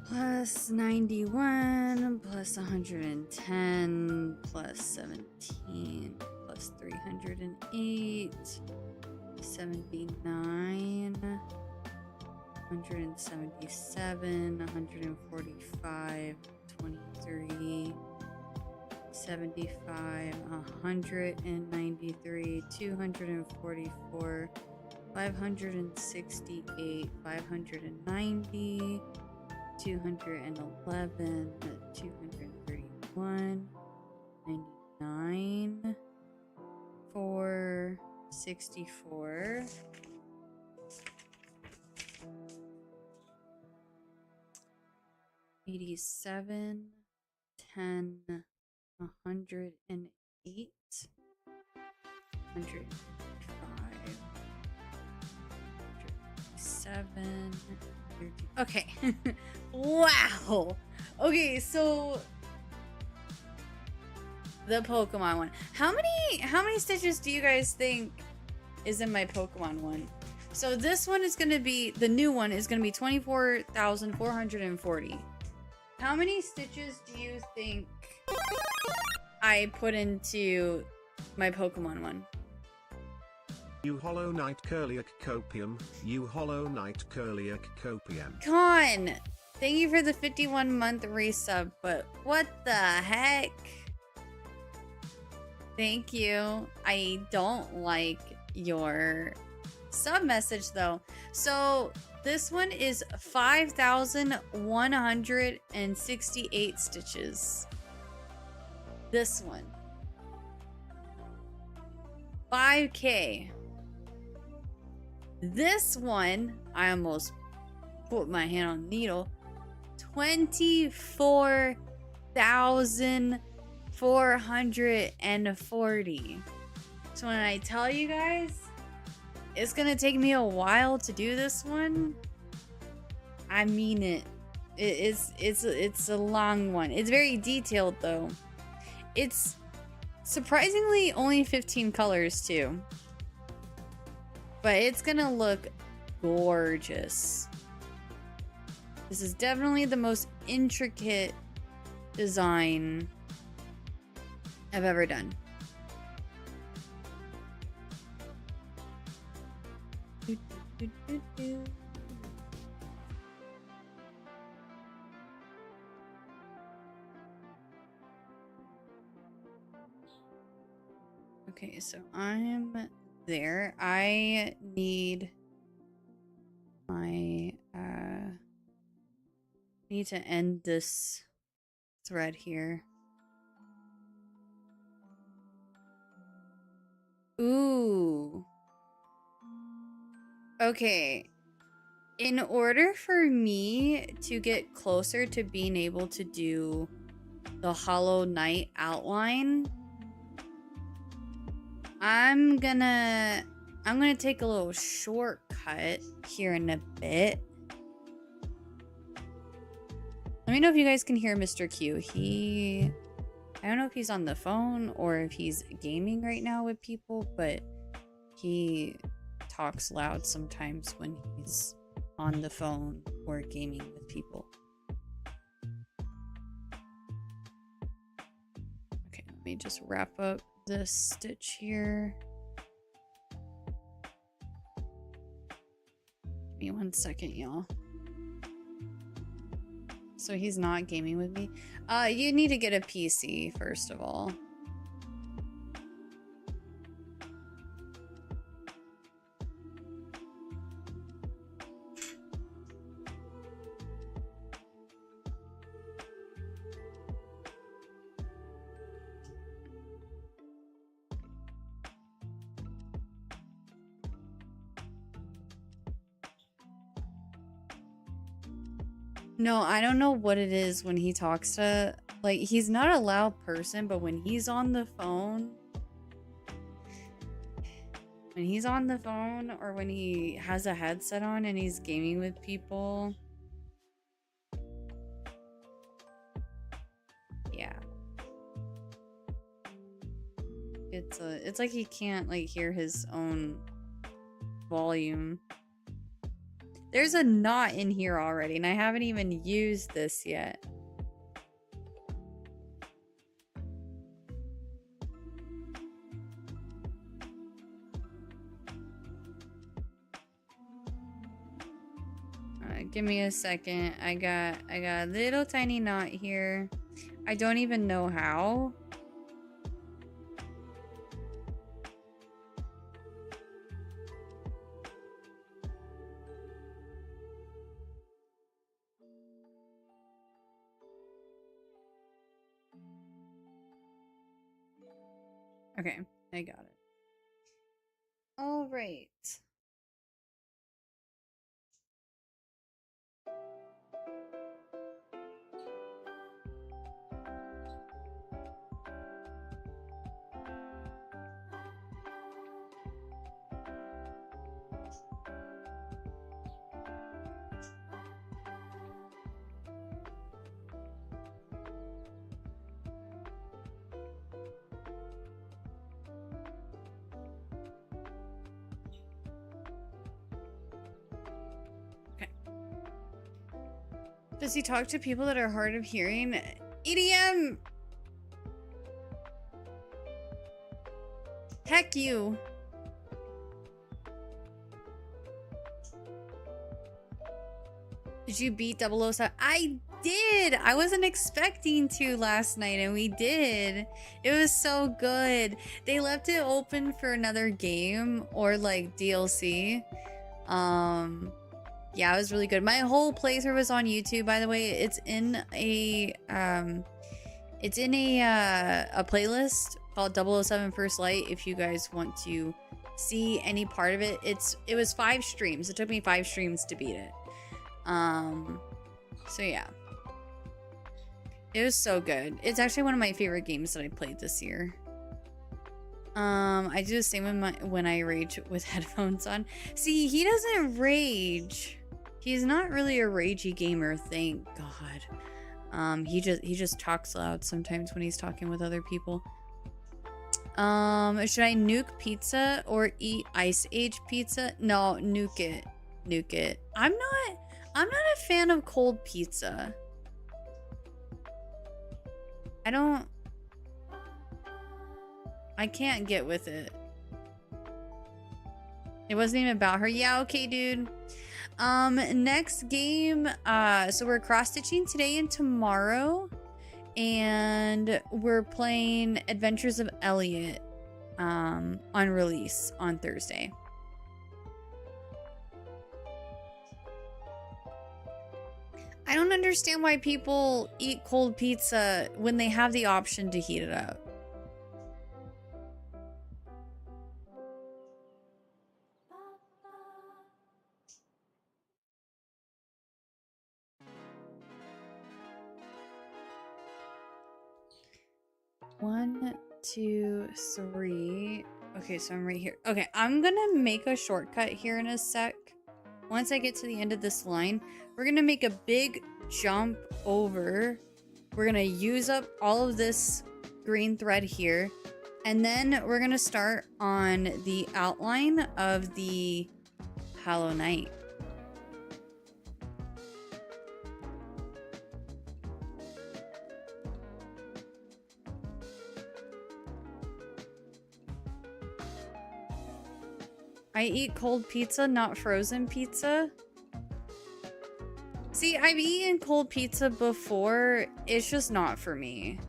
Plus 91, plus 110, plus 17, plus 308, 79, 177, 145, 23, 75, 193, 244, 568, 590, 211, 231, 99, 464, 87, 10, 108, 105, 107. Okay. Wow. Okay, so the Pokemon one. How many stitches do you guys think is in my Pokemon one? So this one is gonna be, the new one is gonna be 24,440. How many stitches do you think I put into my Pokemon one? You Hollow Knight Curliac Copium, you Hollow Knight Curliac Copium. Con, thank you for the 51-month resub, but what the heck? Thank you. I don't like your sub message though. So this one is 5,168 stitches. This one. 5K. This one, I almost put my hand on the needle. 24,440. So when I tell you guys, it's gonna take me a while to do this one. I mean it. It's a long one. It's very detailed though. It's surprisingly only 15 colors too. But it's gonna look gorgeous. This is definitely the most intricate design I've ever done. Do, do, do. Okay, so I'm there. I need my need to end this thread here. Ooh. Okay. In order for me to get closer to being able to do the Hollow Knight outline, I'm gonna take a little shortcut here in a bit. Let me know if you guys can hear Mr. Q. I don't know if he's on the phone or if he's gaming right now with people, but he talks loud sometimes when he's on the phone or gaming with people. Okay, let me just wrap up this stitch here. Give me 1 second, y'all. So he's not gaming with me. You need to get a PC first of all. No, I don't know what it is when he talks to, like, he's not a loud person, but when he's on the phone, or when he has a headset on and he's gaming with people, yeah. It's like he can't, like, hear his own volume. There's a knot in here already, and I haven't even used this yet. Give me a second. I got a little tiny knot here. I don't even know how. Okay, I got it. All right. Does he talk to people that are hard of hearing? EDM! Heck you! Did you beat 007? I did! I wasn't expecting to last night, and we did. It was so good. They left it open for another game or like DLC. Yeah, it was really good. My whole playthrough was on YouTube, by the way. It's in a playlist called 007 First Light if you guys want to see any part of it. It was 5 streams. It took me 5 streams to beat it. So yeah. It was so good. It's actually one of my favorite games that I played this year. I do the same when I rage with headphones on. See, he doesn't rage. He's not really a ragey gamer, thank God. He just talks loud sometimes when he's talking with other people. Should I nuke pizza or eat Ice Age pizza? No, nuke it. Nuke it. I'm not a fan of cold pizza. I can't get with it. It wasn't even about her. Yeah, okay, dude. Next game, so we're cross-stitching today and tomorrow. And we're playing Adventures of Elliot on release on Thursday. I don't understand why people eat cold pizza when they have the option to heat it up. One, two, three. Okay, so I'm right here. Okay, I'm gonna make a shortcut here in a sec. Once I get to the end of this line, we're gonna make a big jump over. We're gonna use up all of this green thread here. And then we're gonna start on the outline of the Hollow Knight. I eat cold pizza, not frozen pizza. See, I've eaten cold pizza before. It's just not for me.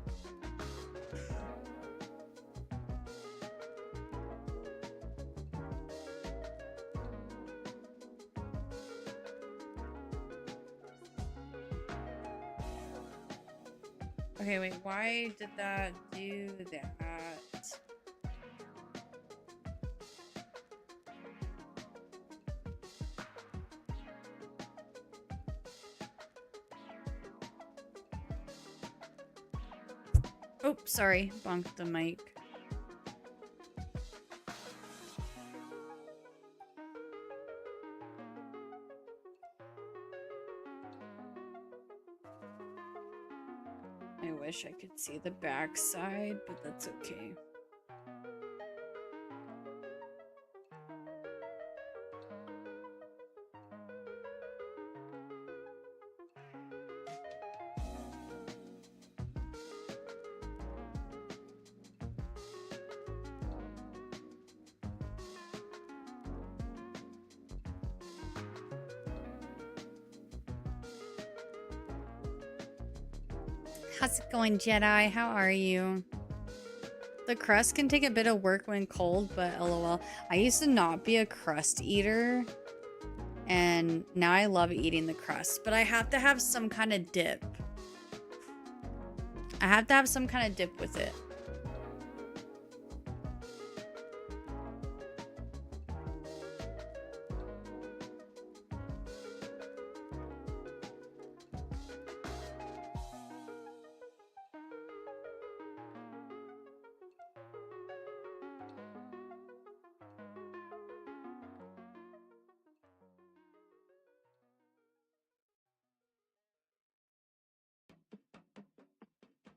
Okay, wait, why did that do that? Oh, sorry, bonked the mic. I wish I could see the backside, but that's okay. How's it going, Jedi? How are you? The crust can take a bit of work when cold, but lol. I used to not be a crust eater, and now I love eating the crust, but I have to have some kind of dip. I have to have some kind of dip with it.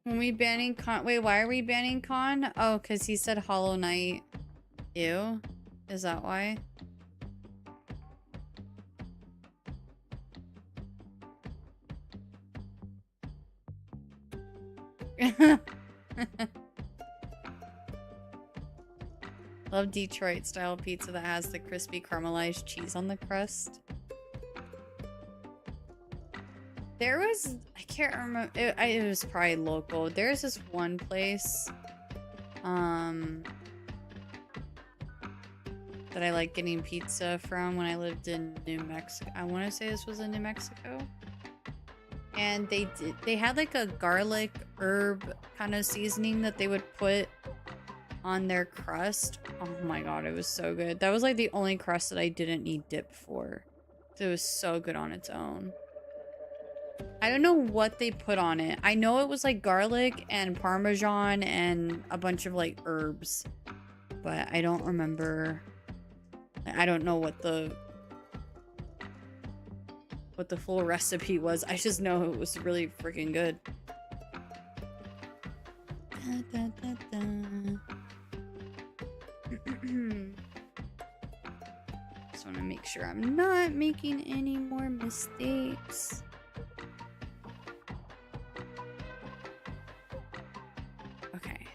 When we banning con— wait, why are we banning con? Oh, because he said Hollow Knight. Ew. Is that why? Love Detroit style pizza that has the crispy caramelized cheese on the crust. There was— I can't remember, it was probably local. There's this one place that I like getting pizza from when I lived in New Mexico. I want to say this was in New Mexico. And they had like a garlic herb kind of seasoning that they would put on their crust. Oh my god, it was so good. That was like the only crust that I didn't need dip for. It was so good on its own. I don't know what they put on it. I know it was like garlic and parmesan and a bunch of like herbs, but I don't remember. I don't know what the full recipe was. I just know it was really freaking good. Da, da, da, just want to make sure I'm not making any more mistakes. Okay.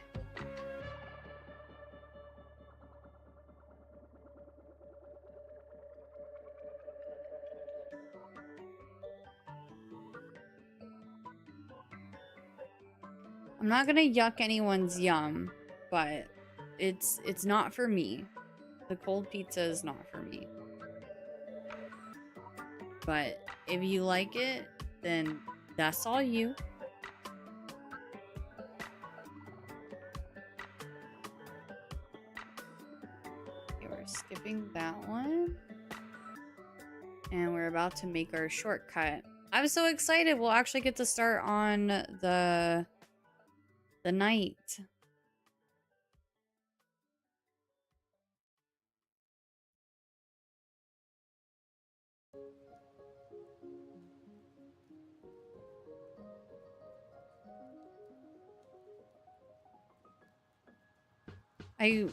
I'm not gonna yuck anyone's yum, but it's not for me. The cold pizza is not for me. But if you like it, then that's all you. Okay, we're skipping that one. And we're about to make our shortcut. I'm so excited. We'll actually get to start on the night. I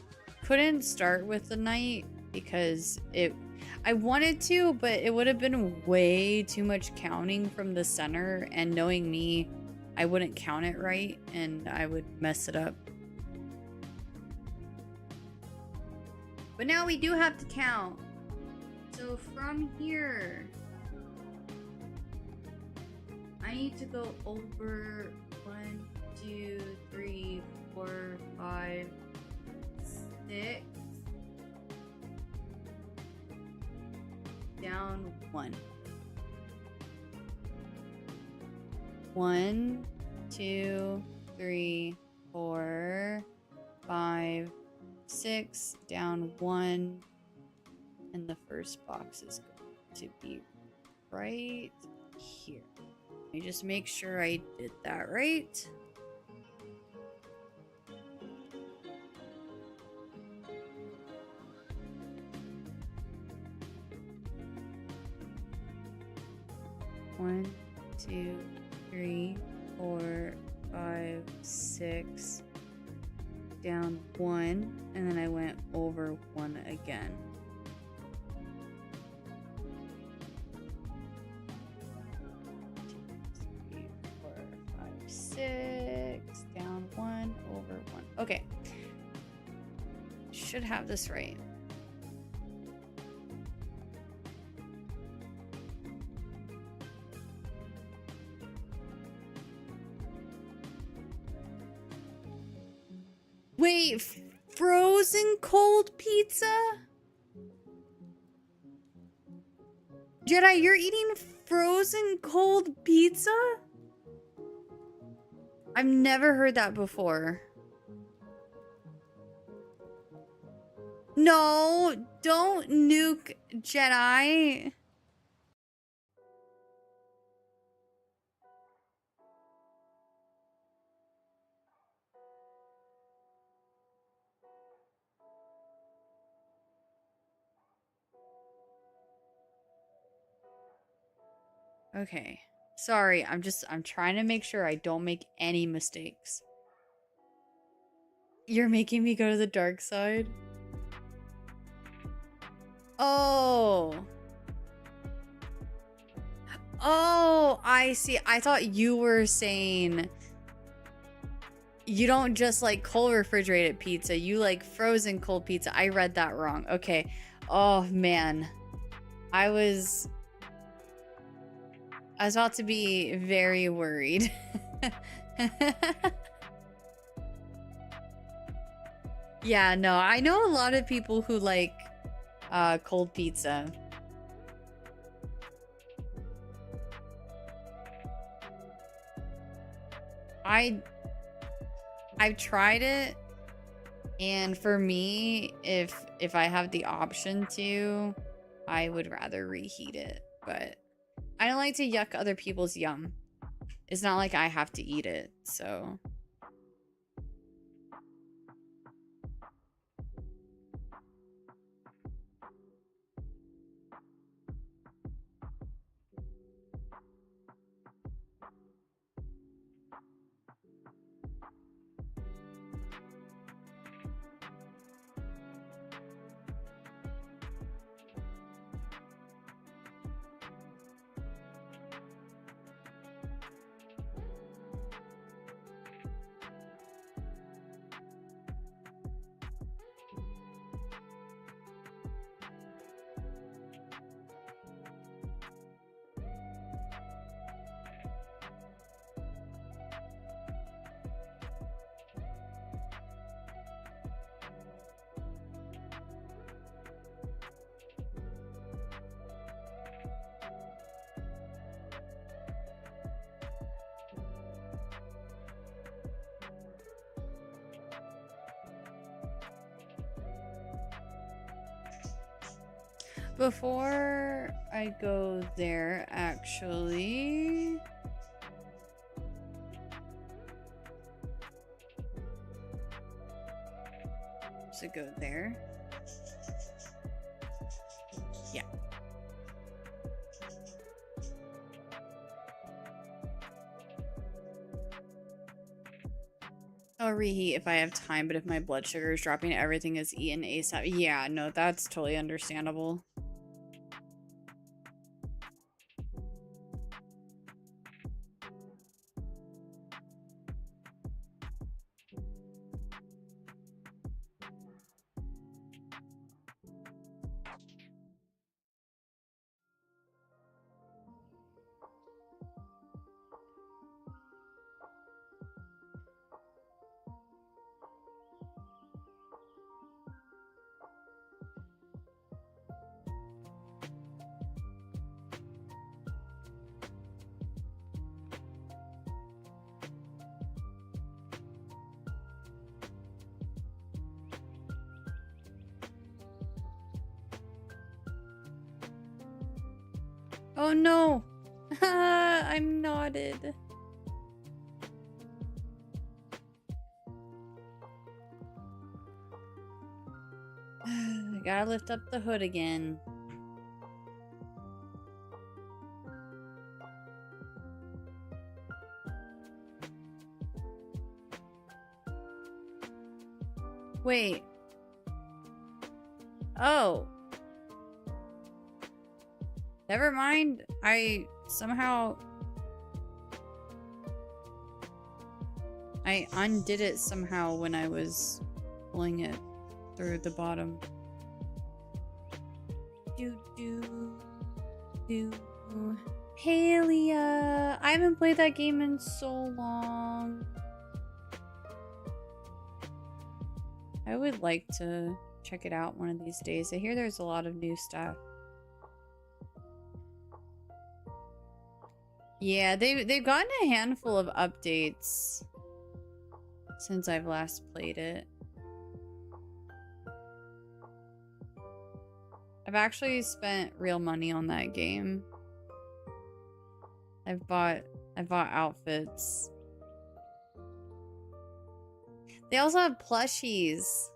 couldn't start with the night because I wanted to, but it would have been way too much counting from the center, and knowing me, I wouldn't count it right and I would mess it up. But now we do have to count. So from here, I need to go over 1, 2, 3, 4, 5, 6, down 1. 1, 2, 3, 4, 5, 6, down 1, and the first box is going to be right here. Let me just make sure I did that right. One, 2, 3, 4, 5, 6, down 1, and then I went over 1 again. Six, down 1, over 1. Okay. Should have this right. Wait, frozen cold pizza? Jedi, you're eating frozen cold pizza? I've never heard that before. No, don't nuke Jedi. Okay. Sorry, I'm trying to make sure I don't make any mistakes. You're making me go to the dark side? Oh. Oh, I see. I thought you were saying you don't just like cold refrigerated pizza, you like frozen cold pizza. I read that wrong. Okay. Oh man. I was about to be very worried. Yeah, no, I know a lot of people who like cold pizza. I've tried it, and for me, if I have the option to, I would rather reheat it, but I don't like to yuck other people's yum. It's not like I have to eat it, so. Before I go there, actually... to go there. Yeah. I'll reheat if I have time, but if my blood sugar is dropping, everything is eaten ASAP. Yeah, no, that's totally understandable. Oh no! I'm knotted. I gotta lift up the hood again. Wait. Oh. Never mind. I undid it somehow when I was pulling it through the bottom. Palia. I haven't played that game in so long. I would like to check it out one of these days. I hear there's a lot of new stuff. Yeah, they've gotten a handful of updates since I've last played it. I've actually spent real money on that game. I've bought outfits. They also have plushies.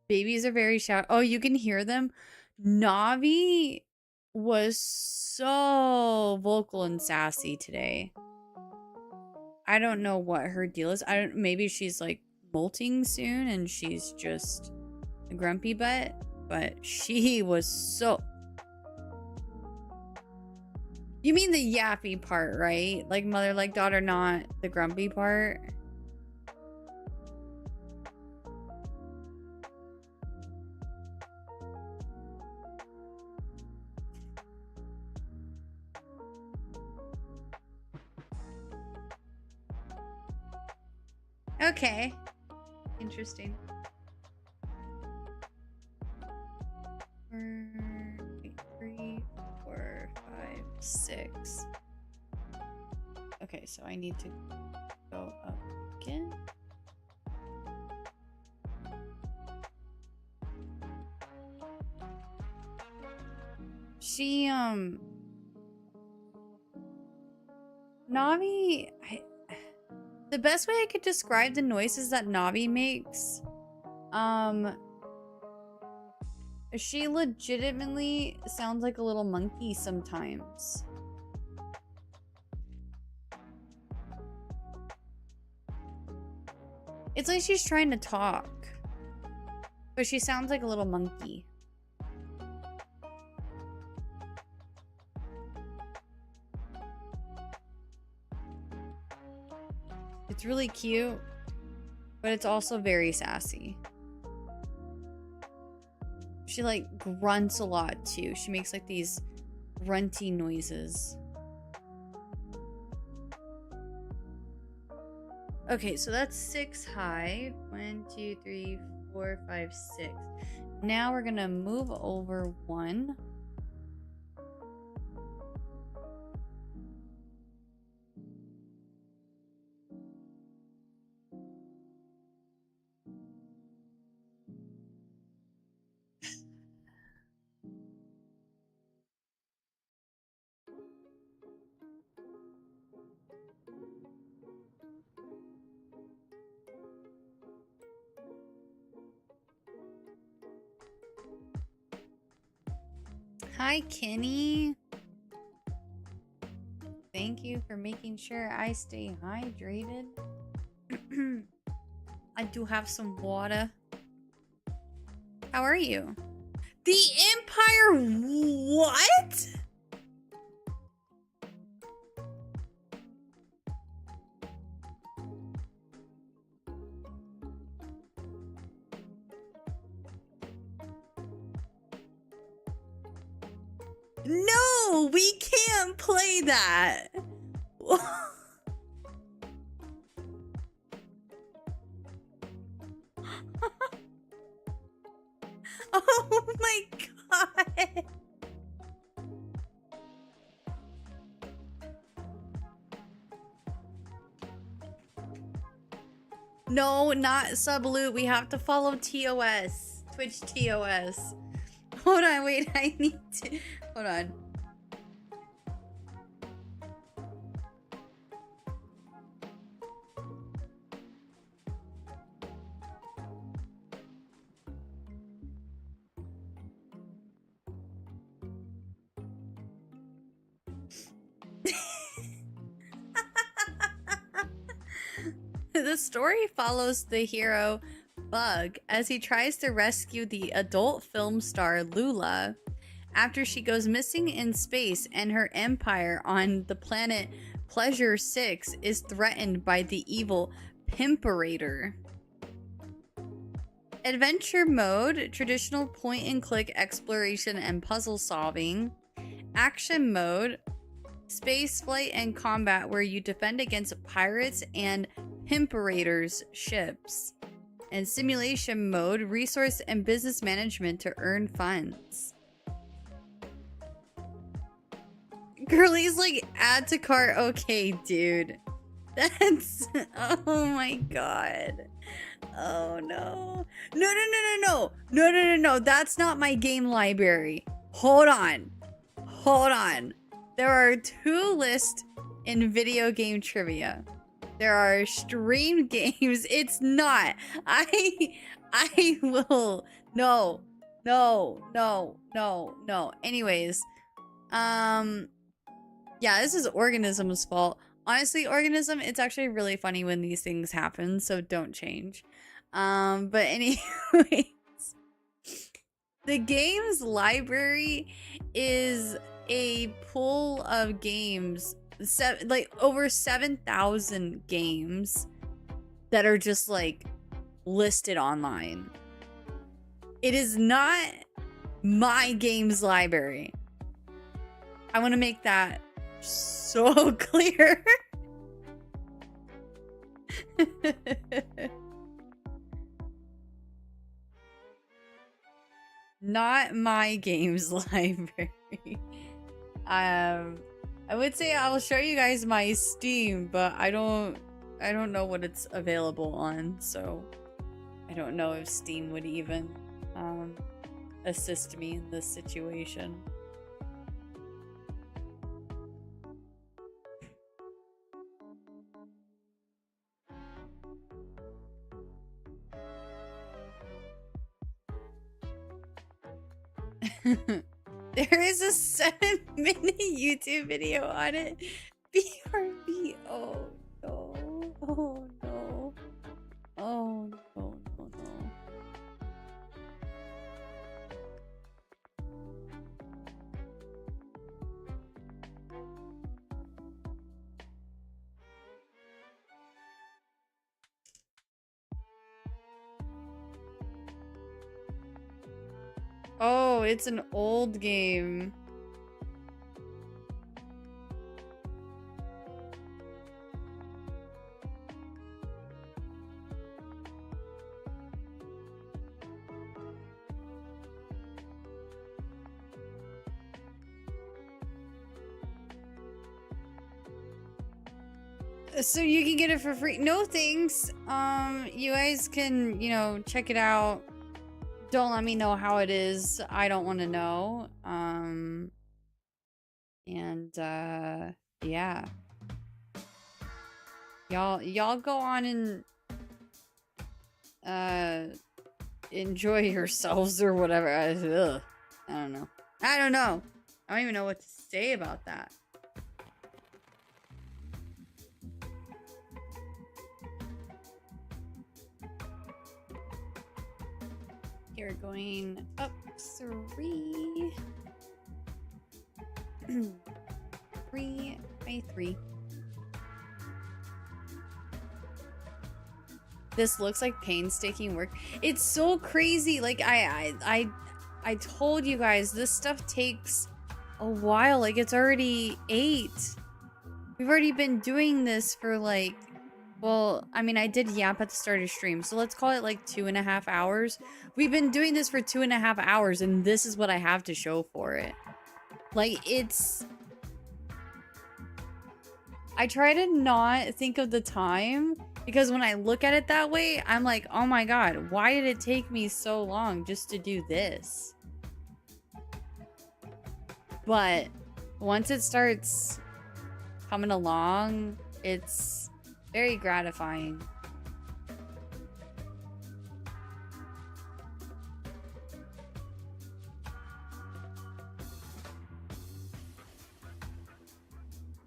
Babies are very shout. Oh, you can hear them. Navi was so vocal and sassy today. I don't know what her deal is. Maybe she's like molting soon and she's just a grumpy butt, but she was so... You mean the yappy part, right? Like mother like daughter, not the grumpy part. Okay. Interesting. 3, 4, 5, 6. Okay, so I need to go up again. She, Navi, the best way I could describe the noises that Navi makes, she legitimately sounds like a little monkey sometimes. It's like she's trying to talk, but she sounds like a little monkey. It's really cute, but it's also very sassy. She like grunts a lot too. She makes like these grunty noises. Okay, so that's 6 high. 1, 2, 3, 4, 5, 6. Now we're gonna move over 1. Hi, Kenny. Thank you for making sure I stay hydrated. I do have some water. How are you? The Empire what? No, we can't play that. Oh my god. No, not Subloot. We have to follow TOS. Twitch TOS. Hold on, wait, I need to... Hold on. The story follows the hero Bug as he tries to rescue the adult film star Lula after she goes missing in space and her empire on the planet Pleasure 6 is threatened by the evil Pimperator. Adventure mode, traditional point and click exploration and puzzle solving. Action mode, space flight and combat where you defend against pirates and Pimperators ships. And simulation mode, resource and business management to earn funds. Girlie's like, add to cart. Okay, dude. That's... Oh my god. Oh no. No. That's not my game library. Hold on. There are 2 lists in video game trivia. There are streamed games. It's not. I will. No. Anyways. Yeah, this is Organism's fault. Honestly, Organism, it's actually really funny when these things happen, so don't change. But anyways. The games library is a pool of games, like over 7,000 games that are just like listed online. It is not my games library. I want to make that so clear. Not my games library. I would say I'll show you guys my Steam, but I don't know what it's available on, so I don't know if Steam would even assist me in this situation. There is a 7-minute YouTube video on it. BRB. Oh no. Oh no. Oh no. Oh, it's an old game. So you can get it for free. No thanks. You guys can, check it out. Don't let me know how it is. I don't want to know. Yeah. Y'all go on and enjoy yourselves or whatever. I don't know. I don't know. I don't even know what to say about that. Here, going up 3. 3 by 3. This looks like painstaking work. It's so crazy. Like I told you guys this stuff takes a while. Like it's already 8. We've already been doing this for like, well, I mean, I did yap at the start of stream, so let's call it like 2.5 hours. We've been doing this for 2.5 hours, and this is what I have to show for it. Like it's. I try to not think of the time. Because when I look at it that way, I'm like, oh my god, why did it take me so long just to do this? But once it starts coming along, it's very gratifying.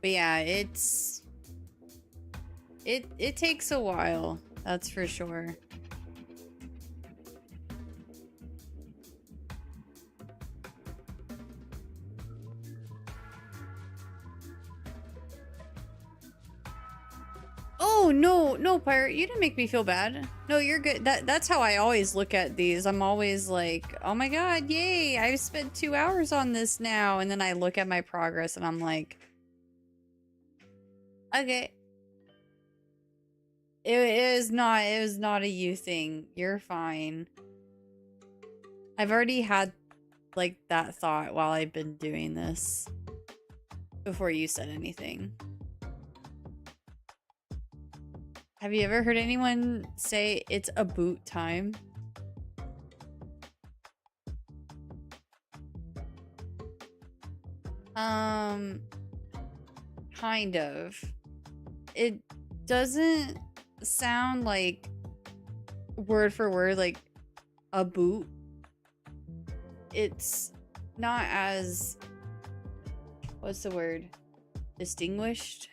But yeah, it takes a while, that's for sure. Oh, no, Pirate, you didn't make me feel bad. No, you're good. That's how I always look at these. I'm always like, oh my god, yay, I've spent 2 hours on this now. And then I look at my progress and I'm like, okay. It was not a you thing. You're fine. I've already had like that thought while I've been doing this before you said anything. Have you ever heard anyone say it's a boot time? Kind of. It doesn't sound like word for word like a boot. It's not as, what's the word, distinguished.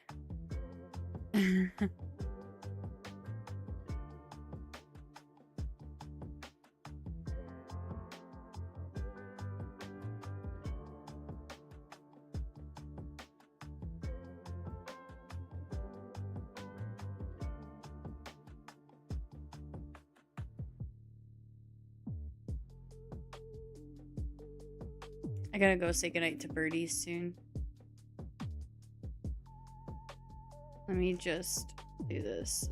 I gotta go say goodnight to birdies soon. Let me just do this.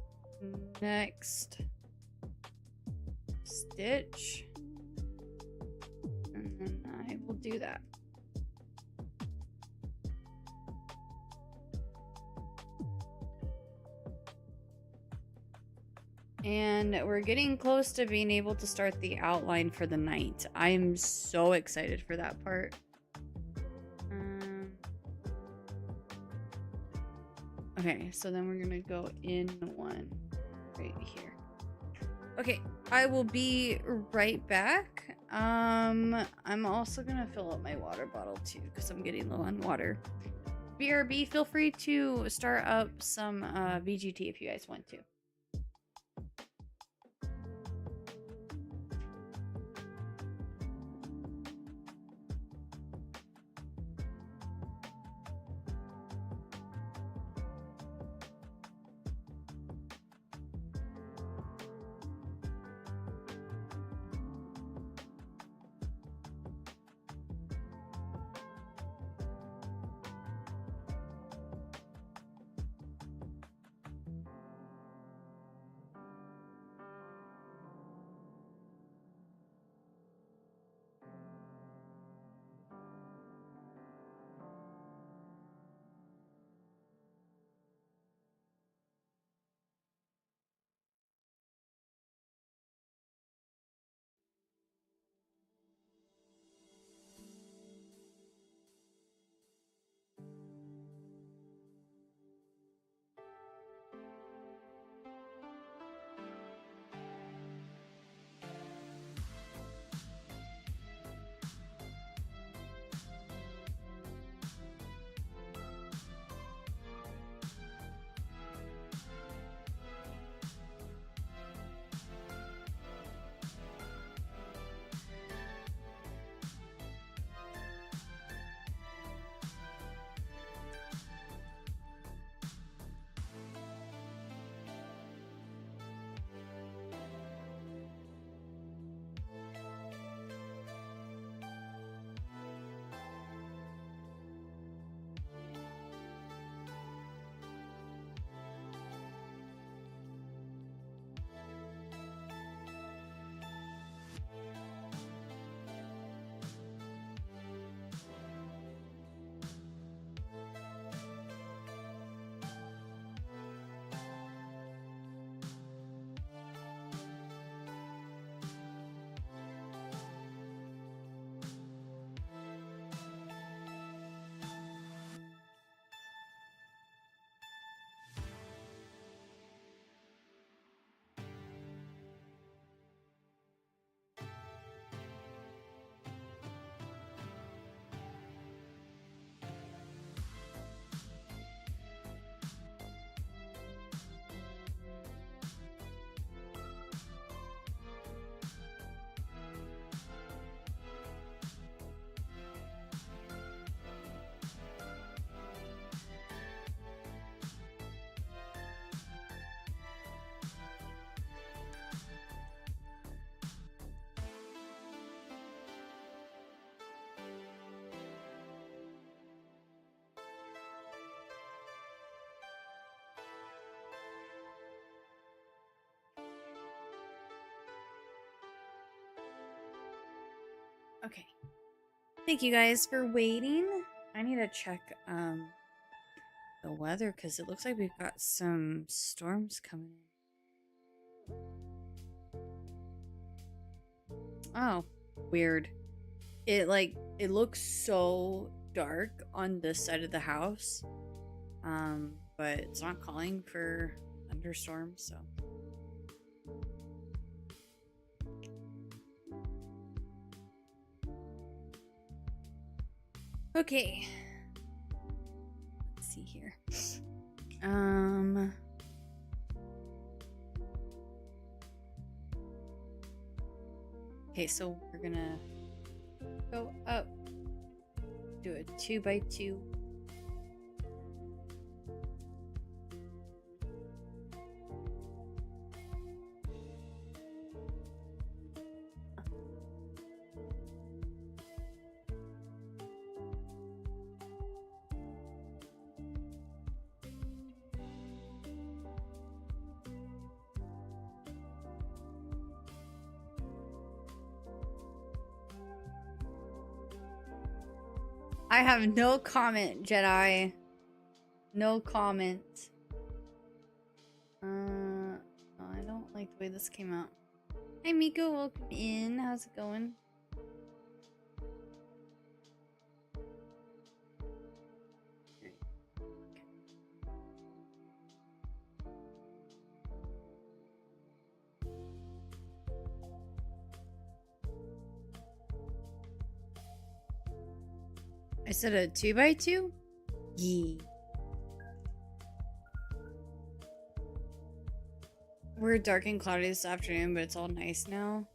Next stitch. And then I will do that. And we're getting close to being able to start the outline for the night. I am so excited for that part. Okay, so then we're gonna go in one right here. Okay, I will be right back. I'm also gonna fill up my water bottle too because I'm getting low on water. BRB, feel free to start up some VGT if you guys want to. Okay. Thank you guys for waiting. I need to check the weather because it looks like we've got some storms coming in. Oh, weird. It looks so dark on this side of the house. But it's not calling for thunderstorms, so. Okay. Let's see here. Okay, so we're gonna go up. Do a 2x2. I have no comment, Jedi. No comment. I don't like the way this came out. Hi, Miko. Welcome in. How's it going? I said a 2x2? Yee. We're dark and cloudy this afternoon, but it's all nice now.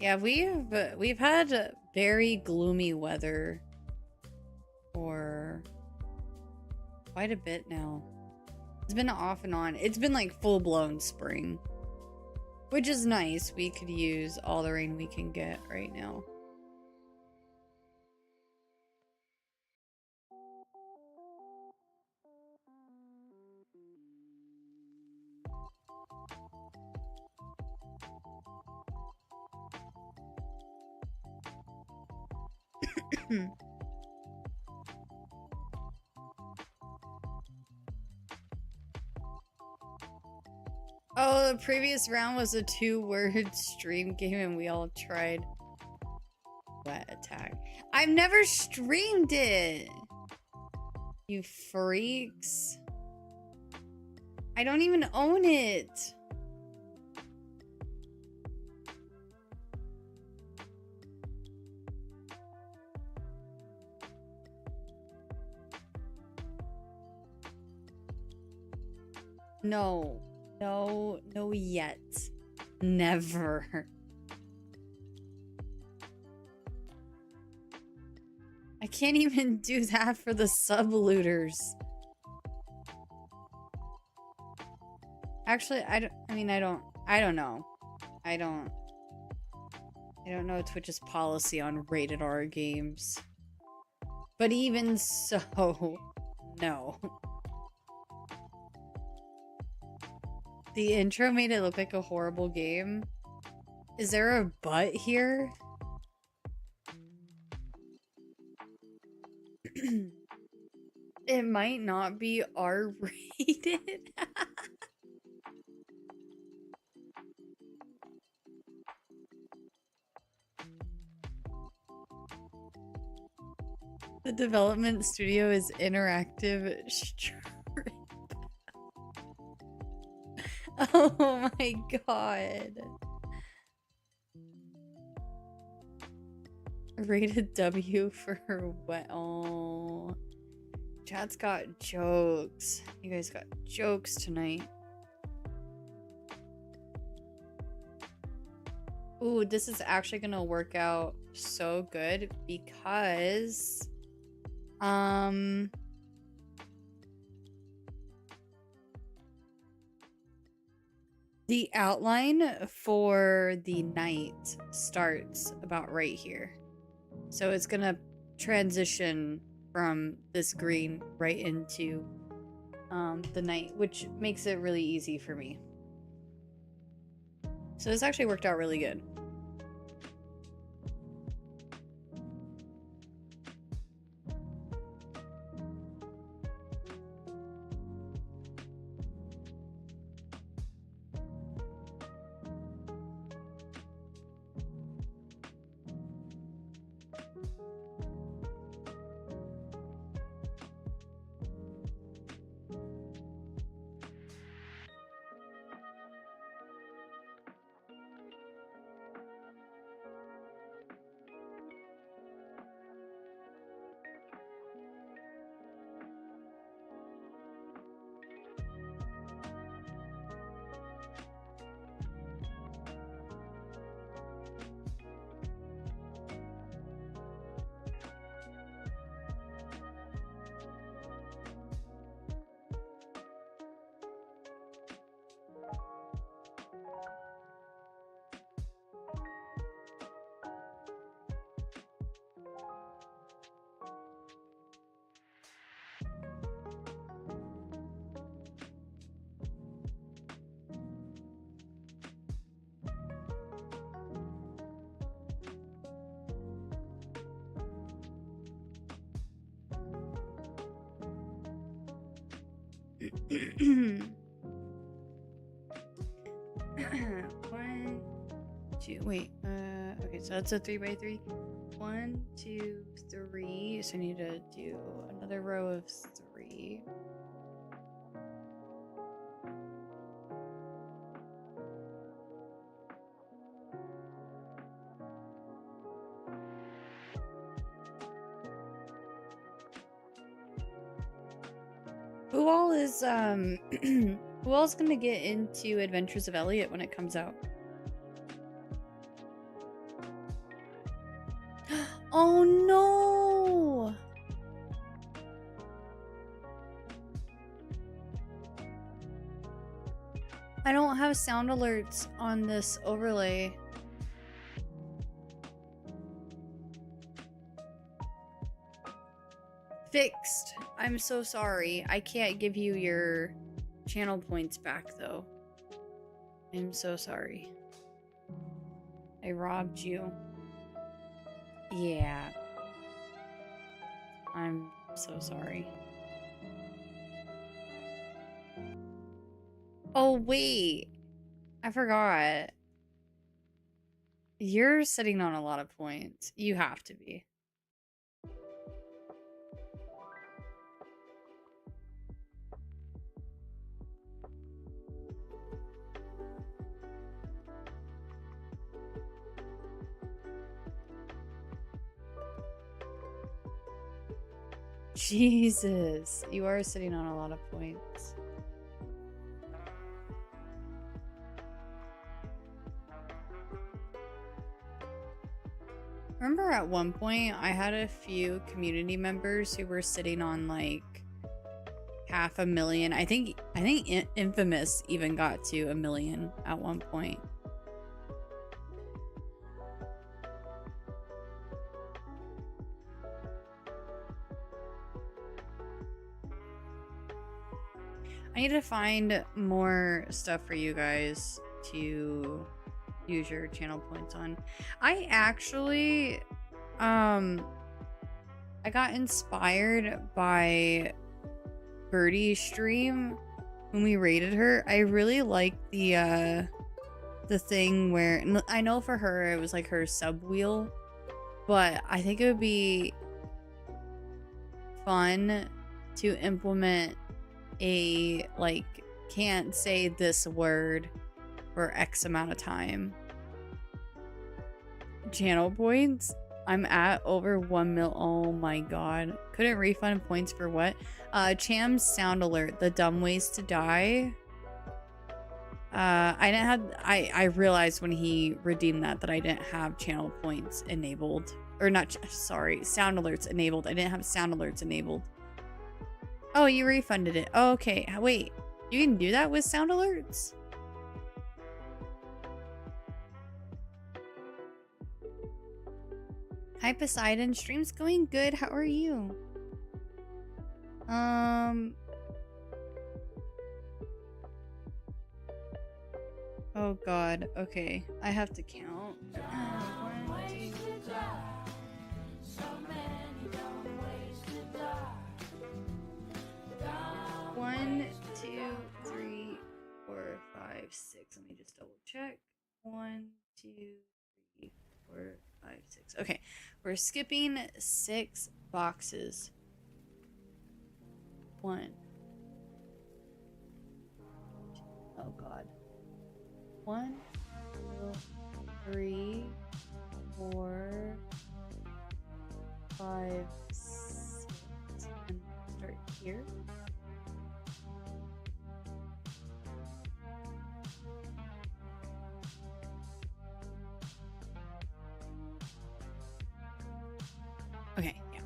Yeah, we've had very gloomy weather for quite a bit now. It's been off and on. It's been like full-blown spring, which is nice. We could use all the rain we can get right now. Oh, the previous round was a 2-word stream game and we all tried wet attack. I've never streamed it. You freaks. I don't even own it. No. No yet. Never. I can't even do that for the sub-looters. Actually, I don't know. I don't know Twitch's policy on rated R games. But even so, no. The intro made it look like a horrible game. Is there a but here? It might not be R-rated. The development studio is Interactive Strip. Oh my god. Rated W for what? Oh. Chat's got jokes. You guys got jokes tonight. Ooh, this is actually gonna work out so good because the outline for the night starts about right here. So it's gonna transition from this green right into the night, which makes it really easy for me. So this actually worked out really good. One, two, wait, okay, so that's a 3x3. 1, 2, 3. So I need to do another row of 3. Who all is who all's gonna get into Adventures of Elliot when it comes out? Oh no! I don't have sound alerts on this overlay. Fixed. I'm so sorry. I can't give you your channel points back though. I'm so sorry. I robbed you. Yeah. I'm so sorry. Oh, wait. I forgot. You're sitting on a lot of points. You have to be. Jesus, you are sitting on a lot of points. Remember at one point I had a few community members who were sitting on like 500,000. I think Infamous even got to 1 million at one point. I need to find more stuff for you guys to use your channel points on. I actually I got inspired by Birdie's stream when we raided her. I really liked the thing where, I know for her it was like her sub wheel, but I think it would be fun to implement a like can't say this word for X amount of time channel points. I'm at over 1 mil. Oh my god. Couldn't refund points for what? Cham's sound alert, the dumb ways to die. I didn't have, I realized when he redeemed that I didn't have channel points enabled. Or not, sorry, sound alerts enabled. I didn't have sound alerts enabled. Oh, you refunded it. Oh, okay. Wait, you can do that with sound alerts? Hi, Poseidon. Stream's going good. How are you? Oh god. Okay. I have to count. 1, 2, 3, 4, 5, 6. Let me just double check. 1, 2, 3, 4, 5, 6. Okay, we're skipping 6 boxes. 1. Oh god. 1, 2, 3, 4, 5, 6. And start here. Okay, yeah.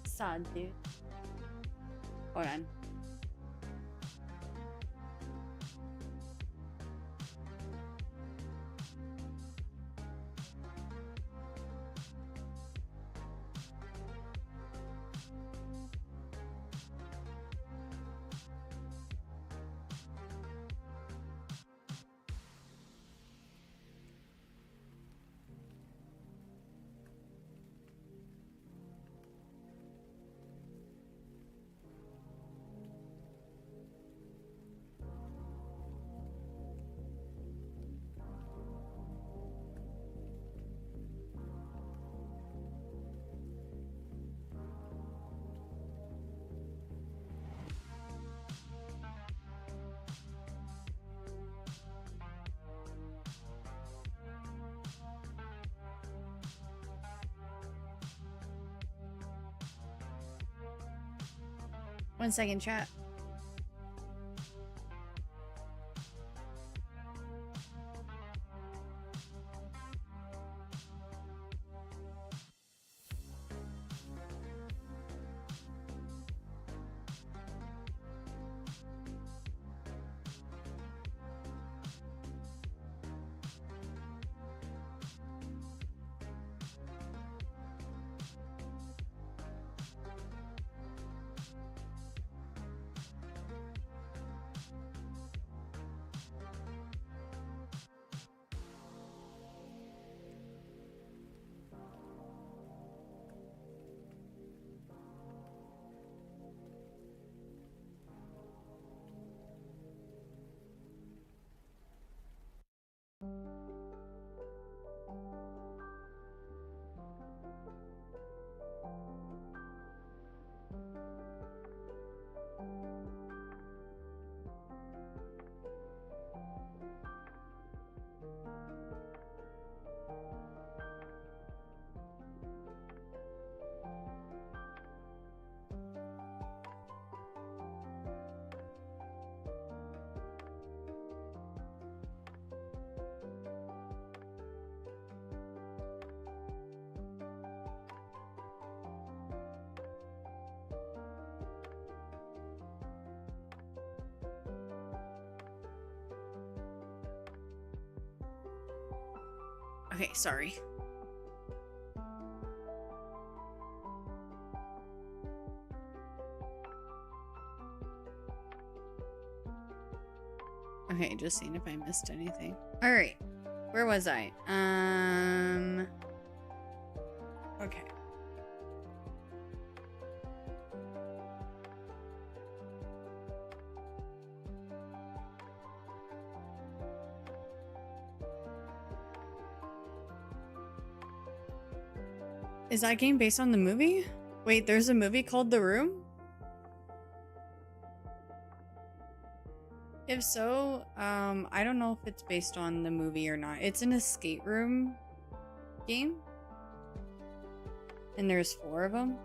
Sad, dude. Hold on. One second, chat. Okay, sorry. Okay, just seeing if I missed anything. All right. Where was I? Okay. Is that game based on the movie? Wait, there's a movie called The Room? If so, I don't know if it's based on the movie or not. It's an escape room game. And there's 4 of them.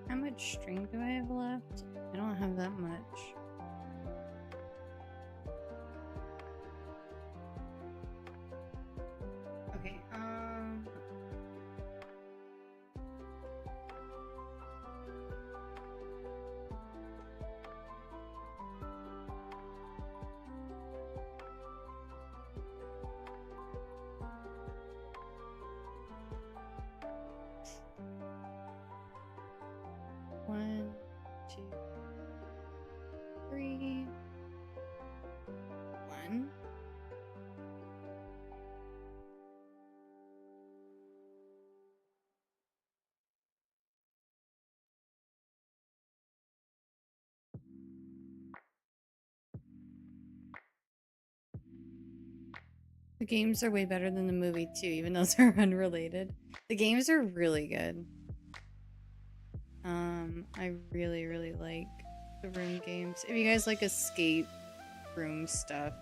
How much string do I have left? I don't have that much. Okay, One, two, three, one. The games are way better than the movie too, even though they're unrelated. The games are really good. I really, really like the Room games. If you guys like escape room stuff,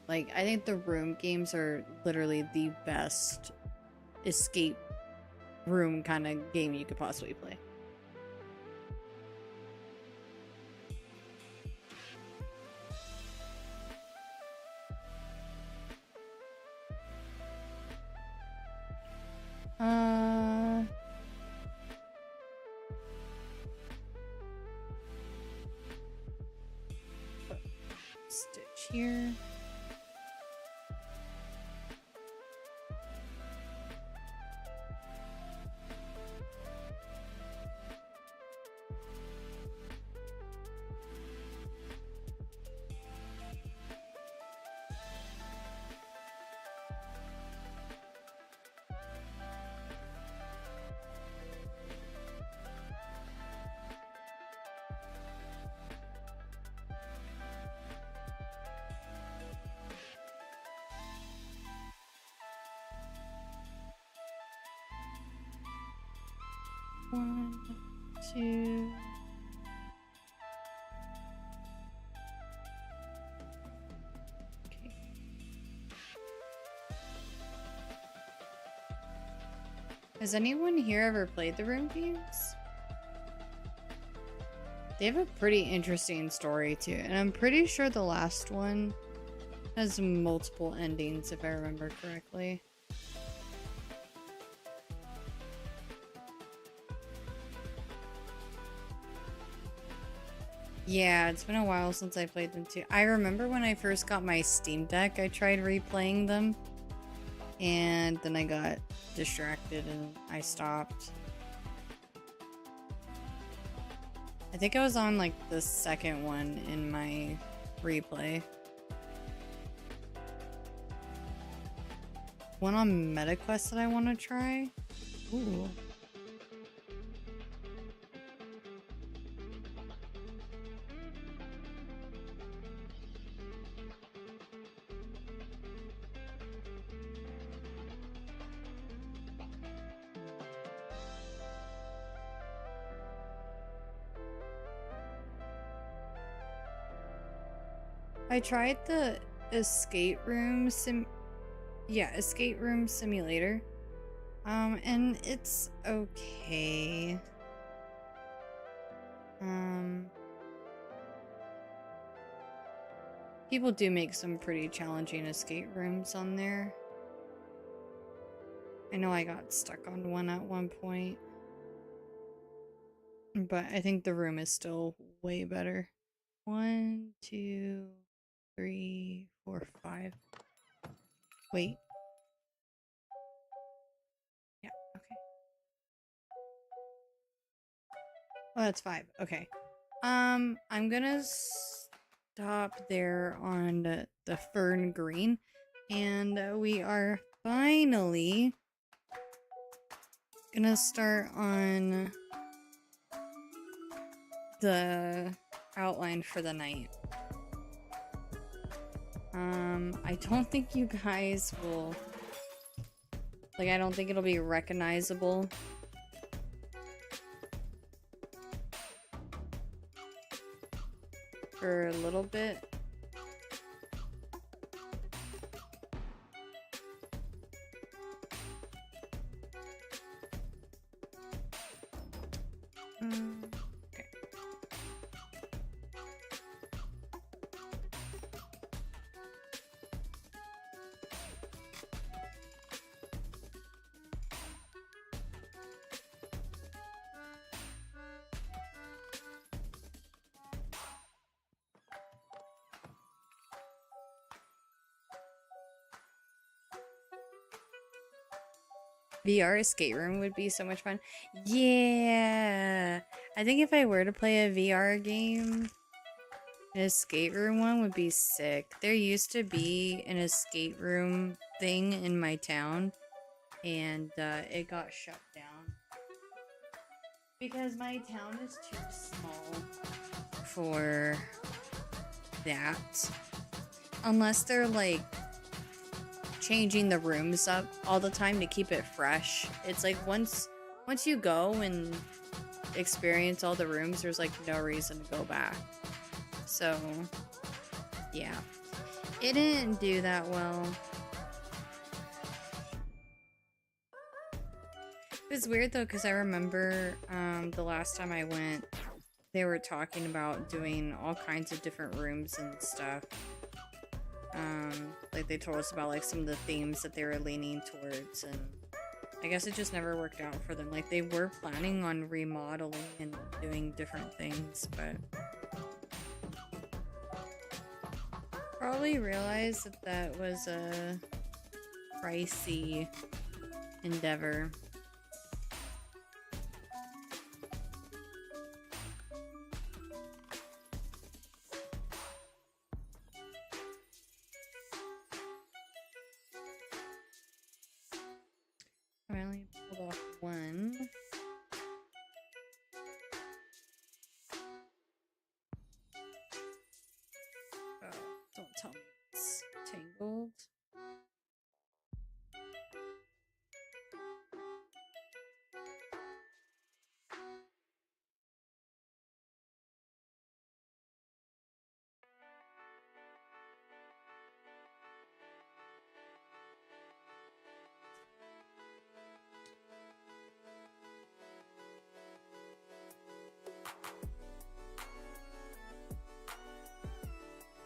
like, I think the Room games are literally the best escape room kind of game you could possibly play. Stitch here. 1, 2. Okay. Has anyone here ever played the room games? They have a pretty interesting story too, and I'm pretty sure the last one has multiple endings if I remember correctly. Yeah, it's been a while since I played them too. I remember when I first got my Steam Deck, I tried replaying them, and then I got distracted and I stopped. I think I was on like the second one in my replay. One on MetaQuest that I want to try. Ooh. I tried the escape room escape room simulator. And it's okay. People do make some pretty challenging escape rooms on there. I know I got stuck on one at one point. But I think the room is still way better. 1, 2, 3, 4, 5. Wait. Yeah, okay. Oh, that's 5. Okay. I'm gonna stop there on the Fern Green, and we are finally gonna start on the outline for the night. I don't think you guys will, like, I don't think it'll be recognizable. For a little bit. Okay. VR escape room would be so much fun. Yeah. I think if I were to play a VR game, an escape room one would be sick. There used to be an escape room thing in my town, and it got shut down. Because my town is too small for that. Unless they're like changing the rooms up all the time to keep it fresh. It's like once you go and experience all the rooms, there's like no reason to go back. So yeah, it didn't do that well. It was weird though, because I remember the last time I went, they were talking about doing all kinds of different rooms and stuff. Like they told us about like some of the themes that they were leaning towards, and I guess it just never worked out for them. Like they were planning on remodeling and doing different things, but probably realized that that was a pricey endeavor. I only pulled off one. Oh, don't tell me it's tangled.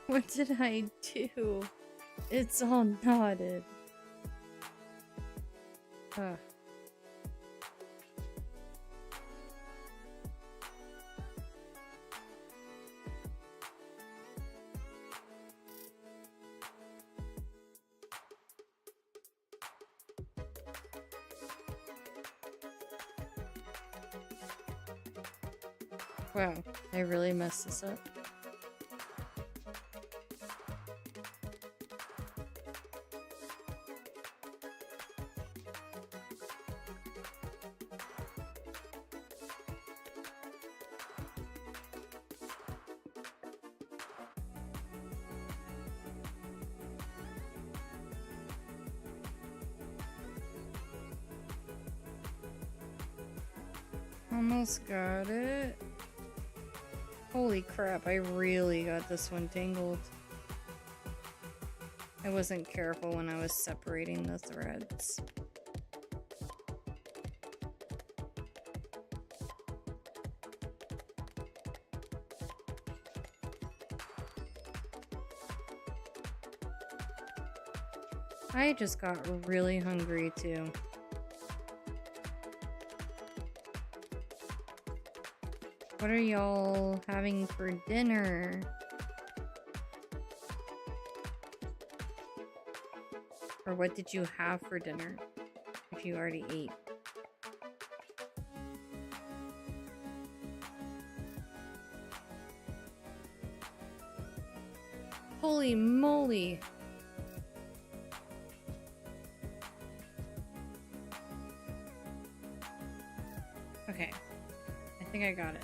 What did I do? It's all knotted. Ugh. Wow, I really messed this up. Almost got it. Holy crap, I really got this one tangled. I wasn't careful when I was separating the threads. I just got really hungry too. What are y'all having for dinner? Or what did you have for dinner? If you already ate. Holy moly! Okay. I think I got it.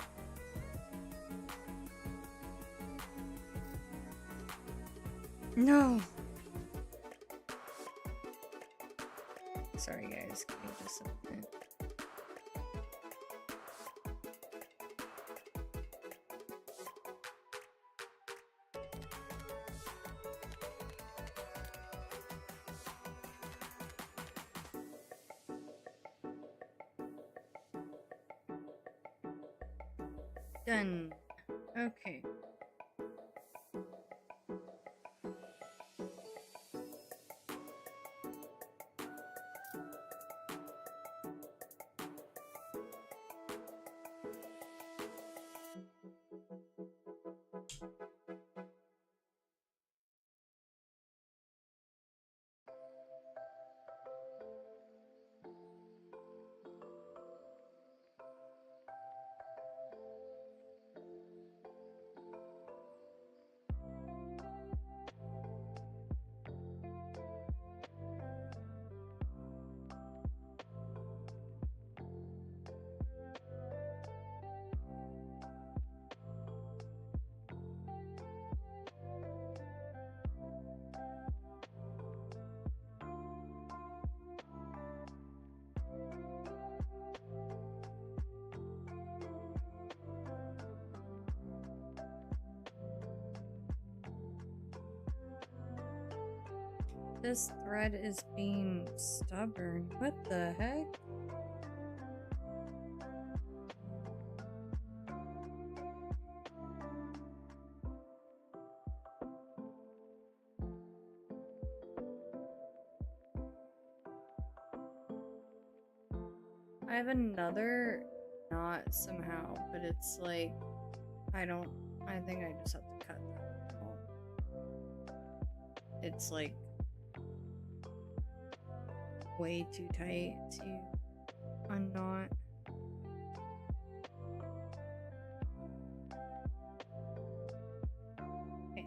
No! Sorry guys, give me just a minute. Done. Okay. This thread is being stubborn. What the heck? I have another knot somehow, but it's like, I think I just have to cut that out. It's like way too tight to unknot. Okay.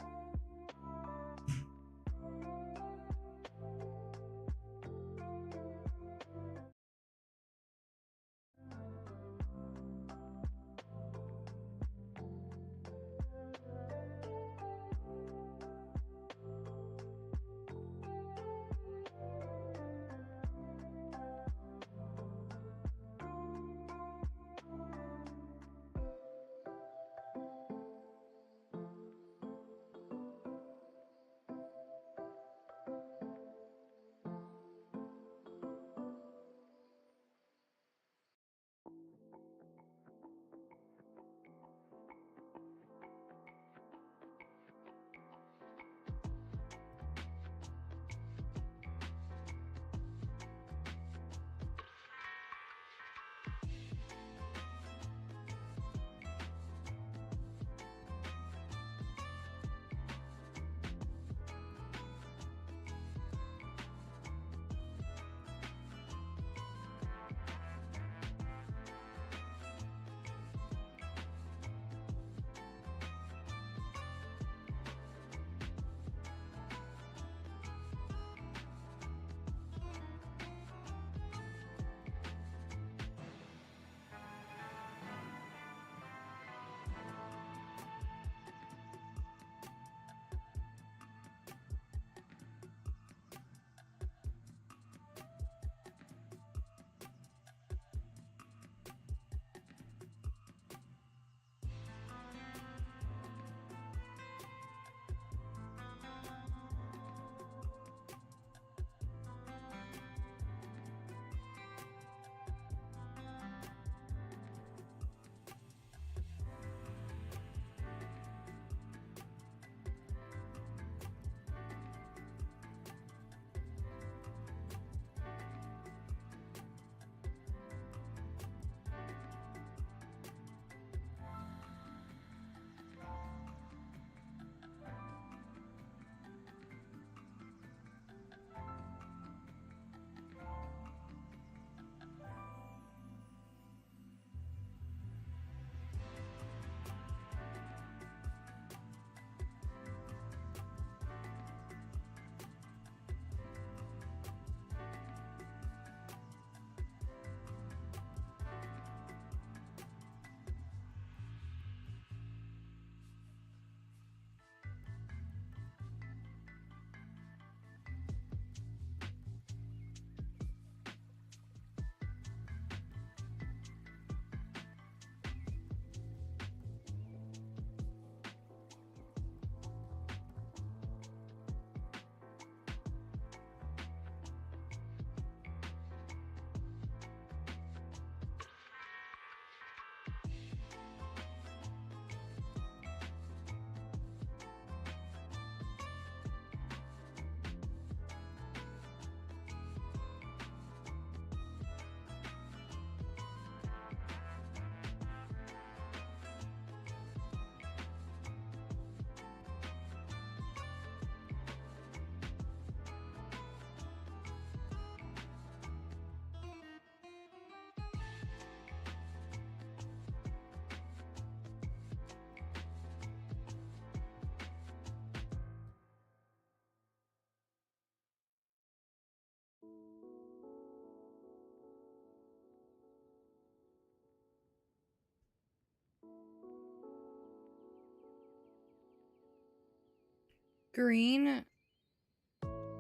green?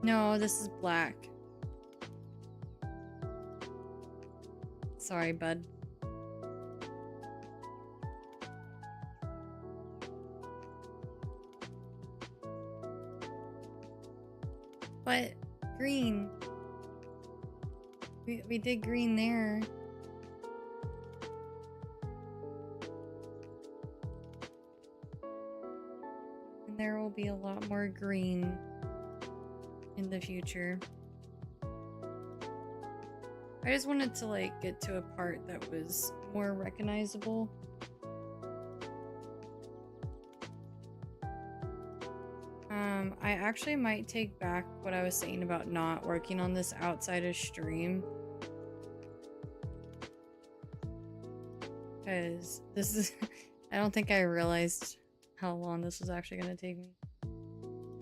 No, this is black. Sorry, bud. But green. We did green there. And there will be a lot more green in the future. I just wanted to like get to a part that was more recognizable. I actually might take back what I was saying about not working on this outside of stream. Because this is... I don't think I realized how long this was actually going to take me.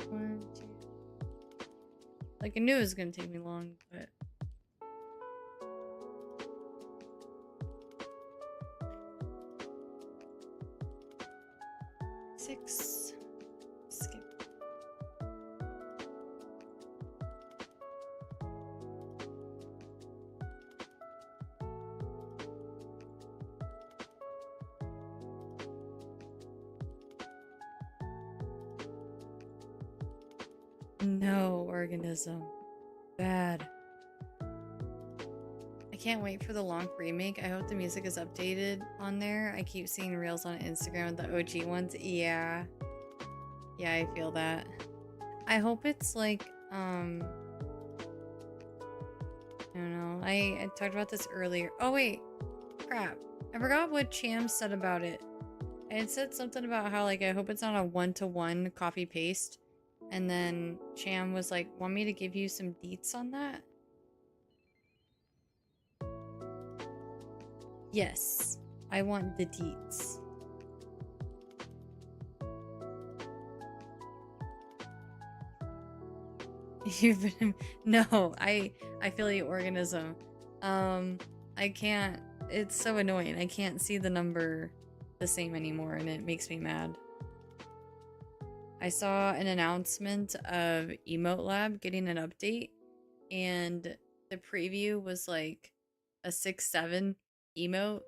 1, 2... Like, I knew it was going to take me long, but... Six. Skip. No, organism. Bad. I can't wait for the long remake. I hope the music is updated on there. I keep seeing reels on Instagram with the OG ones. Yeah. Yeah, I feel that. I hope it's like, I don't know. I talked about this earlier. Oh, wait. Crap. I forgot what Cham said about it. I had said something about how, like, I hope it's not a one-to-one copy-paste. And then Cham was like, want me to give you some deets on that? Yes. I want the deets. You've been... No, I feel you, organism. I can't... It's so annoying. I can't see the number the same anymore, and it makes me mad. I saw an announcement of Emote Lab getting an update, and the preview was like a 6-7 emote,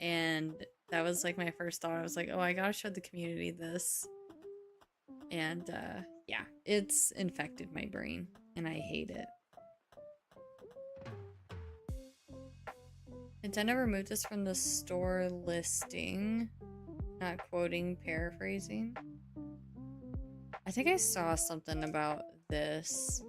and that was like my first thought. I was like, oh, I gotta show the community this. And yeah, it's infected my brain, and I hate it. Nintendo removed this from the store listing. Not quoting, paraphrasing. I think I saw something about this.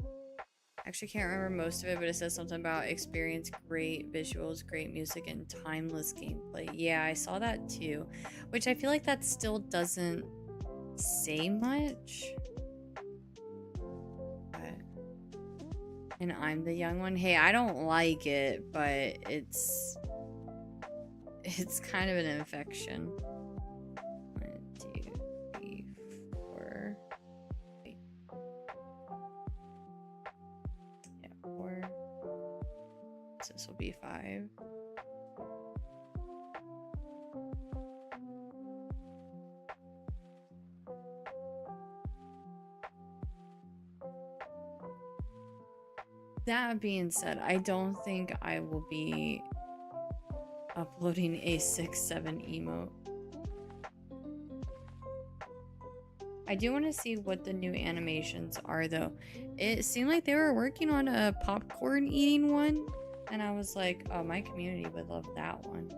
Actually can't remember most of it, but it says something about experience great visuals, great music, and timeless gameplay. Yeah, I saw that too. Which I feel like that still doesn't say much. But... And I'm the young one. Hey, I don't like it, but it's kind of an infection. 1, 2, 3, 4. Wait. Yeah, 4. So this will be 5. That being said, I don't think I will be uploading a 6-7 emote. I do want to see what the new animations are, though. It seemed like they were working on a popcorn eating one, and I was like, oh, my community would love that one.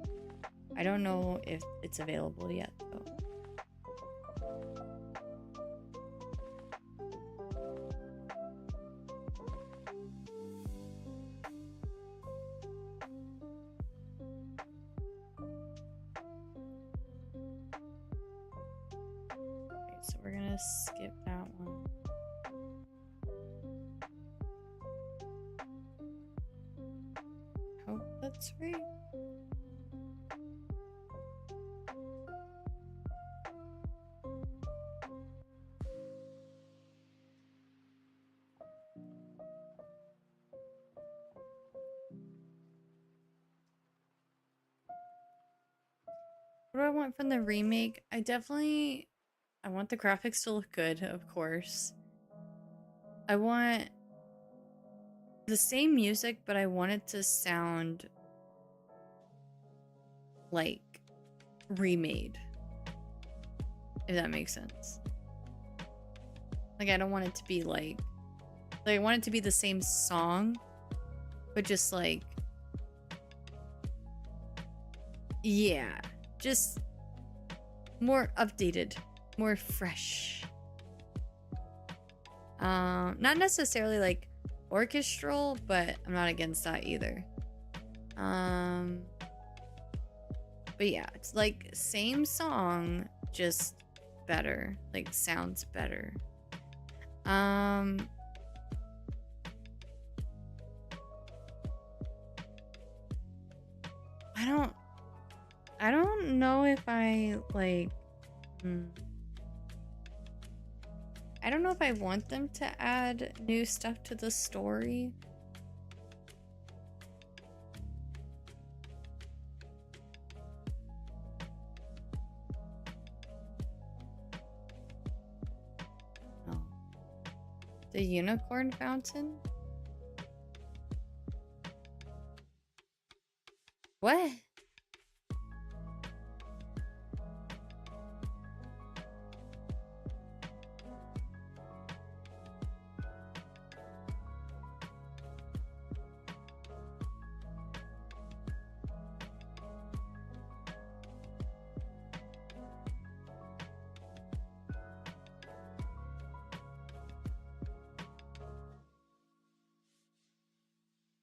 I don't know if it's available yet, though. So we're gonna skip that one. Hope that's right. What do I want from the remake? I definitely I want the graphics to look good, of course. I want the same music, but I want it to sound like remade. If that makes sense. Like, I don't want it to be like I want it to be the same song, but just like, yeah, just more updated, more fresh. Not necessarily like orchestral, but I'm not against that either. But yeah, it's like same song, just better, like sounds better. I don't know if I like I don't know if I want them to add new stuff to the story. Oh. The unicorn fountain? What?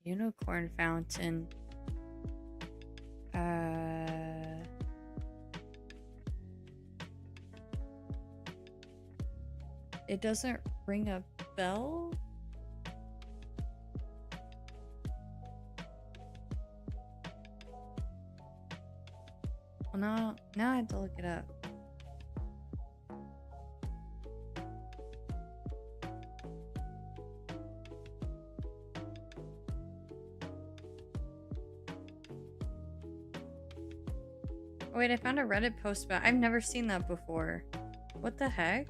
Unicorn fountain. It doesn't ring a bell? Well, now I have to look it up. Oh, wait, I found a Reddit post about I've never seen that before. What the heck?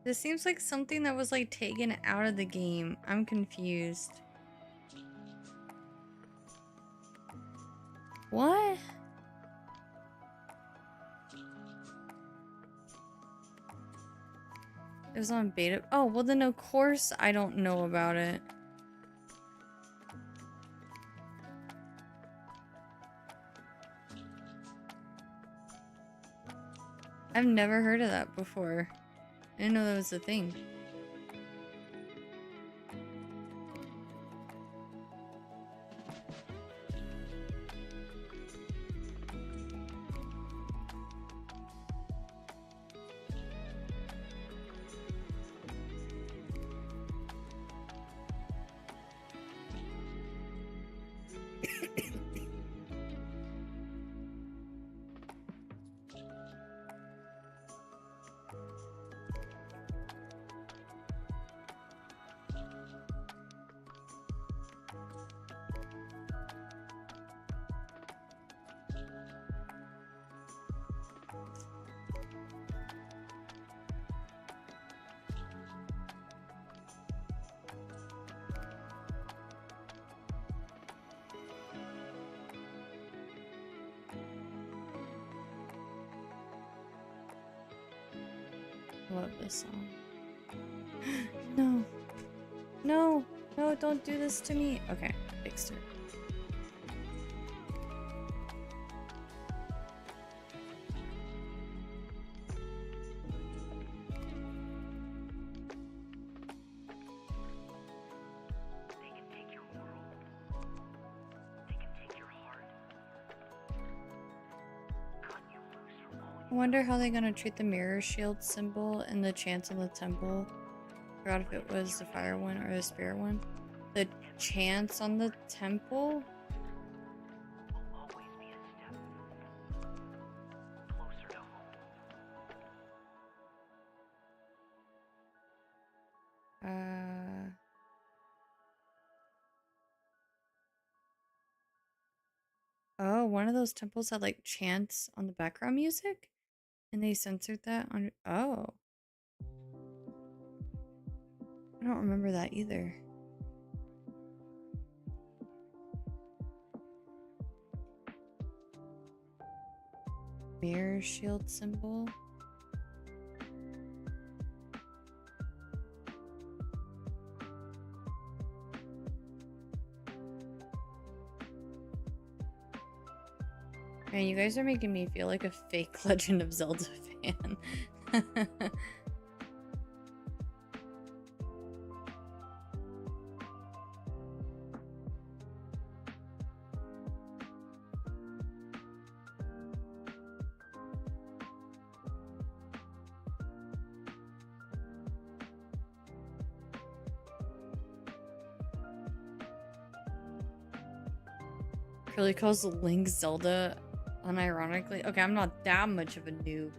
This seems like something that was like taken out of the game. I'm confused. What? It was on beta. Oh, well then of course I don't know about it. I've never heard of that before. I didn't know that was a thing. Love this song. No. No. No, don't do this to me. Okay, fixed it. I wonder how they're gonna treat the mirror shield symbol and the chants on the temple. Forgot if it was the fire one or the spirit one. The chants on the temple? Oh, one of those temples had like chants on the background music, and they censored that on. Oh, I don't remember that either. Mirror shield symbol. Man, you guys are making me feel like a fake Legend of Zelda fan. Curly calls Link Zelda unironically. Okay, I'm not that much of a noob.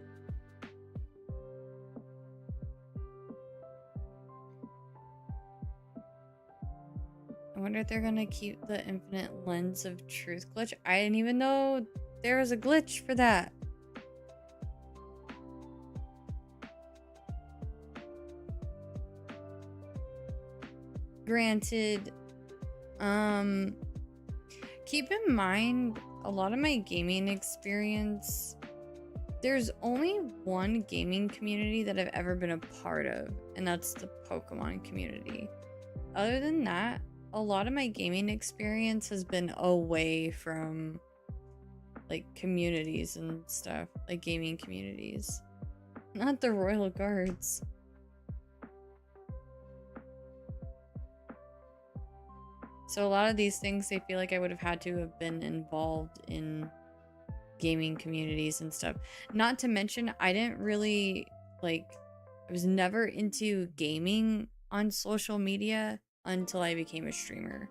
I wonder if they're gonna keep the infinite lens of truth glitch. I didn't even know there was a glitch for that. Granted, keep in mind a lot of my gaming experience, there's only one gaming community that I've ever been a part of, and that's the Pokemon community. Other than that, a lot of my gaming experience has been away from like communities and stuff, like gaming communities. Not the Royal Guards. So a lot of these things, I feel like I would have had to have been involved in gaming communities and stuff. Not to mention, I didn't really, like, I was never into gaming on social media until I became a streamer.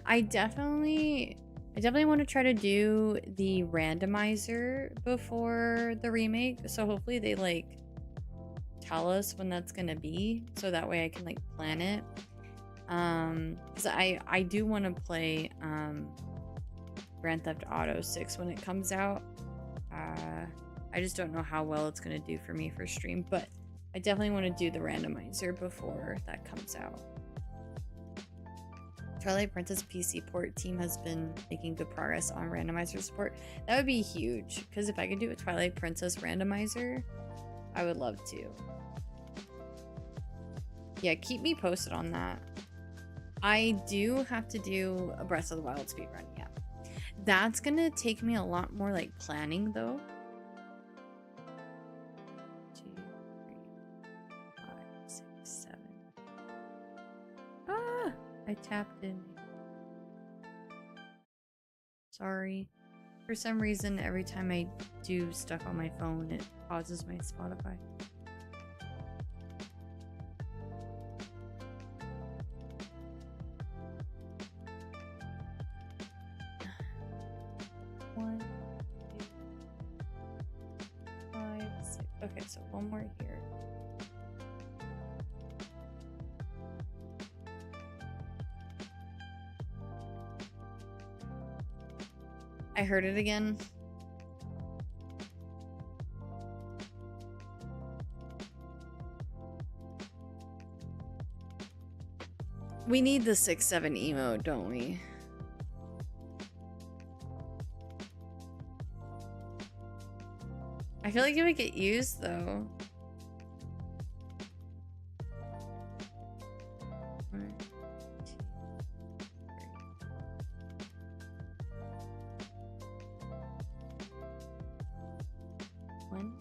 I definitely want to try to do the randomizer before the remake. So hopefully they like tell us when that's gonna be, so that way I can like plan it. Because I do want to play Grand Theft Auto 6 when it comes out. I just don't know how well it's gonna do for me for stream, but I definitely want to do the randomizer before that comes out. Twilight Princess PC port team has been making good progress on randomizer support. That would be huge, because if I could do a Twilight Princess randomizer, I would love to. Yeah, keep me posted on that. I do have to do a Breath of the Wild speedrun, yeah. That's gonna take me a lot more like planning though. 2, 3, 5, 6, 7. Ah! I tapped in. Sorry. For some reason, every time I do stuff on my phone, it pauses my Spotify. One, 2, 5, 6. Okay, so one more here. I heard it again. We need the 6-7 emo, don't we? I feel like it would get used though. One, 2, 3. One.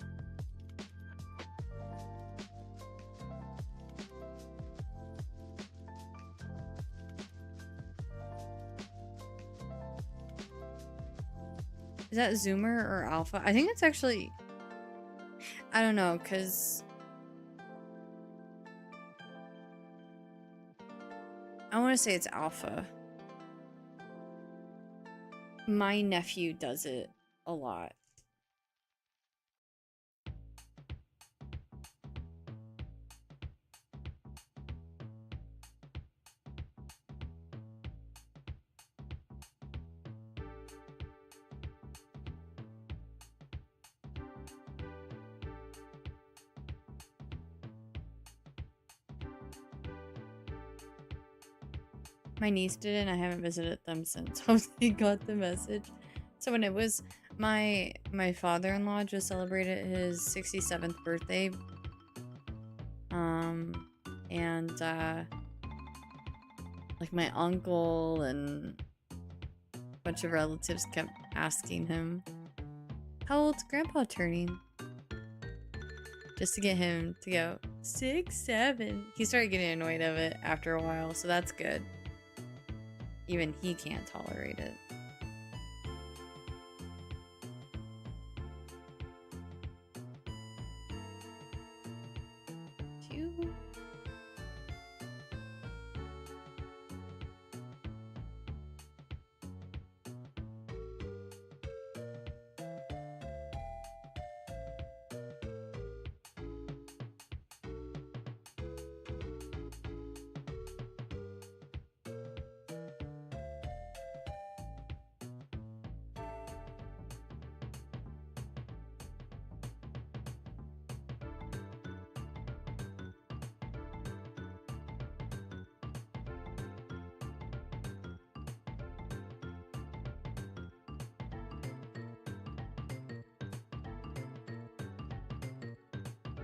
Is that Zoomer or Alpha? I think it's actually... I don't know, because... I want to say it's Alpha. My nephew does it a lot. My niece did it and I haven't visited them since. Hope they got the message. So when it was my father-in-law just celebrated his 67th birthday. And like my uncle and a bunch of relatives kept asking him, how old's grandpa turning? Just to get him to go 6, 7. He started getting annoyed of it after a while, so that's good. Even he can't tolerate it.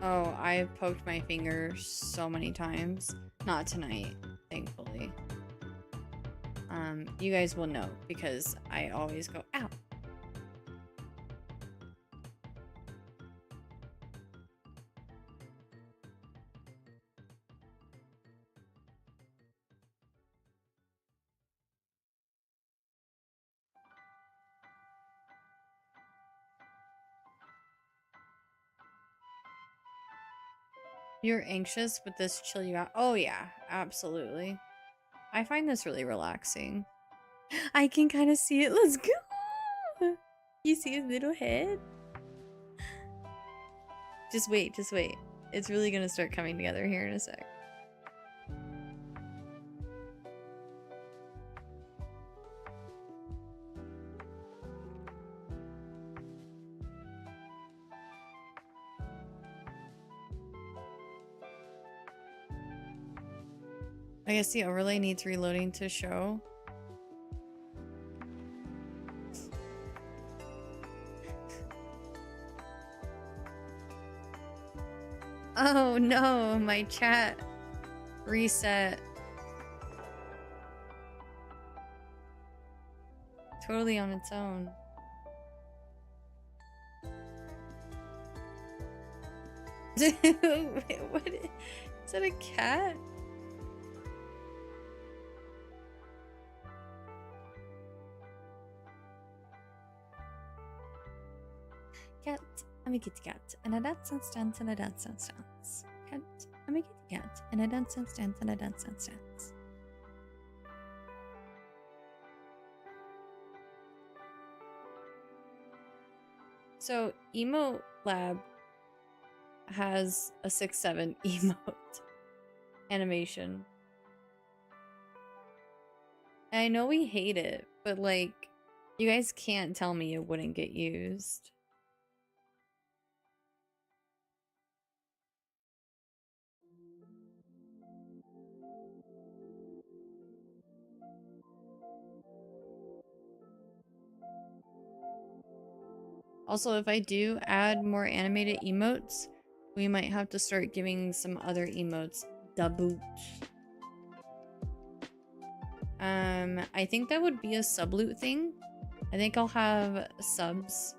Oh, I've poked my finger so many times. Not tonight, thankfully. You guys will know because I always go, ow. You're anxious, but this chill you out. Oh yeah, absolutely. I find this really relaxing. I can kind of see it. Let's go. You see his little head? Just wait, just wait. It's really gonna start coming together here in a sec. I guess the overlay needs reloading to show. Oh no, my chat reset. Totally on its own. Wait, what? Is that a cat? Cat, let me get the cat. And a dance and dance and a dance and dance. Cat, let me get the cat. And a dance and dance and a dance and dance. So, Emote Lab has a 6-7 emote animation. And I know we hate it, but like, you guys can't tell me it wouldn't get used. Also, if I do add more animated emotes, we might have to start giving some other emotes da boot. I think that would be a subloot thing. I think I'll have subs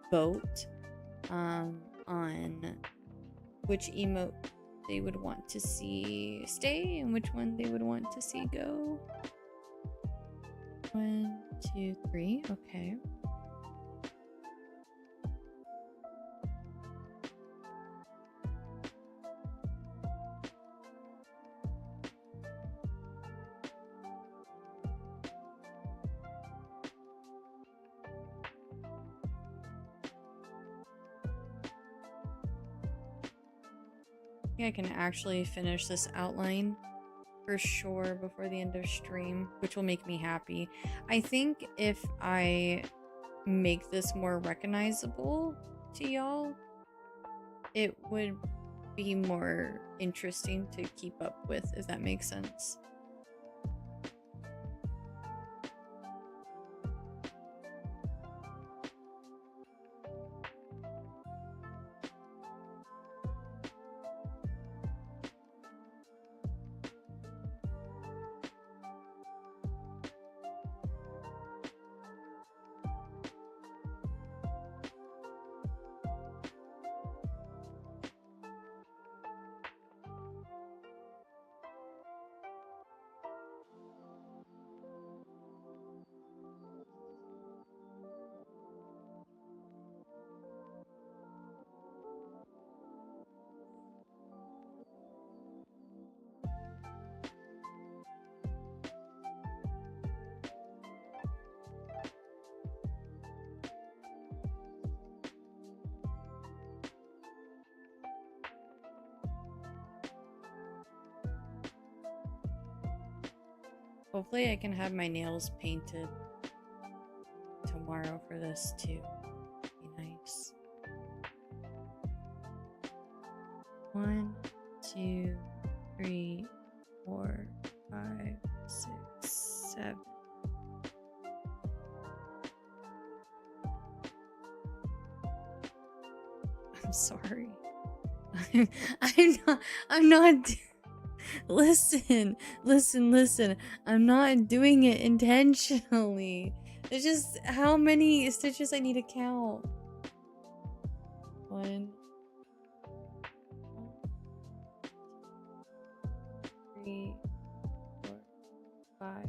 vote on which emote they would want to see stay and which one they would want to see go. 1, 2, 3. Okay. I can actually finish this outline for sure before the end of stream, which will make me happy. I think if I make this more recognizable to y'all, it would be more interesting to keep up with, if that makes sense. Hopefully I can have my nails painted tomorrow for this too. Be nice. 1, 2, 3, 4, 5, 6, 7. I'm sorry. I'm not listen. I'm not doing it intentionally. It's just how many stitches I need to count. 1, 3, 4, 5.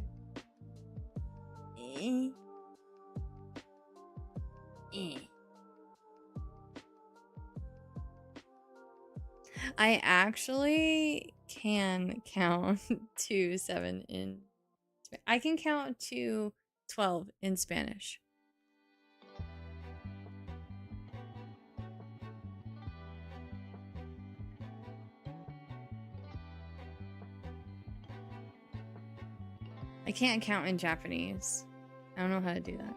I actually can count to 7 in I can count to 12 in Spanish. I can't count in Japanese. I don't know how to do that.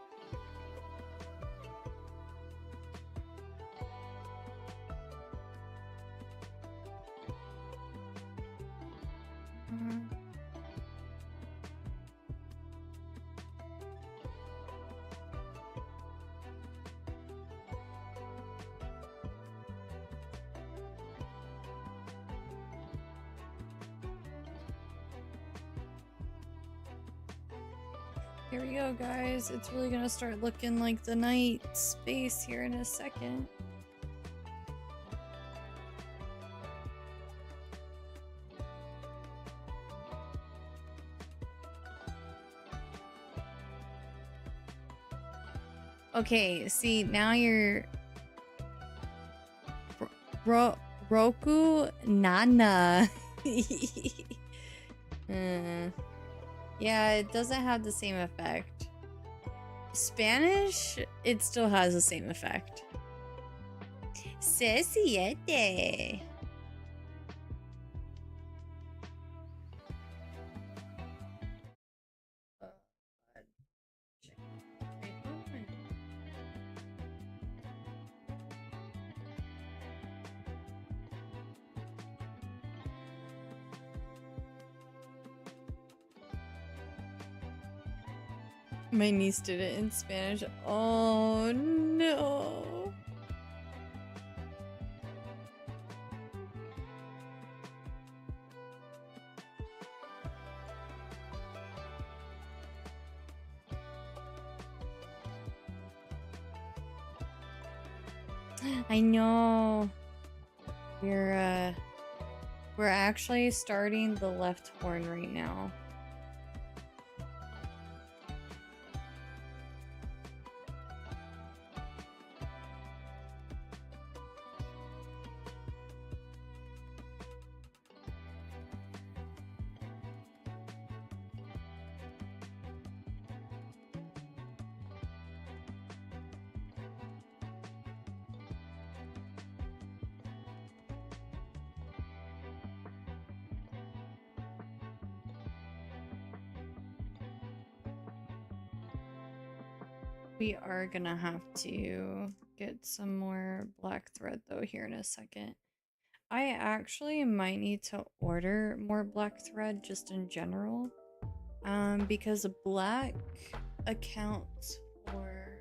Here we go, guys. It's really gonna start looking like the night space here in a second. Okay, see, now you're Roku Nana. Yeah, it doesn't have the same effect. Spanish, it still has the same effect. 7. My niece did it in Spanish. Oh no. I know. We're actually starting the left horn right now. We are gonna have to get some more black thread though here in a second. I actually might need to order more black thread just in general. Because black accounts for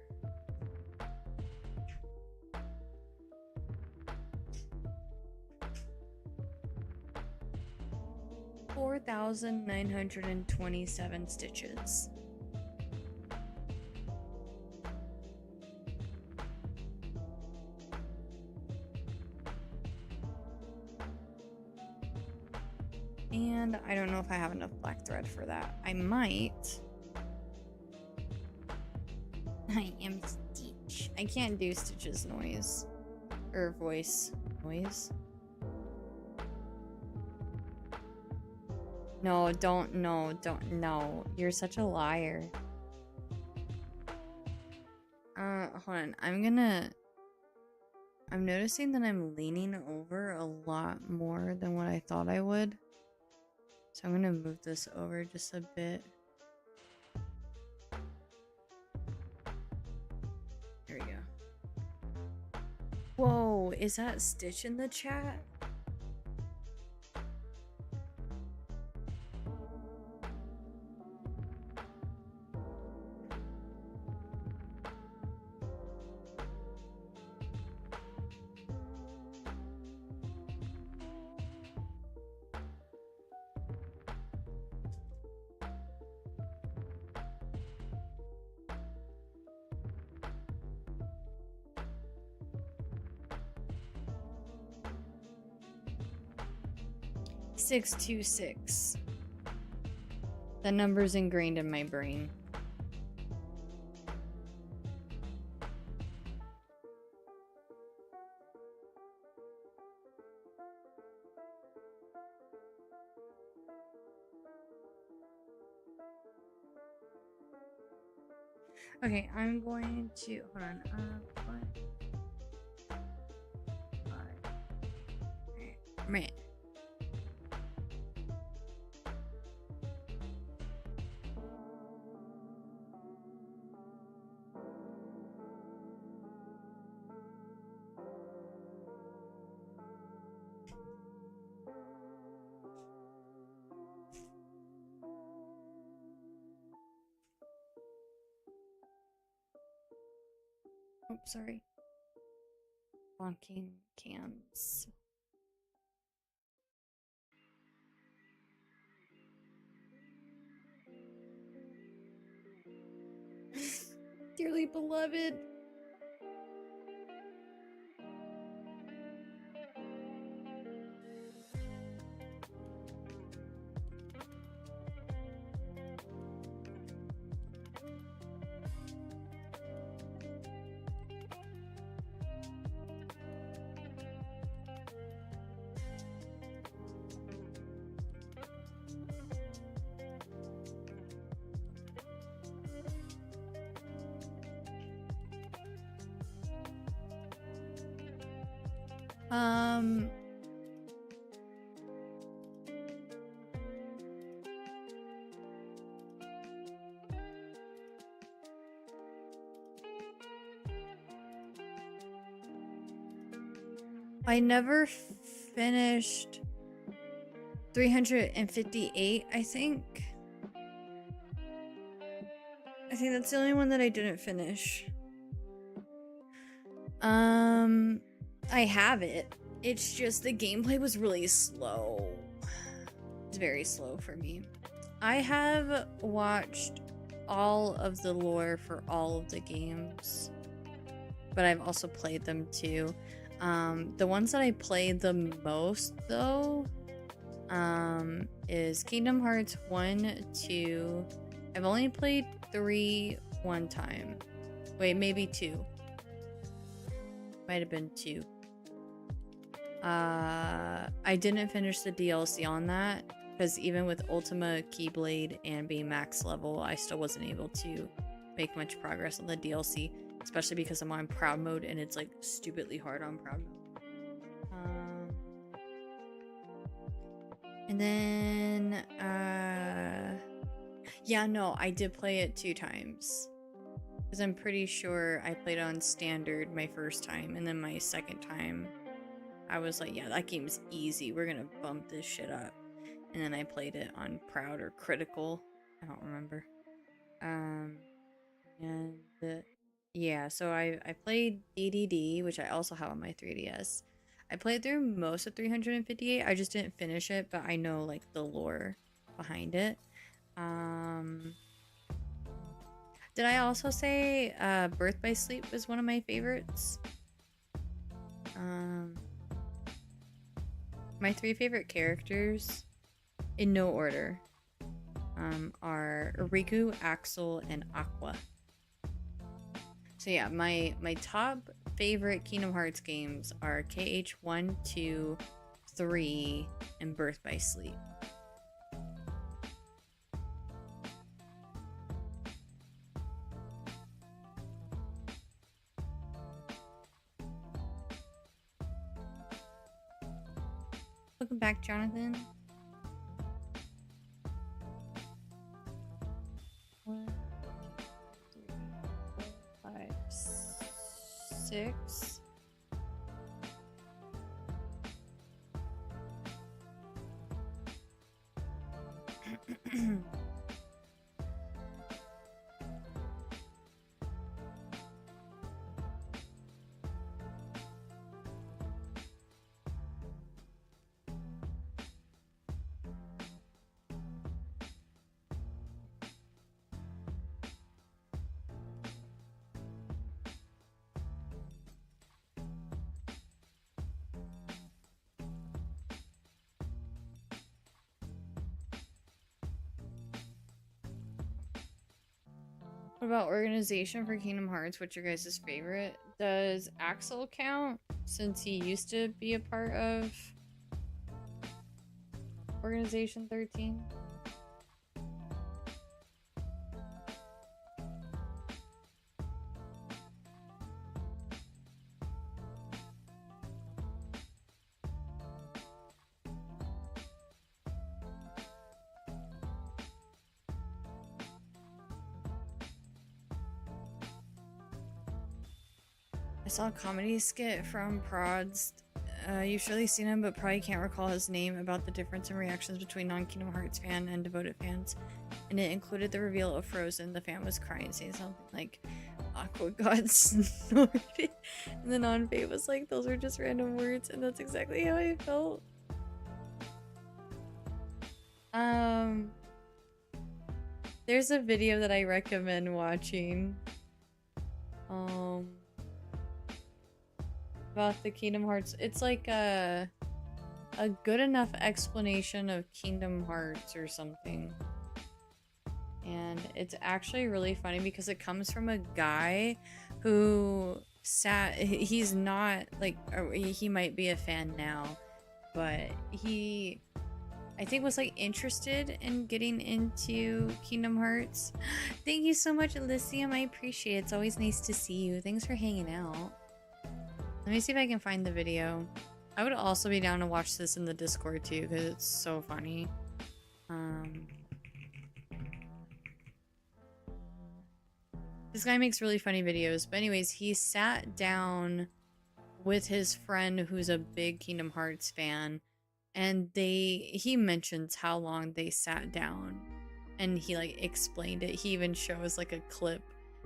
4,927 stitches. And I don't know if I have enough black thread for that. I might. I am Stitch. I can't do Stitch's noise. Or voice noise. No, don't. No. You're such a liar. Hold on. I'm noticing that I'm leaning over a lot more than what I thought I would. So I'm gonna move this over just a bit. Here we go. Whoa, is that Stitch in the chat? $626. That number's ingrained in my brain. Okay, I'm going to hold on. Right. Oh, sorry. Bonking cans. Dearly beloved. I never finished 358, I think. I think that's the only one that I didn't finish. I have it. It's just the gameplay was really slow. It's very slow for me. I have watched all of the lore for all of the games, but I've also played them too. The ones that I played the most though is Kingdom Hearts 1, 2. I've only played 3 one time. Wait, maybe 2. Might have been 2. I didn't finish the DLC on that because even with Ultima Keyblade and being max level, I still wasn't able to make much progress on the DLC, especially because I'm on Proud Mode and it's like stupidly hard on Proud Mode. And then yeah, no, I did play it 2 times because I'm pretty sure I played it on standard my first time, and then my second time I was like, yeah, that game's easy, we're gonna bump this shit up. And then I played it on Proud or Critical, I don't remember. And yeah, so I played DDD, which I also have on my 3DS. I played through most of 358. I just didn't finish it, but I know like the lore behind it. Did I also say Birth by Sleep was one of my favorites? My 3 favorite characters, in no order, are Riku, Axel, and Aqua. So yeah, my top favorite Kingdom Hearts games are KH1, 2, 3, and Birth by Sleep. Welcome back, Jonathan. 1, 2, 3, 4, 5, 6. 6. What about organization for Kingdom Hearts? What's your guys' favorite? Does Axel count since he used to be a part of Organization 13? I saw a comedy skit from Prods. You've surely seen him, but probably can't recall his name, about the difference in reactions between non-Kingdom Hearts fan and devoted fans. And it included the reveal of Frozen. The fan was crying, saying something like, Aqua God snorted. And the non-fan was like, those are just random words, and that's exactly how I felt. There's a video that I recommend watching. About the Kingdom Hearts. It's like a good enough explanation of Kingdom Hearts or something. And it's actually really funny because it comes from a guy who he's not like, he might be a fan now, but he, I think, was like interested in getting into Kingdom Hearts. Thank you so much, Elysium. I appreciate it. It's always nice to see you. Thanks for hanging out. Let me see if I can find the video. I would also be down to watch this in the Discord too, because it's so funny. This guy makes really funny videos. But anyways, he sat down with his friend who's a big Kingdom Hearts fan, and he mentions how long they sat down, and he like explained it. He even shows like a clip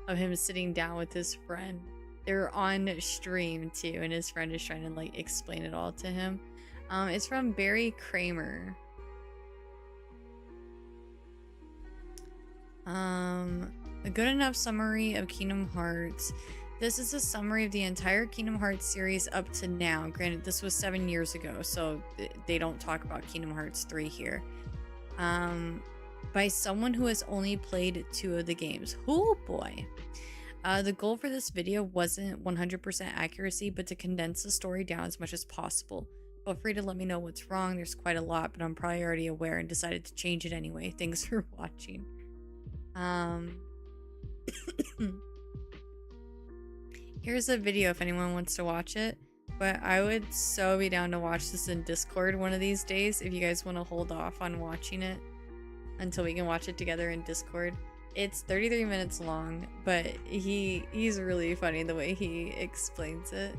of him sitting down with his friend. They're on stream too, and his friend is trying to like explain it all to him. It's from Barry Kramer. A good enough summary of Kingdom Hearts. This is a summary of the entire Kingdom Hearts series up to now. Granted, this was 7 years ago, so they don't talk about Kingdom Hearts 3 here. By someone who has only played 2 of the games. Oh boy. The goal for this video wasn't 100% accuracy, but to condense the story down as much as possible. Feel free to let me know what's wrong. There's quite a lot, but I'm probably already aware and decided to change it anyway. Thanks for watching. Here's a video if anyone wants to watch it, but I would so be down to watch this in Discord one of these days if you guys want to hold off on watching it until we can watch it together in Discord. It's 33 minutes long, but he's really funny the way he explains it.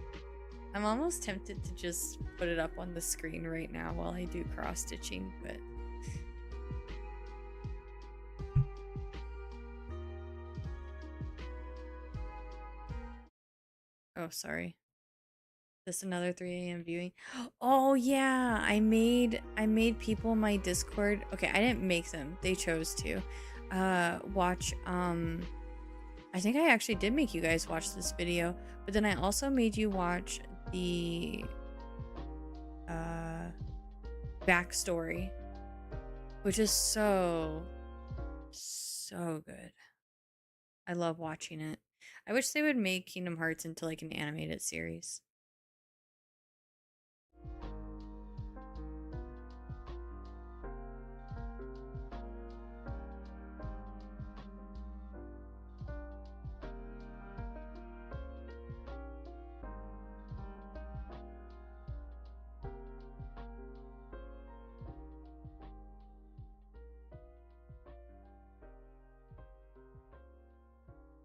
I'm almost tempted to just put it up on the screen right now while I do cross-stitching, but oh, sorry. This another 3 a.m. viewing. Oh yeah, I made people in my Discord. Okay, I didn't make them. They chose to watch I think I actually did make you guys watch this video, but then I also made you watch the backstory, which is so good. I love watching it. I wish they would make Kingdom Hearts into like an animated series.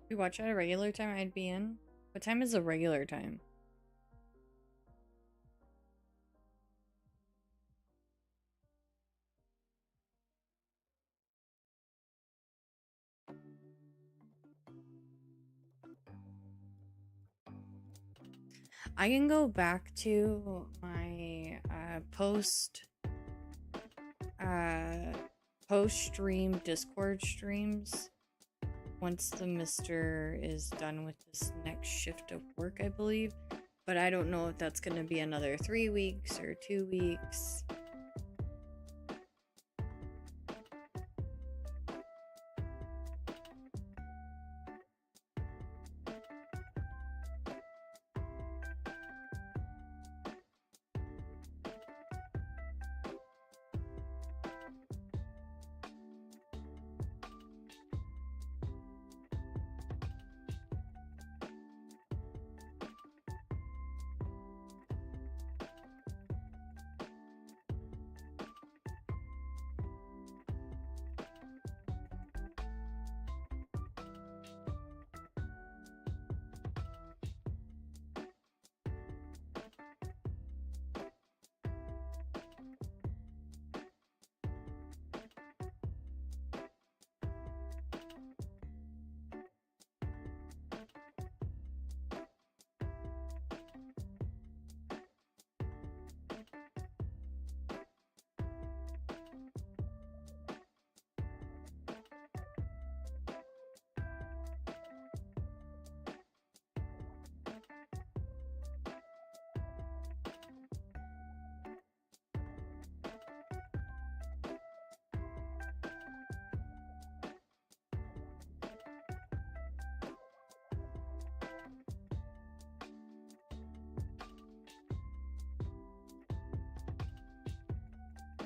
If we watch at a regular time, I'd be in. What time is the regular time? I can go back to my post stream Discord streams once the Mister is done with this next shift of work, I believe. But I don't know if that's going to be another 3 weeks or 2 weeks.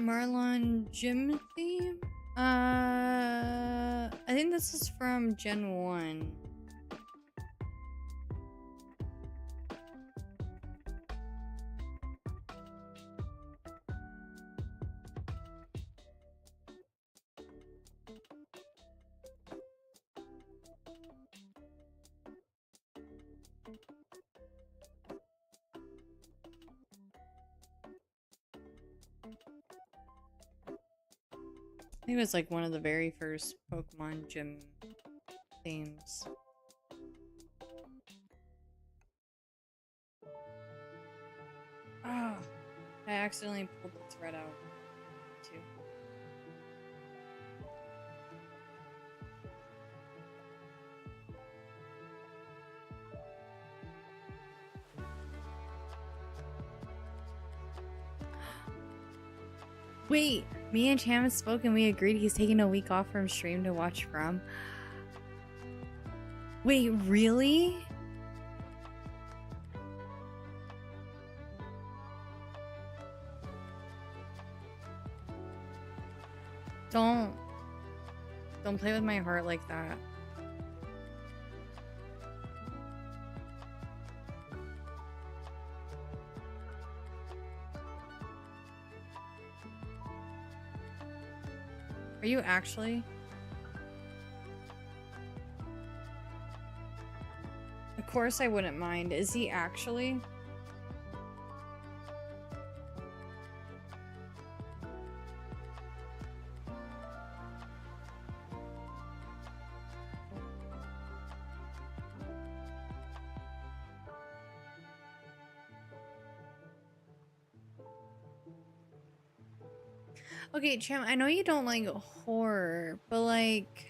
Marlon gym theme? I think this is from Gen 1. I think it was like one of the very first Pokemon gym themes. Oh, I accidentally pulled the thread out too. Wait, me and Cham spoke and we agreed he's taking a week off from stream to watch from. Wait, really? Don't play with my heart like that. Are you actually? Of course I wouldn't mind. Is he actually? Okay, Cham, I know you don't like horror, but like...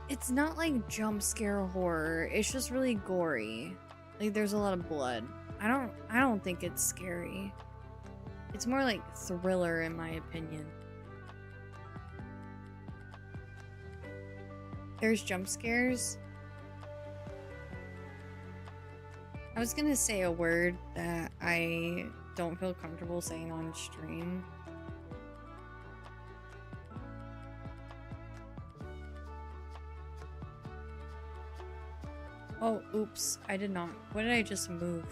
It's not like jump scare horror. It's just really gory. Like there's a lot of blood. I don't think it's scary. It's more like thriller in my opinion. There's jump scares. I was gonna say a word that I don't feel comfortable saying on stream. Oh, oops. I did not. What did I just move?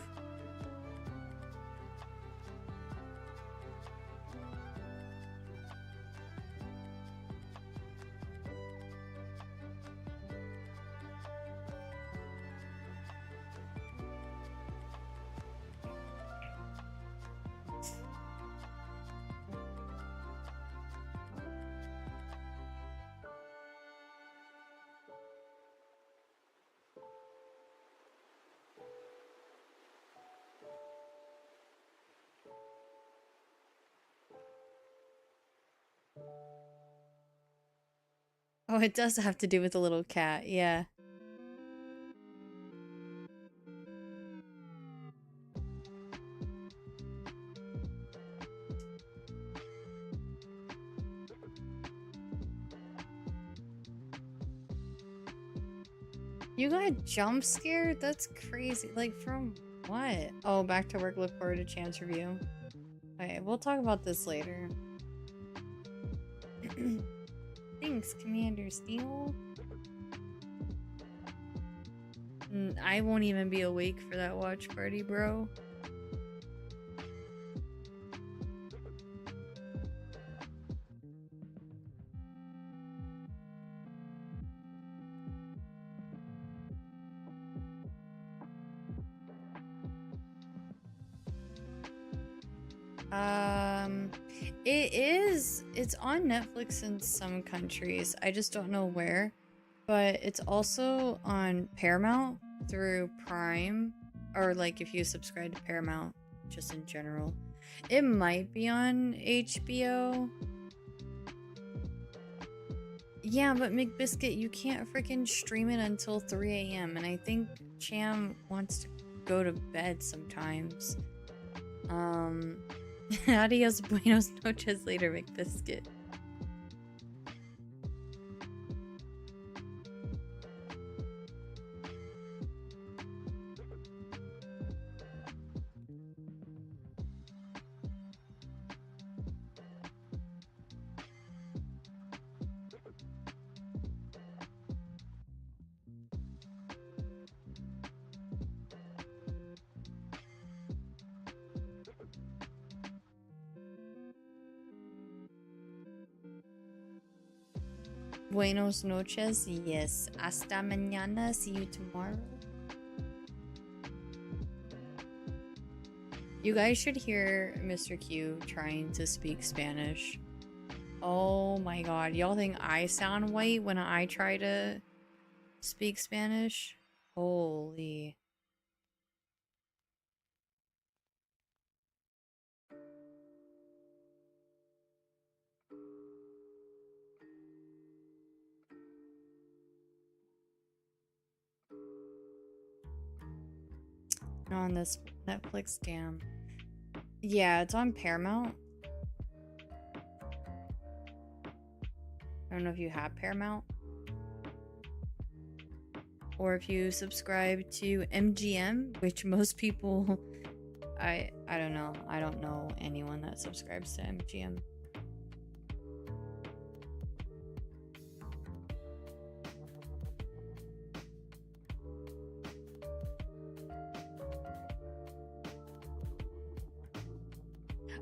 Oh, it does have to do with the little cat, yeah. You got jump scared? That's crazy. Like, from what? Oh, back to work. Look forward to chance review. Okay, we'll talk about this later. Thanks, Commander Steel. I won't even be awake for that watch party, bro. It's on Netflix in some countries. I just don't know where. But it's also on Paramount through Prime, or like if you subscribe to Paramount, just in general. It might be on HBO. Yeah, but McBiscuit, you can't freaking stream it until 3 a.m. And I think Cham wants to go to bed sometimes. Adios, buenos noches later, McBiscuit. Buenos noches, yes. Hasta mañana, see you tomorrow. You guys should hear Mr. Q trying to speak Spanish. Oh my god, y'all think I sound white when I try to speak Spanish? Holy. On this Netflix, damn. Yeah, it's on Paramount. I don't know if you have Paramount. Or if you subscribe to MGM, which most people I don't know. I don't know anyone that subscribes to MGM.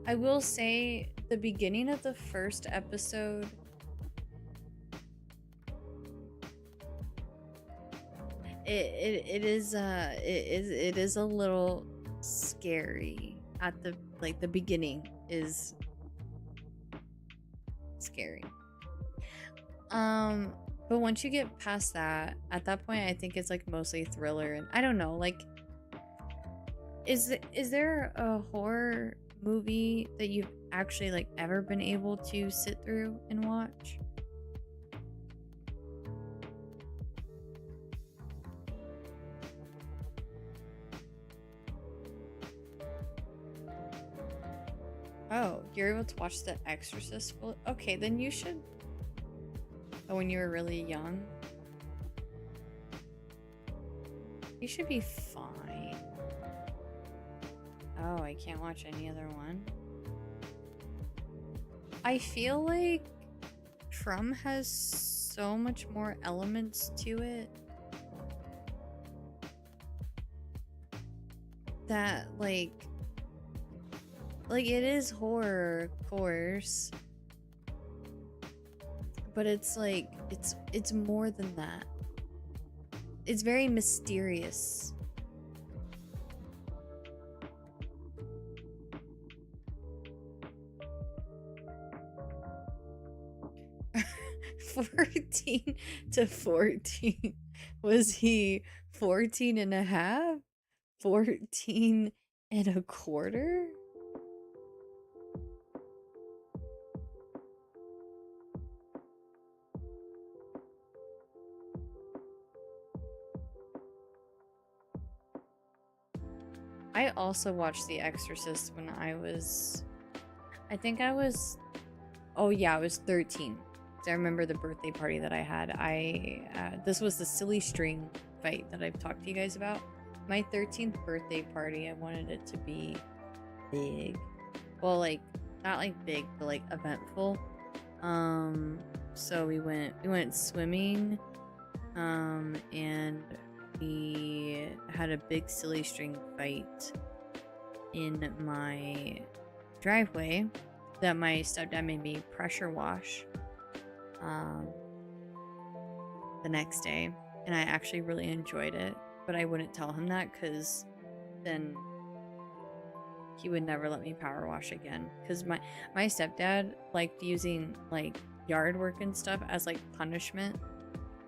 I will say the beginning of the first episode it is a little scary at the beginning is scary. But once you get past that, at that point I think it's like mostly thriller, and I don't know, like is there a horror movie that you've actually like ever been able to sit through and watch? Oh, you're able to watch The Exorcist? Okay, then you should. Oh, when you were really young? You should be fine. Oh, I can't watch any other one. I feel like From has so much more elements to it that like it is horror, of course, but it's like it's more than that. It's very mysterious. $14 to $14. Was he 14 and a half? 14 and a quarter? I also watched The Exorcist when I was, I think I was, oh yeah, I was 13. So I remember the birthday party that I had. This was the silly string fight that I've talked to you guys about. My 13th birthday party, I wanted it to be big. Well, like, not like big, but like eventful. So we went swimming, and we had a big silly string fight in my driveway that my stepdad made me pressure wash the next day, and I actually really enjoyed it, but I wouldn't tell him that because then he would never let me power wash again, because my stepdad liked using like yard work and stuff as like punishment.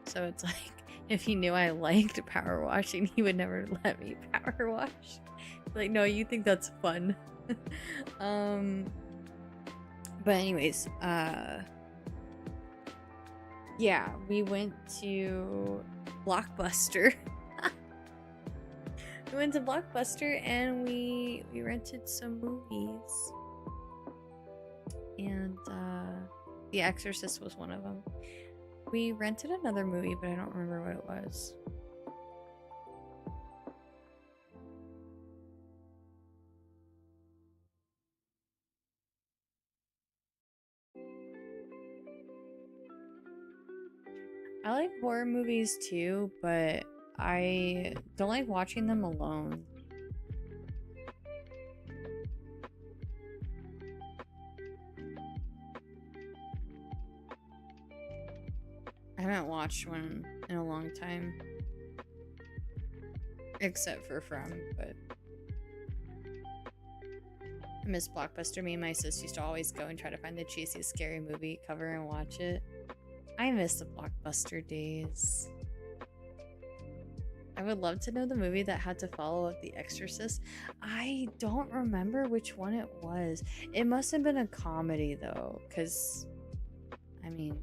So it's like, if he knew I liked power washing, he would never let me power wash. Like, no, you think that's fun. But anyways, yeah, we went to Blockbuster. We went to Blockbuster and we rented some movies. And The Exorcist was one of them. We rented another movie, but I don't remember what it was. I like horror movies too, but I don't like watching them alone. I haven't watched one in a long time. Except for From, but I miss Blockbuster. Me and my sis used to always go and try to find the cheesiest scary movie cover and watch it. I miss the Blockbuster days. I would love to know the movie that had to follow up The Exorcist. I don't remember which one it was. It must have been a comedy though, because I mean,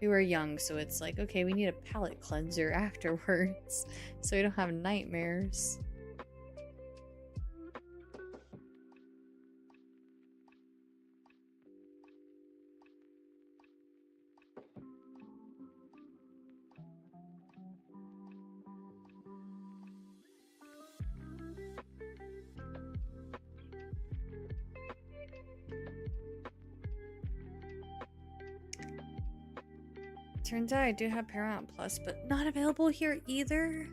we were young, so it's like, okay, we need a palate cleanser afterwards so we don't have nightmares. Turns out I do have Paramount Plus, but not available here either.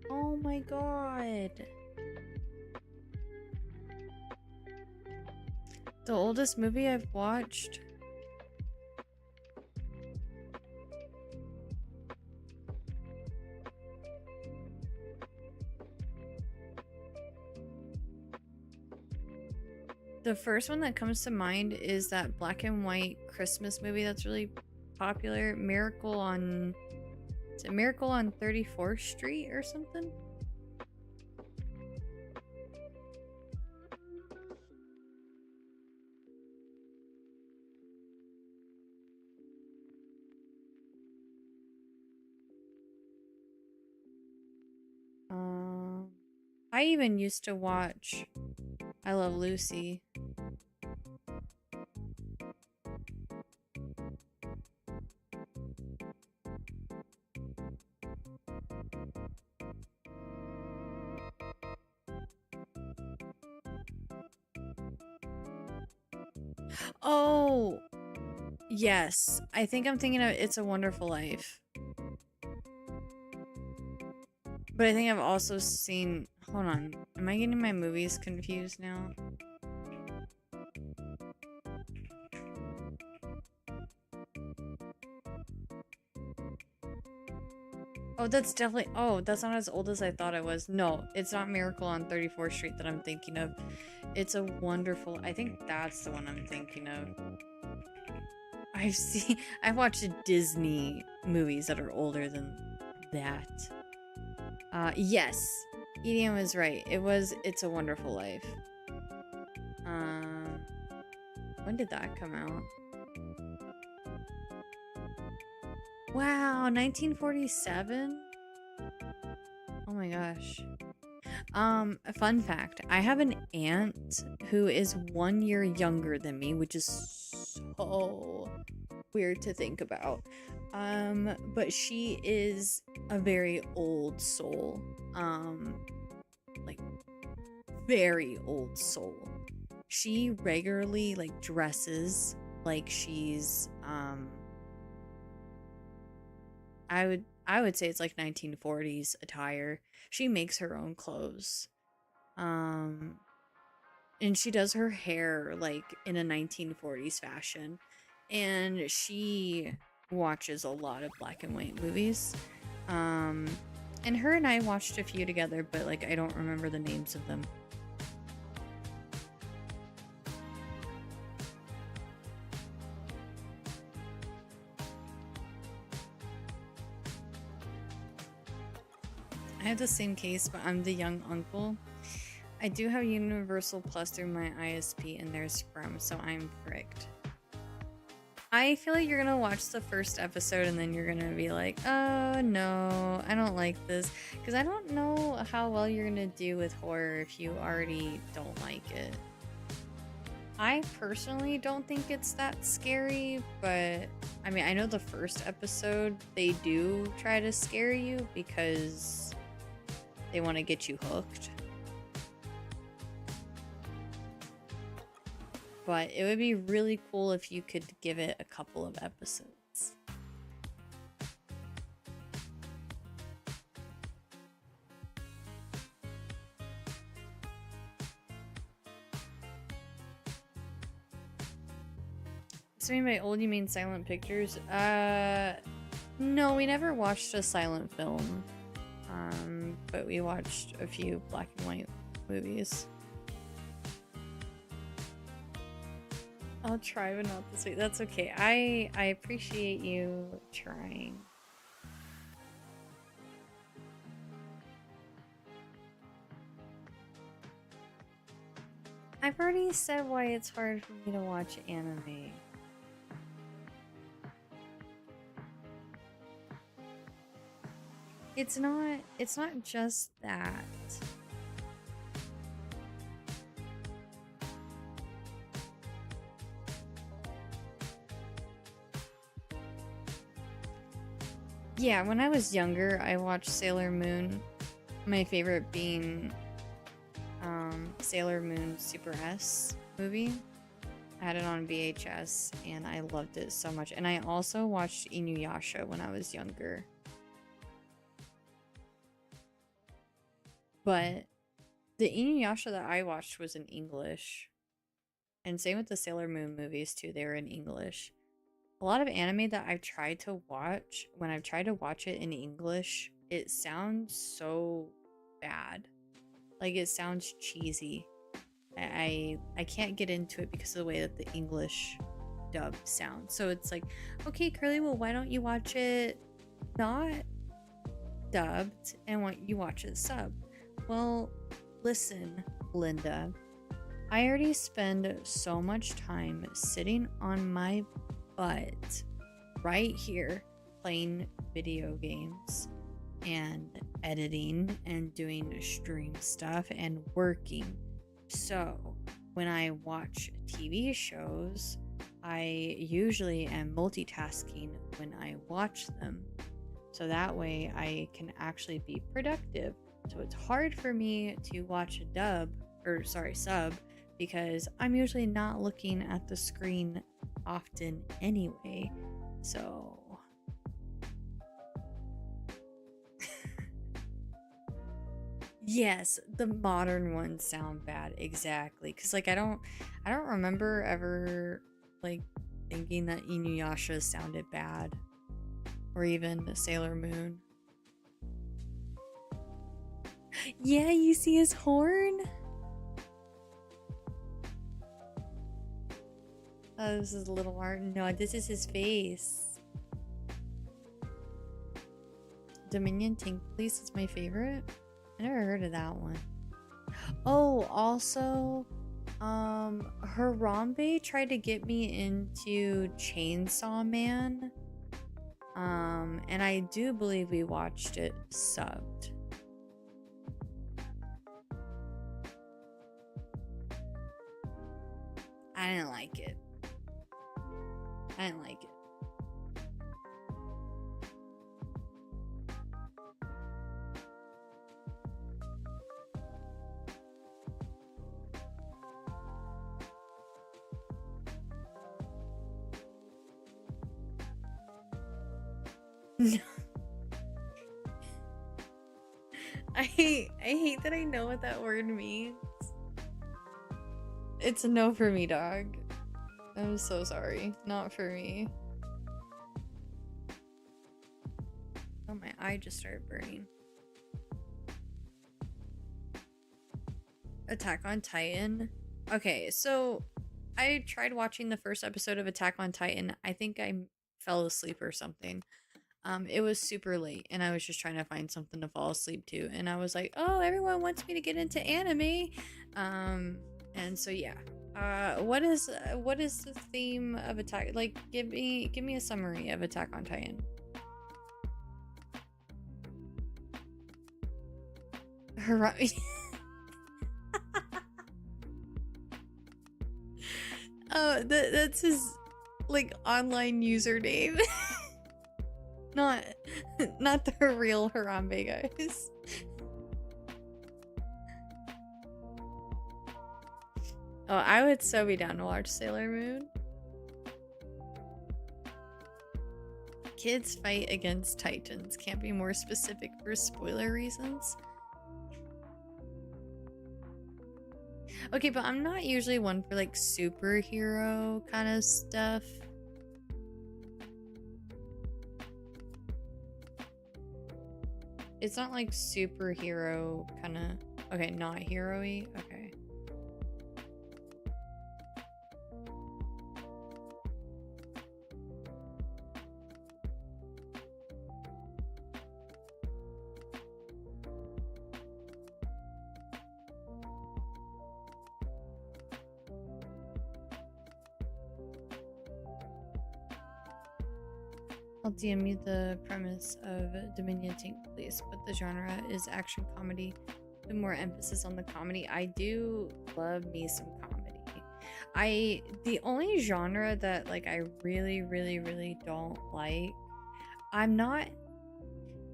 Oh my god. The oldest movie I've watched. The first one that comes to mind is that black and white Christmas movie that's really popular, Miracle on... Is it Miracle on 34th Street or something? I even used to watch I Love Lucy. Oh, yes. I think I'm thinking of It's a Wonderful Life. But I think I've also seen... Hold on. Am I getting my movies confused now? Oh, that's definitely... Oh, that's not as old as I thought it was. No, it's not Miracle on 34th Street that I'm thinking of. It's a Wonderful... I think that's the one I'm thinking of. I've watched Disney movies that are older than that. Yes. EDM is right. It was It's a Wonderful Life. When did that come out? Wow, 1947? Oh my gosh. A fun fact, I have an aunt who is 1 year younger than me, which is so weird to think about. But she is a very old soul. Like very old soul. She regularly like dresses like she's I would say it's like 1940s attire. She makes her own clothes. Um and she does her hair like in a 1940s fashion. And she watches a lot of black and white movies. Um and her and I watched a few together, but like I don't remember the names of them. I have the same case, but I'm the young uncle. I do have Universal Plus through my ISP, and there's From, so I'm fricked. I feel like you're gonna watch the first episode and then you're gonna be like, oh no, I don't like this. Because I don't know how well you're gonna do with horror if you already don't like it. I personally don't think it's that scary, but I mean, I know the first episode, they do try to scare you because they want to get you hooked. But it would be really cool if you could give it a couple of episodes. So by old you mean silent pictures? No, we never watched a silent film. But we watched a few black and white movies. I'll try, but not this week. That's okay. I appreciate you trying. I've already said why it's hard for me to watch anime. It's not just that. Yeah, when I was younger, I watched Sailor Moon. My favorite being Sailor Moon Super S movie. I had it on VHS and I loved it so much. And I also watched Inuyasha when I was younger. But the Inuyasha that I watched was in English. And same with the Sailor Moon movies too, they were in English. A lot of anime that I've tried to watch, when I've tried to watch it in English, it sounds so bad. Like it sounds cheesy. I can't get into it because of the way that the English dub sounds. So it's like, okay, Curly, well, why don't you watch it not dubbed and you watch it sub? Well, listen, Linda, I already spend so much time sitting on my butt right here playing video games and editing and doing stream stuff and working. So when I watch TV shows, I usually am multitasking when I watch them. So that way I can actually be productive. So it's hard for me to watch a sub, because I'm usually not looking at the screen often anyway. So yes, the modern ones sound bad, exactly. Cause like I don't remember ever like thinking that Inuyasha sounded bad, or even Sailor Moon. Yeah, you see his horn? Oh, this is a little art. No, this is his face. Dominion Tank Police is my favorite. I never heard of that one. Oh, also, Harambe tried to get me into Chainsaw Man. And I do believe we watched it subbed. I didn't like it. I didn't like it. No. I hate that I know what that word means. It's a no for me, dog. I'm so sorry. Not for me. Oh, my eye just started burning. Attack on Titan. Okay, so I tried watching the first episode of Attack on Titan. I think I fell asleep or something. It was super late and I was just trying to find something to fall asleep to, and I was like, oh, everyone wants me to get into anime. And so yeah. What is the theme of Attack? Like, give me a summary of Attack on Titan. Oh, that's his like online username. Not the real Harambe, guys. Oh, I would so be down to watch Sailor Moon. Kids fight against titans. Can't be more specific for spoiler reasons. Okay, but I'm not usually one for like superhero kind of stuff. It's not like superhero kind of... Okay, not hero-y? Okay. I'll DM you the premise of Dominion Tank Police, but the genre is action comedy with more emphasis on the comedy. I do love me some comedy. The only genre that like I really don't like, I'm not...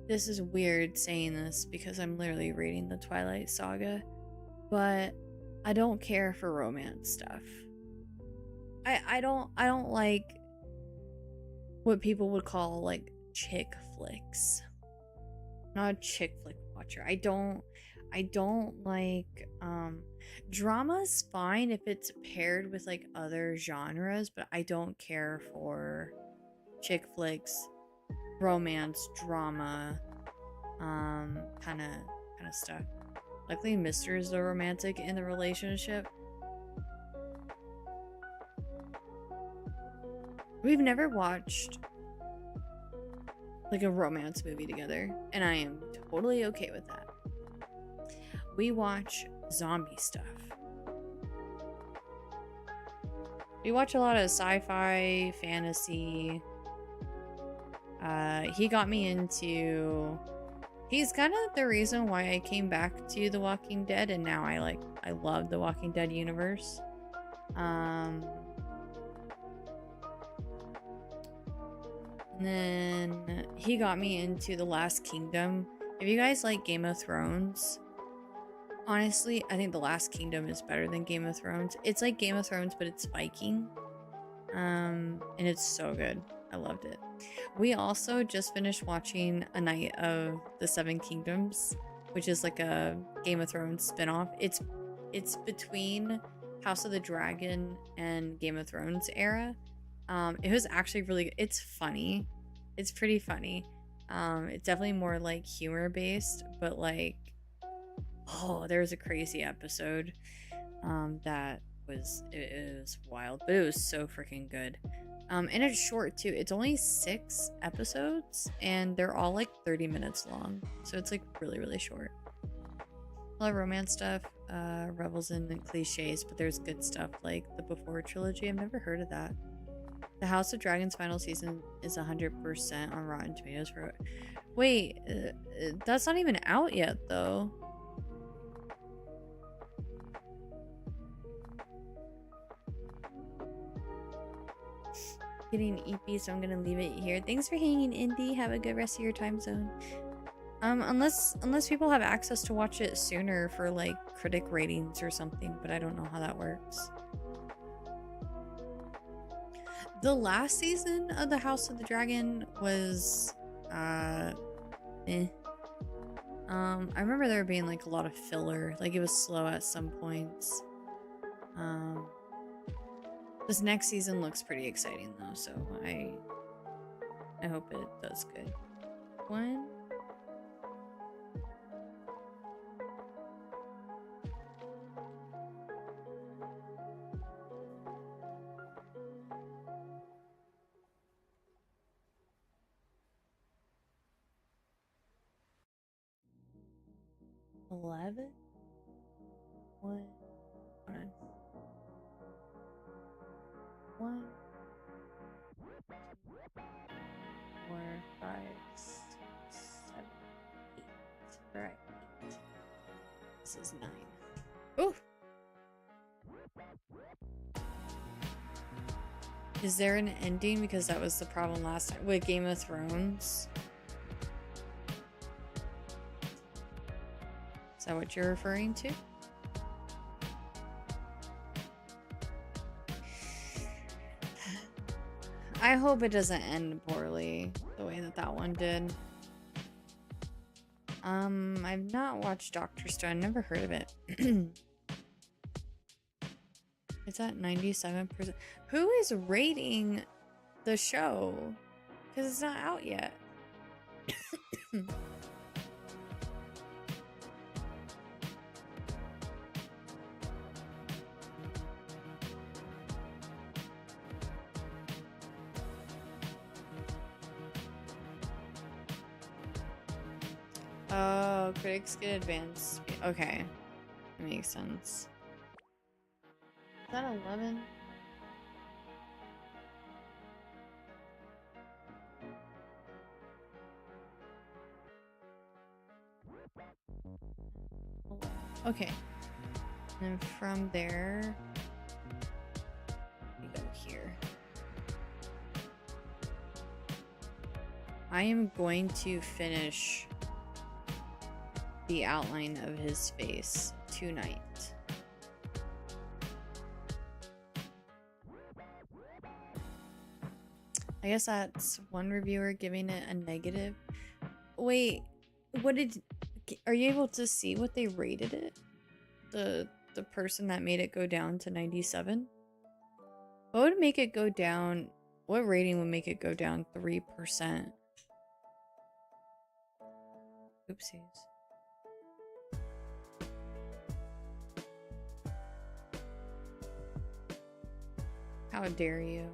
This is weird saying this because I'm literally reading the Twilight Saga, but I don't care for romance stuff. I don't like what people would call like chick flicks. Not a chick flick watcher. I don't like drama's fine if it's paired with like other genres, but I don't care for chick flicks, romance, drama, kind of stuff. Luckily Mr. is the romantic in the relationship. We've never watched like a romance movie together, and I am totally okay with that. We watch zombie stuff. We watch a lot of sci-fi, fantasy. He got me into... He's kind of the reason why I came back to The Walking Dead, and now I love The Walking Dead universe. And then he got me into The Last Kingdom. If you guys like Game of Thrones, honestly, I think The Last Kingdom is better than Game of Thrones. It's like Game of Thrones, but it's Viking. And it's so good. I loved it. We also just finished watching A Night of the Seven Kingdoms, which is like a Game of Thrones spinoff. It's between House of the Dragon and Game of Thrones era. It was actually really good. It's funny. It's pretty funny. It's definitely more like humor based, but like, oh, there was a crazy episode that was, it was wild, but it was so freaking good. And it's short too. It's only 6 episodes and they're all like 30 minutes long, so it's like really short. A lot of romance stuff, revels in the cliches, but there's good stuff like the Before trilogy. I've never heard of that. The House of Dragon's final season is 100% on Rotten Tomatoes for... Wait, that's not even out yet, though. getting EP, so I'm gonna leave it here. Thanks for hanging, Indy. Have a good rest of your time zone. Unless people have access to watch it sooner for like critic ratings or something, but I don't know how that works. The last season of the House of the Dragon was eh. I remember there being like a lot of filler, like it was slow at some points. This next season looks pretty exciting though, so I hope it does good. One. One. Hold on. 1, 4, 5, 6, 7, 8. Alright. 8. This is 9. Ooh! Is there an ending? Because that was the problem last time with Game of Thrones. Is that what you're referring to? I hope it doesn't end poorly the way that that one did. I've not watched Dr. Stone. Never heard of it. It's at 97%. Who is rating the show? Because it's not out yet. Oh, critics get advanced. Okay. That makes sense. Is that 11? Okay. And from there, we go here. I am going to finish the outline of his face tonight. I guess that's one reviewer giving it a negative. Wait, are you able to see what they rated it? The person that made it go down to 97? What would make it go down? What rating would make it go down 3%? Oopsies. How dare you?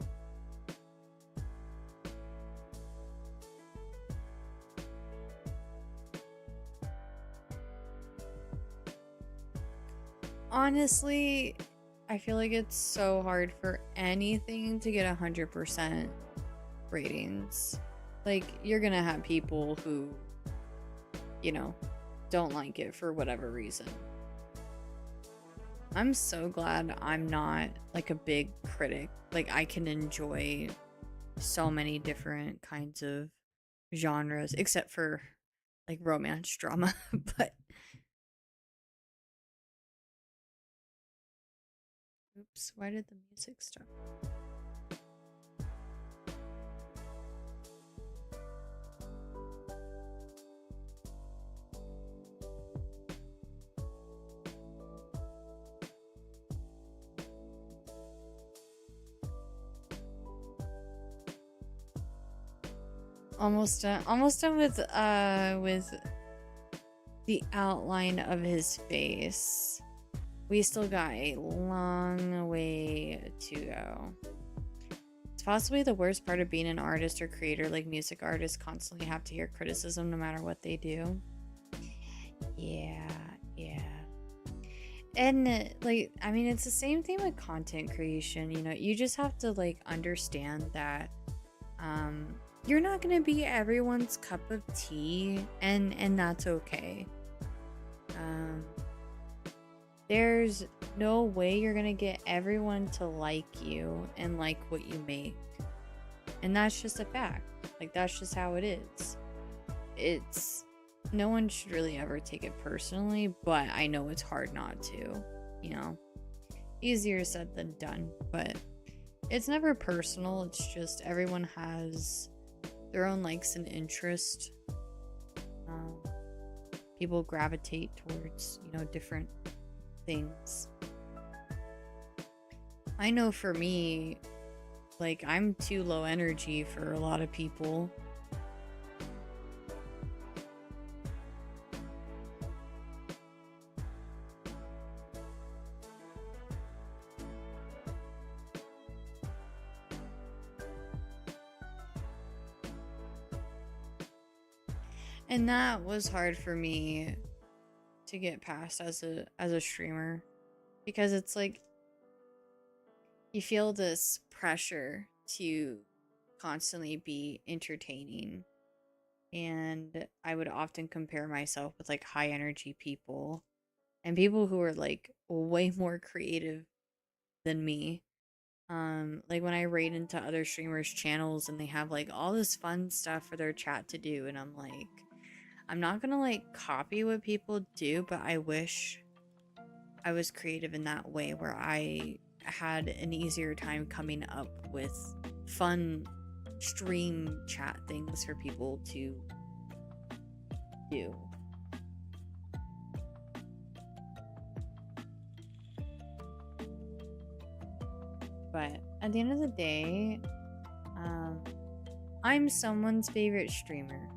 Honestly, I feel like it's so hard for anything to get 100% ratings. Like, you're gonna have people who, you know, don't like it for whatever reason. I'm so glad I'm not like a big critic. Like, I can enjoy so many different kinds of genres, except for like romance drama. But oops, why did the music stop? Almost done with the outline of his face. We still got a long way to go. It's possibly the worst part of being an artist or creator. Like, music artists constantly have to hear criticism no matter what they do. Yeah. And like, I mean, it's the same thing with content creation. You know, you just have to like understand that you're not gonna be everyone's cup of tea, and that's okay. There's no way you're gonna get everyone to like you and like what you make. And that's just a fact. Like, that's just how it is. It's, no one should really ever take it personally, but I know it's hard not to, you know? Easier said than done, but it's never personal. It's just everyone has their own likes and interests. People gravitate towards, you know, different things. I know for me, like, I'm too low energy for a lot of people. And that was hard for me to get past as a streamer, because it's like you feel this pressure to constantly be entertaining, and I would often compare myself with like high energy people and people who are like way more creative than me. Like when I raid into other streamers channels and they have like all this fun stuff for their chat to do, and I'm like, I'm not gonna like copy what people do, but I wish I was creative in that way where I had an easier time coming up with fun stream chat things for people to do. But at the end of the day, I'm someone's favorite streamer.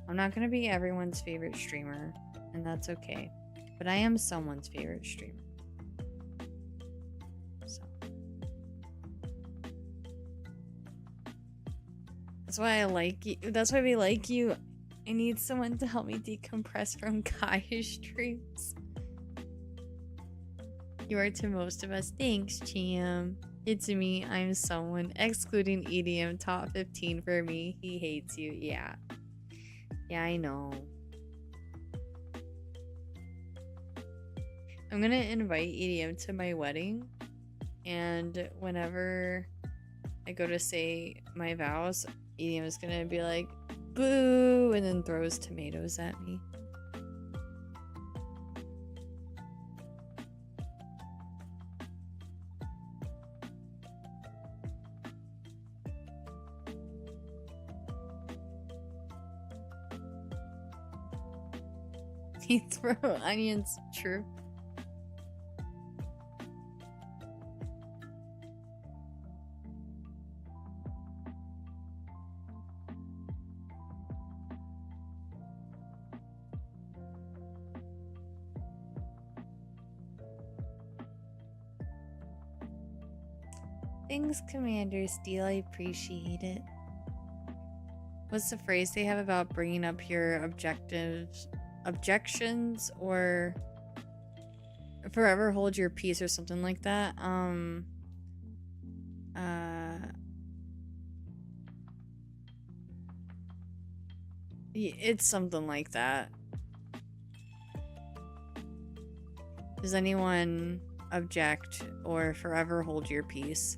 I'm not gonna be everyone's favorite streamer, and that's okay. But I am someone's favorite streamer. So that's why I like you. That's why we like you. I need someone to help me decompress from Kai's streams. You are to most of us. Thanks, Cham. It's me. I'm someone. Excluding EDM, top 15 for me. He hates you. Yeah. Yeah, I know. I'm gonna invite EDM to my wedding, and whenever I go to say my vows, EDM is gonna be like, boo, and then throws tomatoes at me. He throw onions, true. Thanks, Commander Steel. I appreciate it. What's the phrase they have about bringing up your objections, or forever hold your peace, or something like that? It's something like that. Does anyone object or forever hold your peace?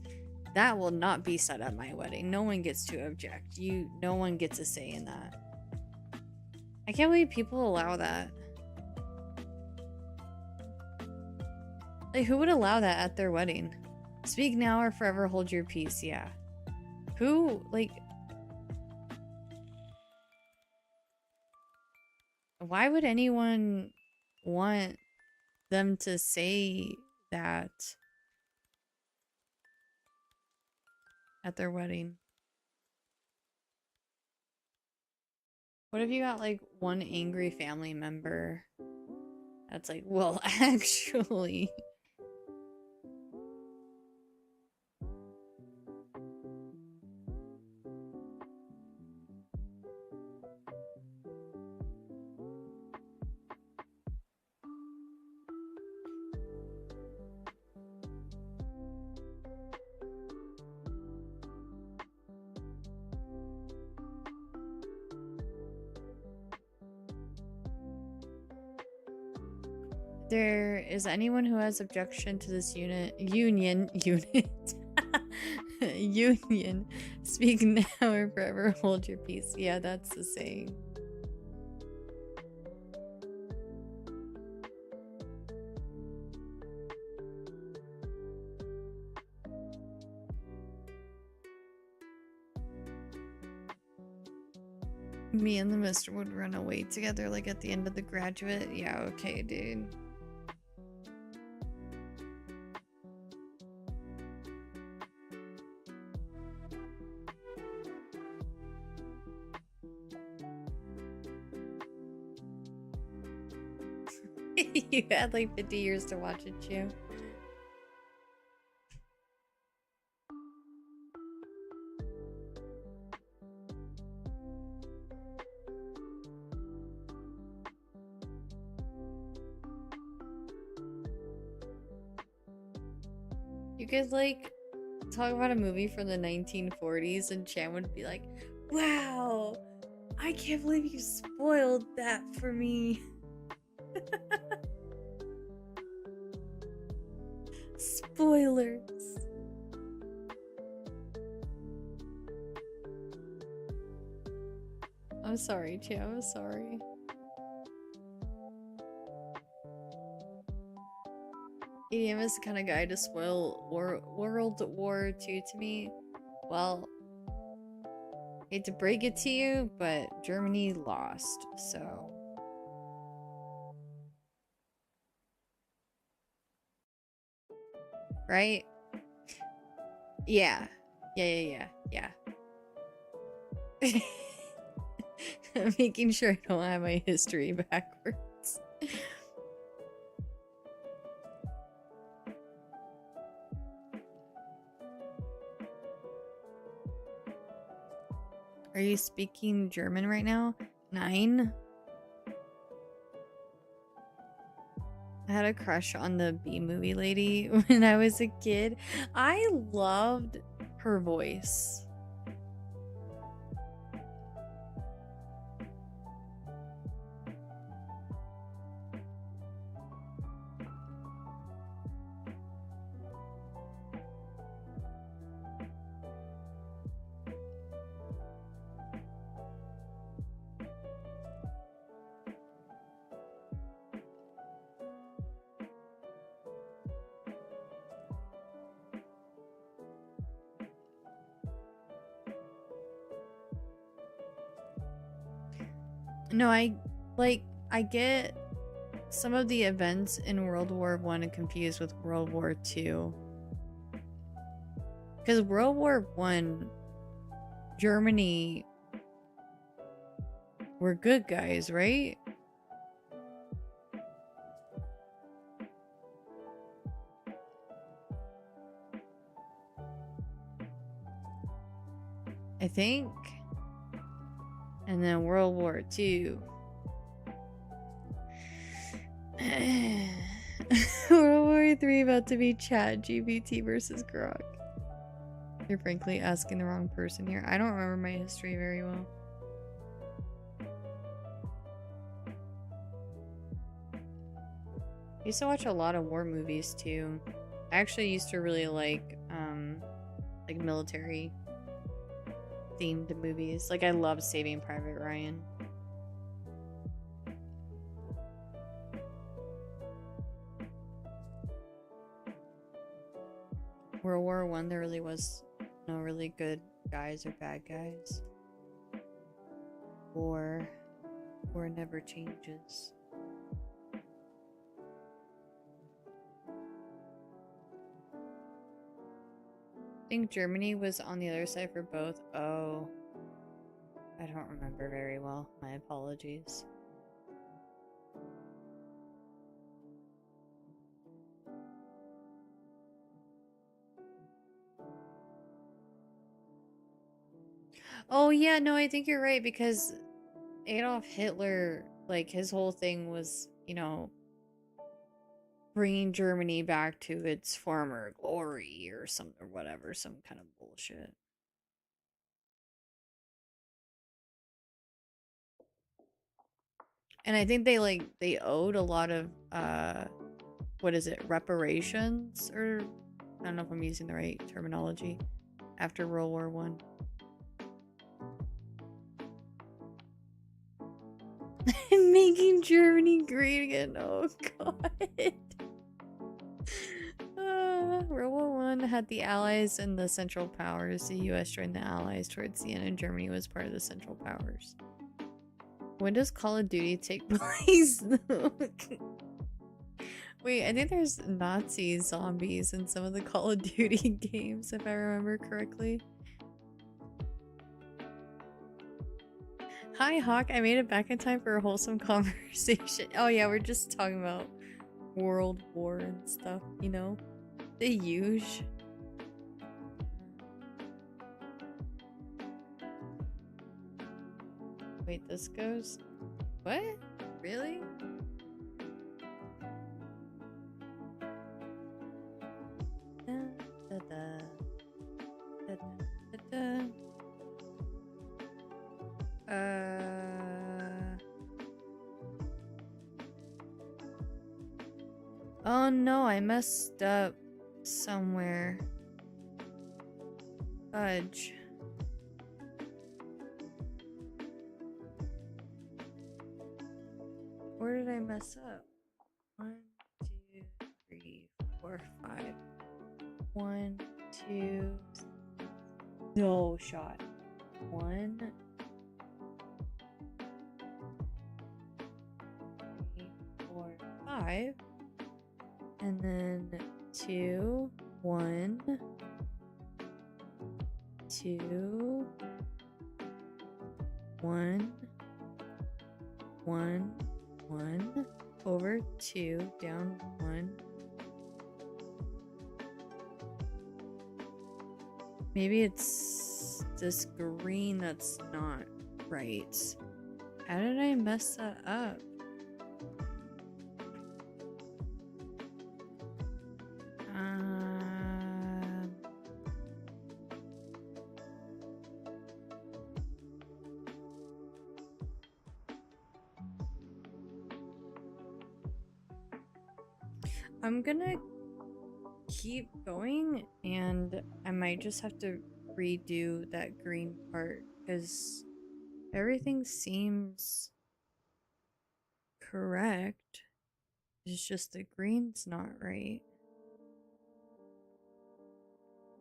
That will not be said at my wedding. No one gets to object. No one gets a say in that. I can't believe people allow that. Like, who would allow that at their wedding? Speak now or forever hold your peace. Yeah. Who, like, why would anyone want them to say that at their wedding? What if you got like one angry family member that's like, well, actually. There is anyone who has objection to this union Union. Speak now or forever hold your peace. Yeah, that's the saying. Me and the mister would run away together like at the end of The Graduate. Yeah, okay, dude. You had like 50 years to watch it, Chew. You could like talk about a movie from the 1940s and Chan would be like, wow, I can't believe you spoiled that for me. Spoilers. I'm sorry, Chan, I'm sorry. EDM is the kind of guy to spoil World War II to me. Well, hate to break it to you, but Germany lost, so. Right? Yeah. Yeah. I'm making sure I don't have my history backwards. Are you speaking German right now? 9? I had a crush on the B movie lady when I was a kid. I loved her voice. No, I get some of the events in World War One confused with World War Two. Because World War One, Germany were good guys, right? I think. And then World War II. World War III about to be Chat GPT versus Grok. You're frankly asking the wrong person here. I don't remember my history very well. I used to watch a lot of war movies too. I actually used to really like military themed movies. Like I love Saving Private Ryan. World War One, there really was no really good guys or bad guys. War never changes. I think Germany was on the other side for both. Oh, I don't remember very well. My apologies. Oh yeah, no, I think you're right because Adolf Hitler, like his whole thing was, you know, bringing Germany back to its former glory or some or whatever, some kind of bullshit. And I think they owed a lot of what is it, reparations, or I don't know if I'm using the right terminology. after World War One. Making Germany great again. Oh god. World War One had the Allies and the Central Powers. The US joined the Allies towards the end, and Germany was part of the Central Powers. When does Call of Duty take place? Wait, I think there's Nazi zombies in some of the Call of Duty games, if I remember correctly. Hi, Hawk. I made it back in time for a wholesome conversation. Oh yeah, we're just talking about World War and stuff, you know? The huge. Wait, this goes... What? Really? Da, da, da. Da, da, da, da. Oh no, I messed up somewhere. Fudge. Where did I mess up? 1, 2, 3, 4, 5. 1, 2. No shot. 1, 3, 4, 5. And then 2, 1, 2, 1, 1, 1, over 2, down 1. Maybe it's this green that's not right. How did I mess that up? I'm gonna keep going, and I might just have to redo that green part because everything seems correct. It's just the green's not right.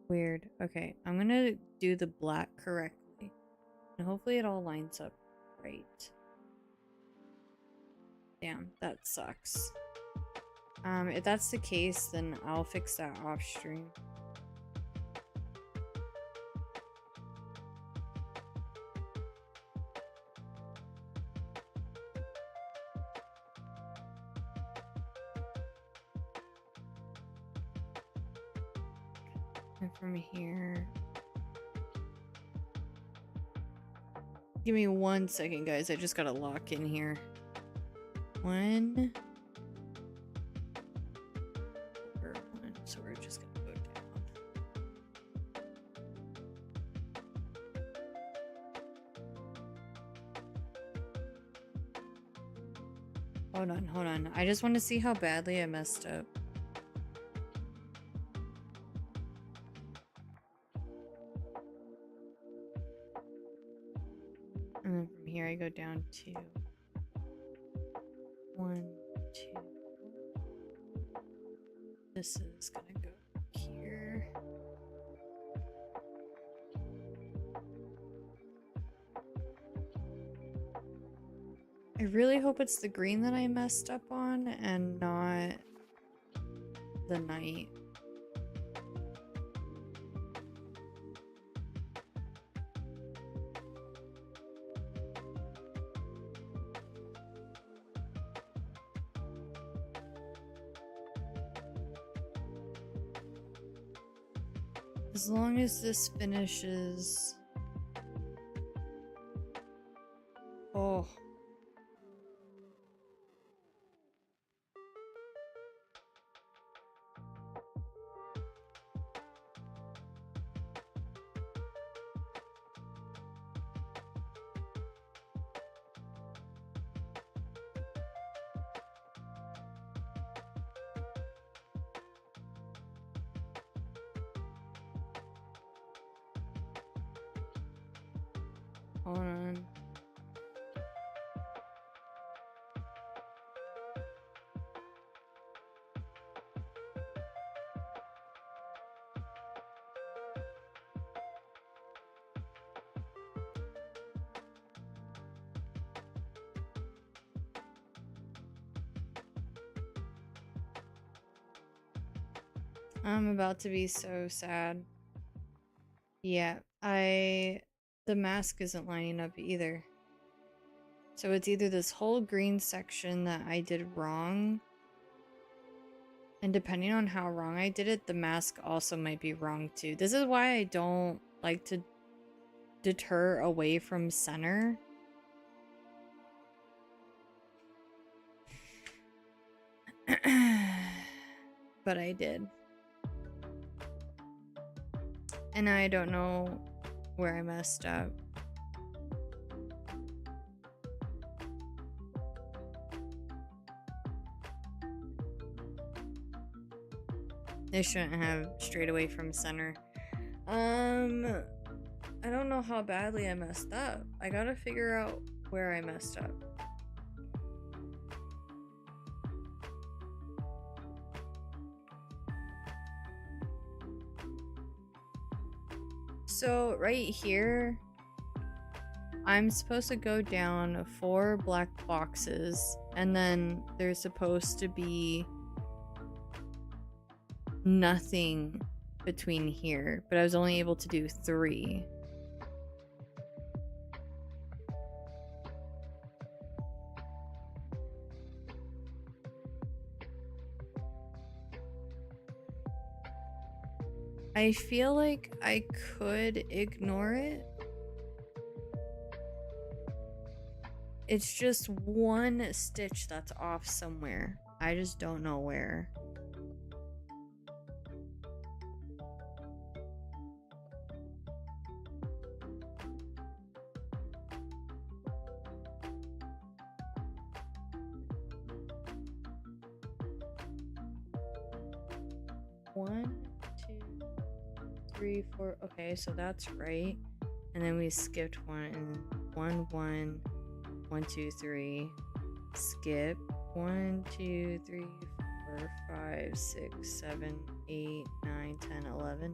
Weird. Okay, I'm gonna do the black correctly, and hopefully it all lines up right. Damn, that sucks. If that's the case, then I'll fix that off stream. And from here... Give me 1 second, guys. I just gotta lock in here. 1... So we're just gonna go down. Hold on. I just want to see how badly I messed up. And then from here I go down to 1, 2. This is gonna go here. I really hope it's the green that I messed up on and not the night. As long as this finishes... Oh. Hold on. I'm about to be so sad. Yeah, the mask isn't lining up either. So it's either this whole green section that I did wrong, and depending on how wrong I did it, the mask also might be wrong too. This is why I don't like to deter away from center. But I did. And I don't know where I messed up. They shouldn't have straight away from center. I don't know how badly I messed up. I gotta figure out where I messed up. So right here, I'm supposed to go down 4 black boxes, and then there's supposed to be nothing between here, but I was only able to do 3. I feel like I could ignore it. It's just one stitch that's off somewhere. I just don't know where. One, 2, 3, 4. Okay, so that's right. And then we skipped 1 and 1, 1, 1, 2, 3. Skip 1, 2, 3, 4, 5, 6, 7, 8, 9, 10, 11.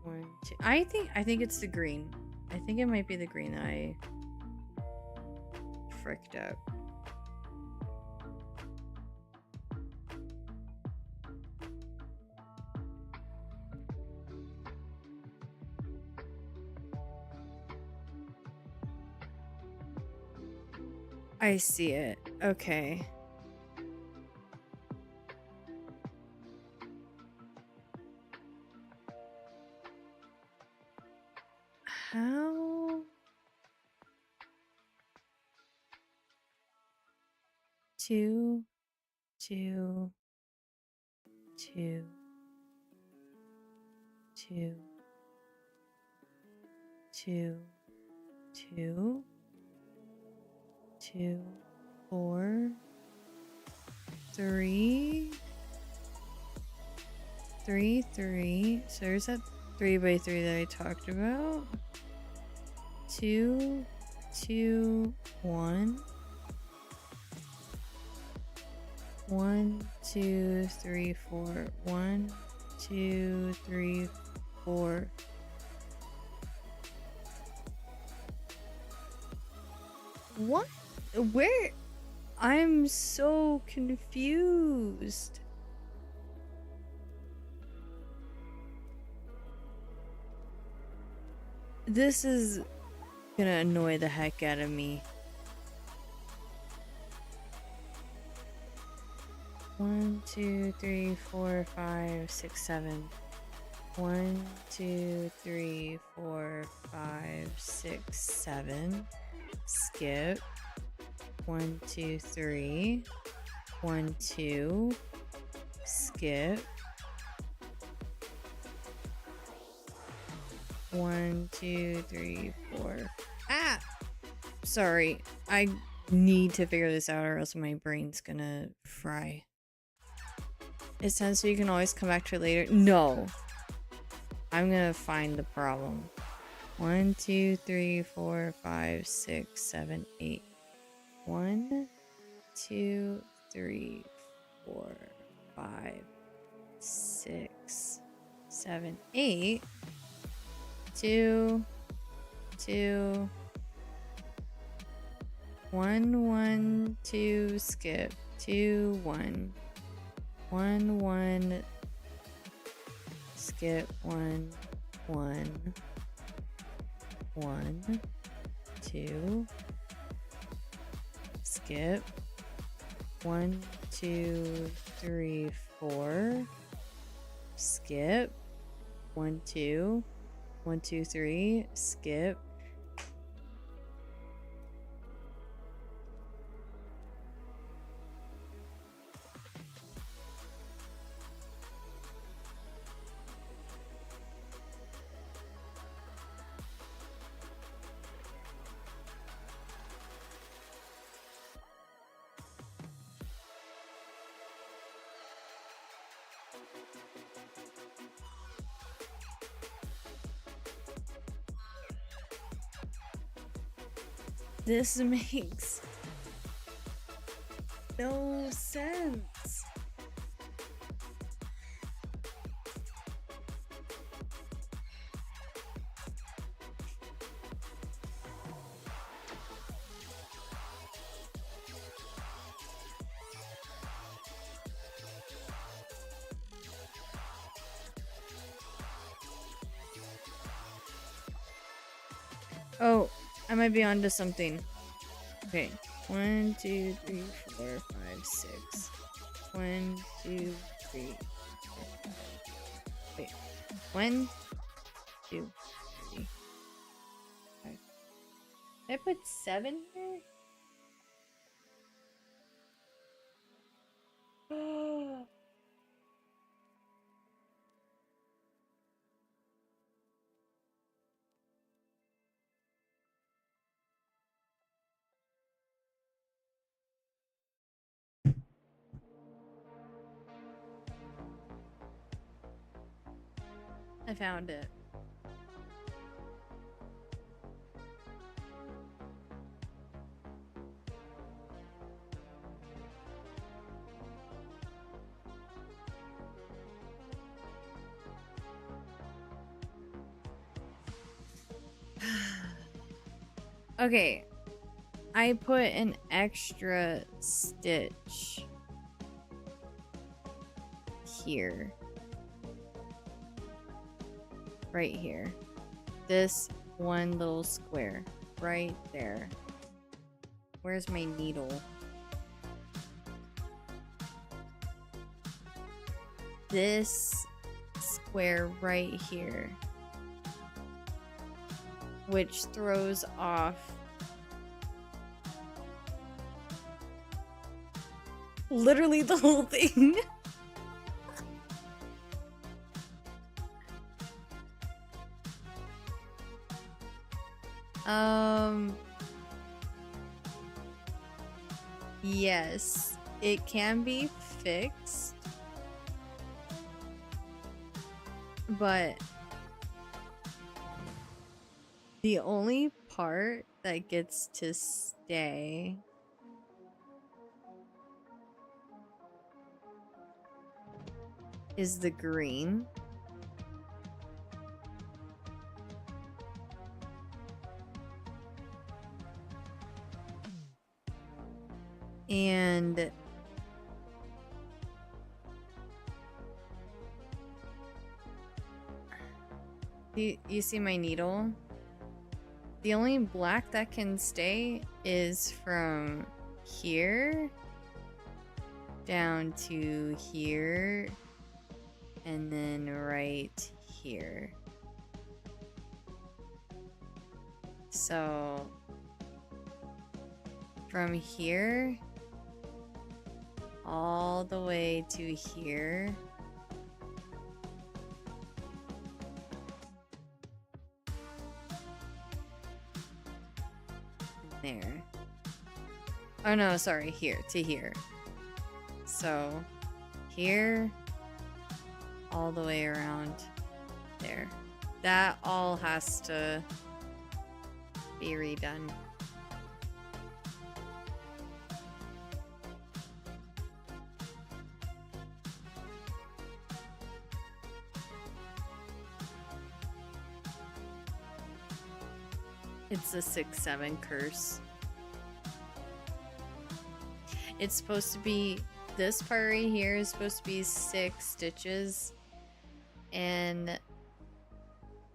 1, 2. I think it's the green. I think it might be the green that I fricked up. I see it. Okay. How? 2, 2, 2, 2, 2, 2, 2, 4, 3, 3, 3. So there's that 3x3 that I talked about. 2, 2, 1. 1, 2, 3, 4. 1, 2, 3, 4. What? Where? I'm so confused. This is gonna annoy the heck out of me. 1, 2, 3, 4, 5, 6, 7. 1, 2, 3, 4, 5, 6, 7. Skip. 1, 2, 3. 1, 2. Skip. 1, 2, 3, 4. Ah! Sorry. I need to figure this out or else my brain's gonna fry. It says so you can always come back to it later. No. I'm gonna find the problem. 1, 2, 3, 4, 5, 6, 7, 8. 1, 2, 3, 4, 5, 6, 7, 8. 2, 2, 1, 1, 2, skip. 2, 1. 1, 1, skip. 1, 1. 1, 2, skip. 1, 2, 3, 4, skip. 1, 2, 1, 2, 3, skip. This makes no sense. Oh, I might be onto something. Okay. 1, 2, 3, 4, 5, 6. 1, 2, 3, 4, 5. Wait. 1, 2, 3, 5. Did I put 7 here? I found it. Okay. I put an extra stitch here. Right here. This one little square. Right there. Where's my needle? This square right here. Which throws off literally the whole thing. Yes, it can be fixed, but the only part that gets to stay is the green. And you see my needle? The only black that can stay is from here down to here and then right here. So from here all the way to here. There. Oh no, sorry, here to here. So here all the way around there. That all has to be redone. It's a 6-7 curse. It's supposed to be, this part right here is supposed to be 6 stitches, and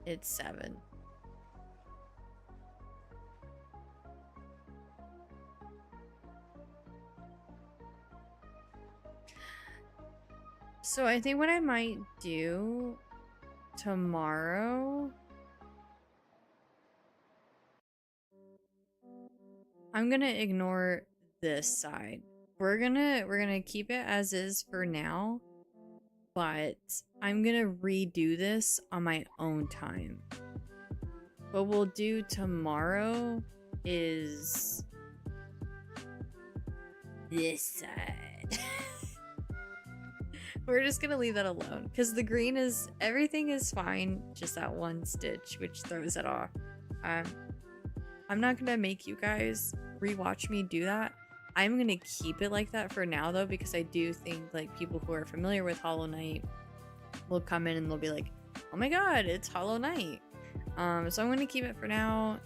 it's 7. So I think what I might do tomorrow, I'm gonna ignore this side. We're gonna keep it as is for now, but I'm gonna redo this on my own time. What we'll do tomorrow is this side. We're just gonna leave that alone because the green is, everything is fine, just that one stitch which throws it off. I'm not gonna make you guys rewatch me do that. I'm gonna keep it like that for now though, because I do think like people who are familiar with Hollow Knight will come in and they'll be like, oh my god, it's Hollow Knight. So I'm gonna keep it for now.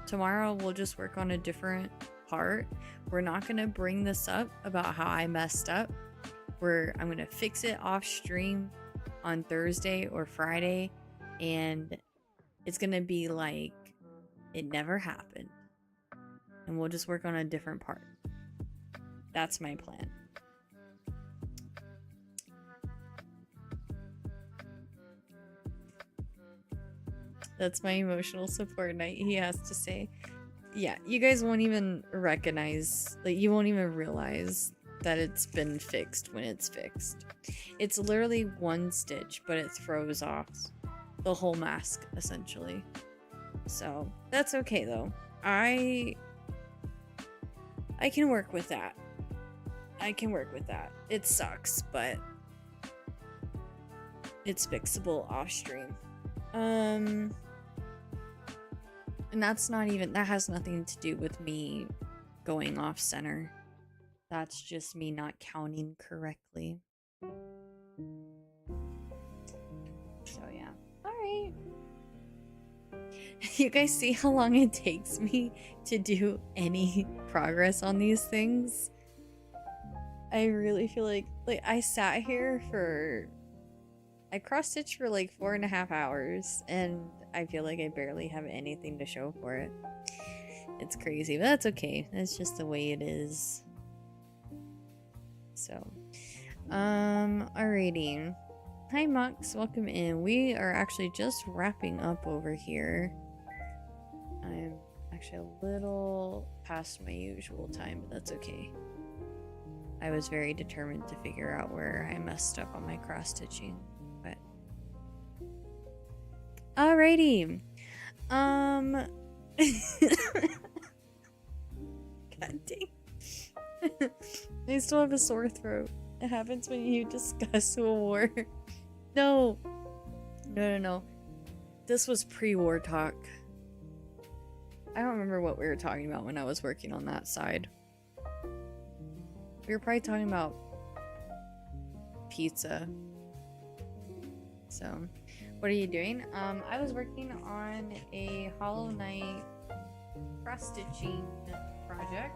Tomorrow we'll just work on a different part. We're not gonna bring this up about how I messed up. I'm gonna fix it off stream on Thursday or Friday, and it's gonna be like it never happened, and we'll just work on a different part. That's my plan. That's my emotional support night, he has to say. Yeah, you guys won't even recognize, like, you won't even realize that it's been fixed when it's fixed. It's literally one stitch, but it throws off the whole mask, essentially. So, that's okay, though. I can work with that. I can work with that. It sucks, but it's fixable off stream. And that's not even, that has nothing to do with me going off center. That's just me not counting correctly. So yeah. Alright. You guys see how long it takes me to do any progress on these things? I really feel like I sat here for, I cross-stitched for like 4.5 hours, and I feel like I barely have anything to show for it. It's crazy, but that's okay. That's just the way it is. So, alrighty. Hi Mux, welcome in. We are actually just wrapping up over here. I'm actually a little past my usual time, but that's okay. I was very determined to figure out where I messed up on my cross-stitching, but... Alrighty. God dang. I still have a sore throat. It happens when you discuss a war. No. No. This was pre-war talk. I don't remember what we were talking about when I was working on that side. We were probably talking about pizza. So, what are you doing? I was working on a Hollow Knight cross-stitching project.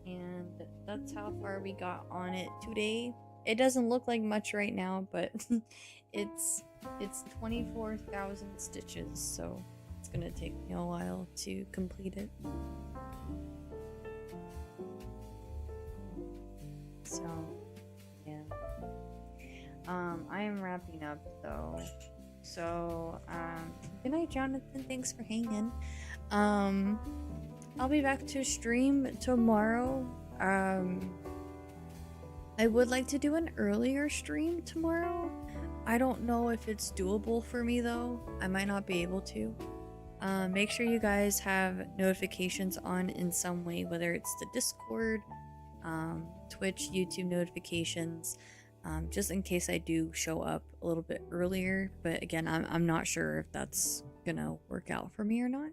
And that's how far we got on it today. It doesn't look like much right now, but it's 24,000 stitches, so it's gonna take me a while to complete it. So yeah, I am wrapping up though. So good night, Jonathan. Thanks for hanging. I'll be back to stream tomorrow. I would like to do an earlier stream tomorrow. I don't know if it's doable for me though. I might not be able to. Make sure you guys have notifications on in some way, whether it's the Discord, Twitch, YouTube notifications. just in case I do show up a little bit earlier. But again, I'm not sure if that's gonna work out for me or not.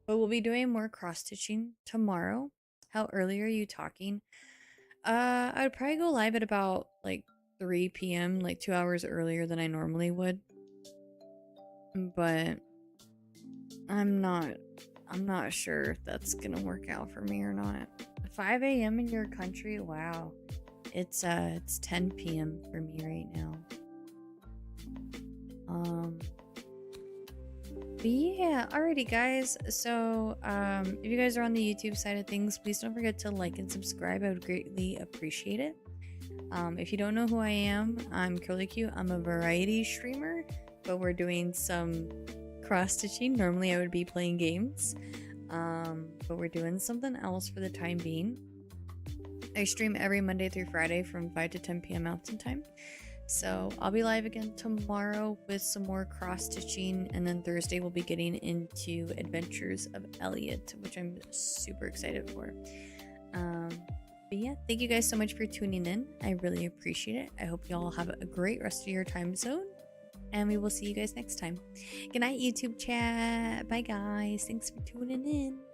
But we'll be doing more cross stitching tomorrow. How early are you talking? I'd probably go live at about like 3 p.m., like 2 hours earlier than I normally would. But I'm not sure if that's gonna work out for me or not. 5 a.m. in your country? Wow. It's 10 p.m. for me right now. But yeah, alrighty guys. So if you guys are on the YouTube side of things, please don't forget to like and subscribe. I would greatly appreciate it. If you don't know who I am, I'm Curlicue. I'm a variety streamer, but we're doing some cross stitching. Normally I would be playing games, but we're doing something else for the time being. I stream every Monday through Friday from 5 to 10 p.m. Mountain Time. So I'll be live again tomorrow with some more cross stitching, and then Thursday we'll be getting into Adventures of Elliot, which I'm super excited for. But yeah, thank you guys so much for tuning in. I really appreciate it. I hope y'all have a great rest of your time zone, and we will see you guys next time. Good night, YouTube chat. Bye guys. Thanks for tuning in.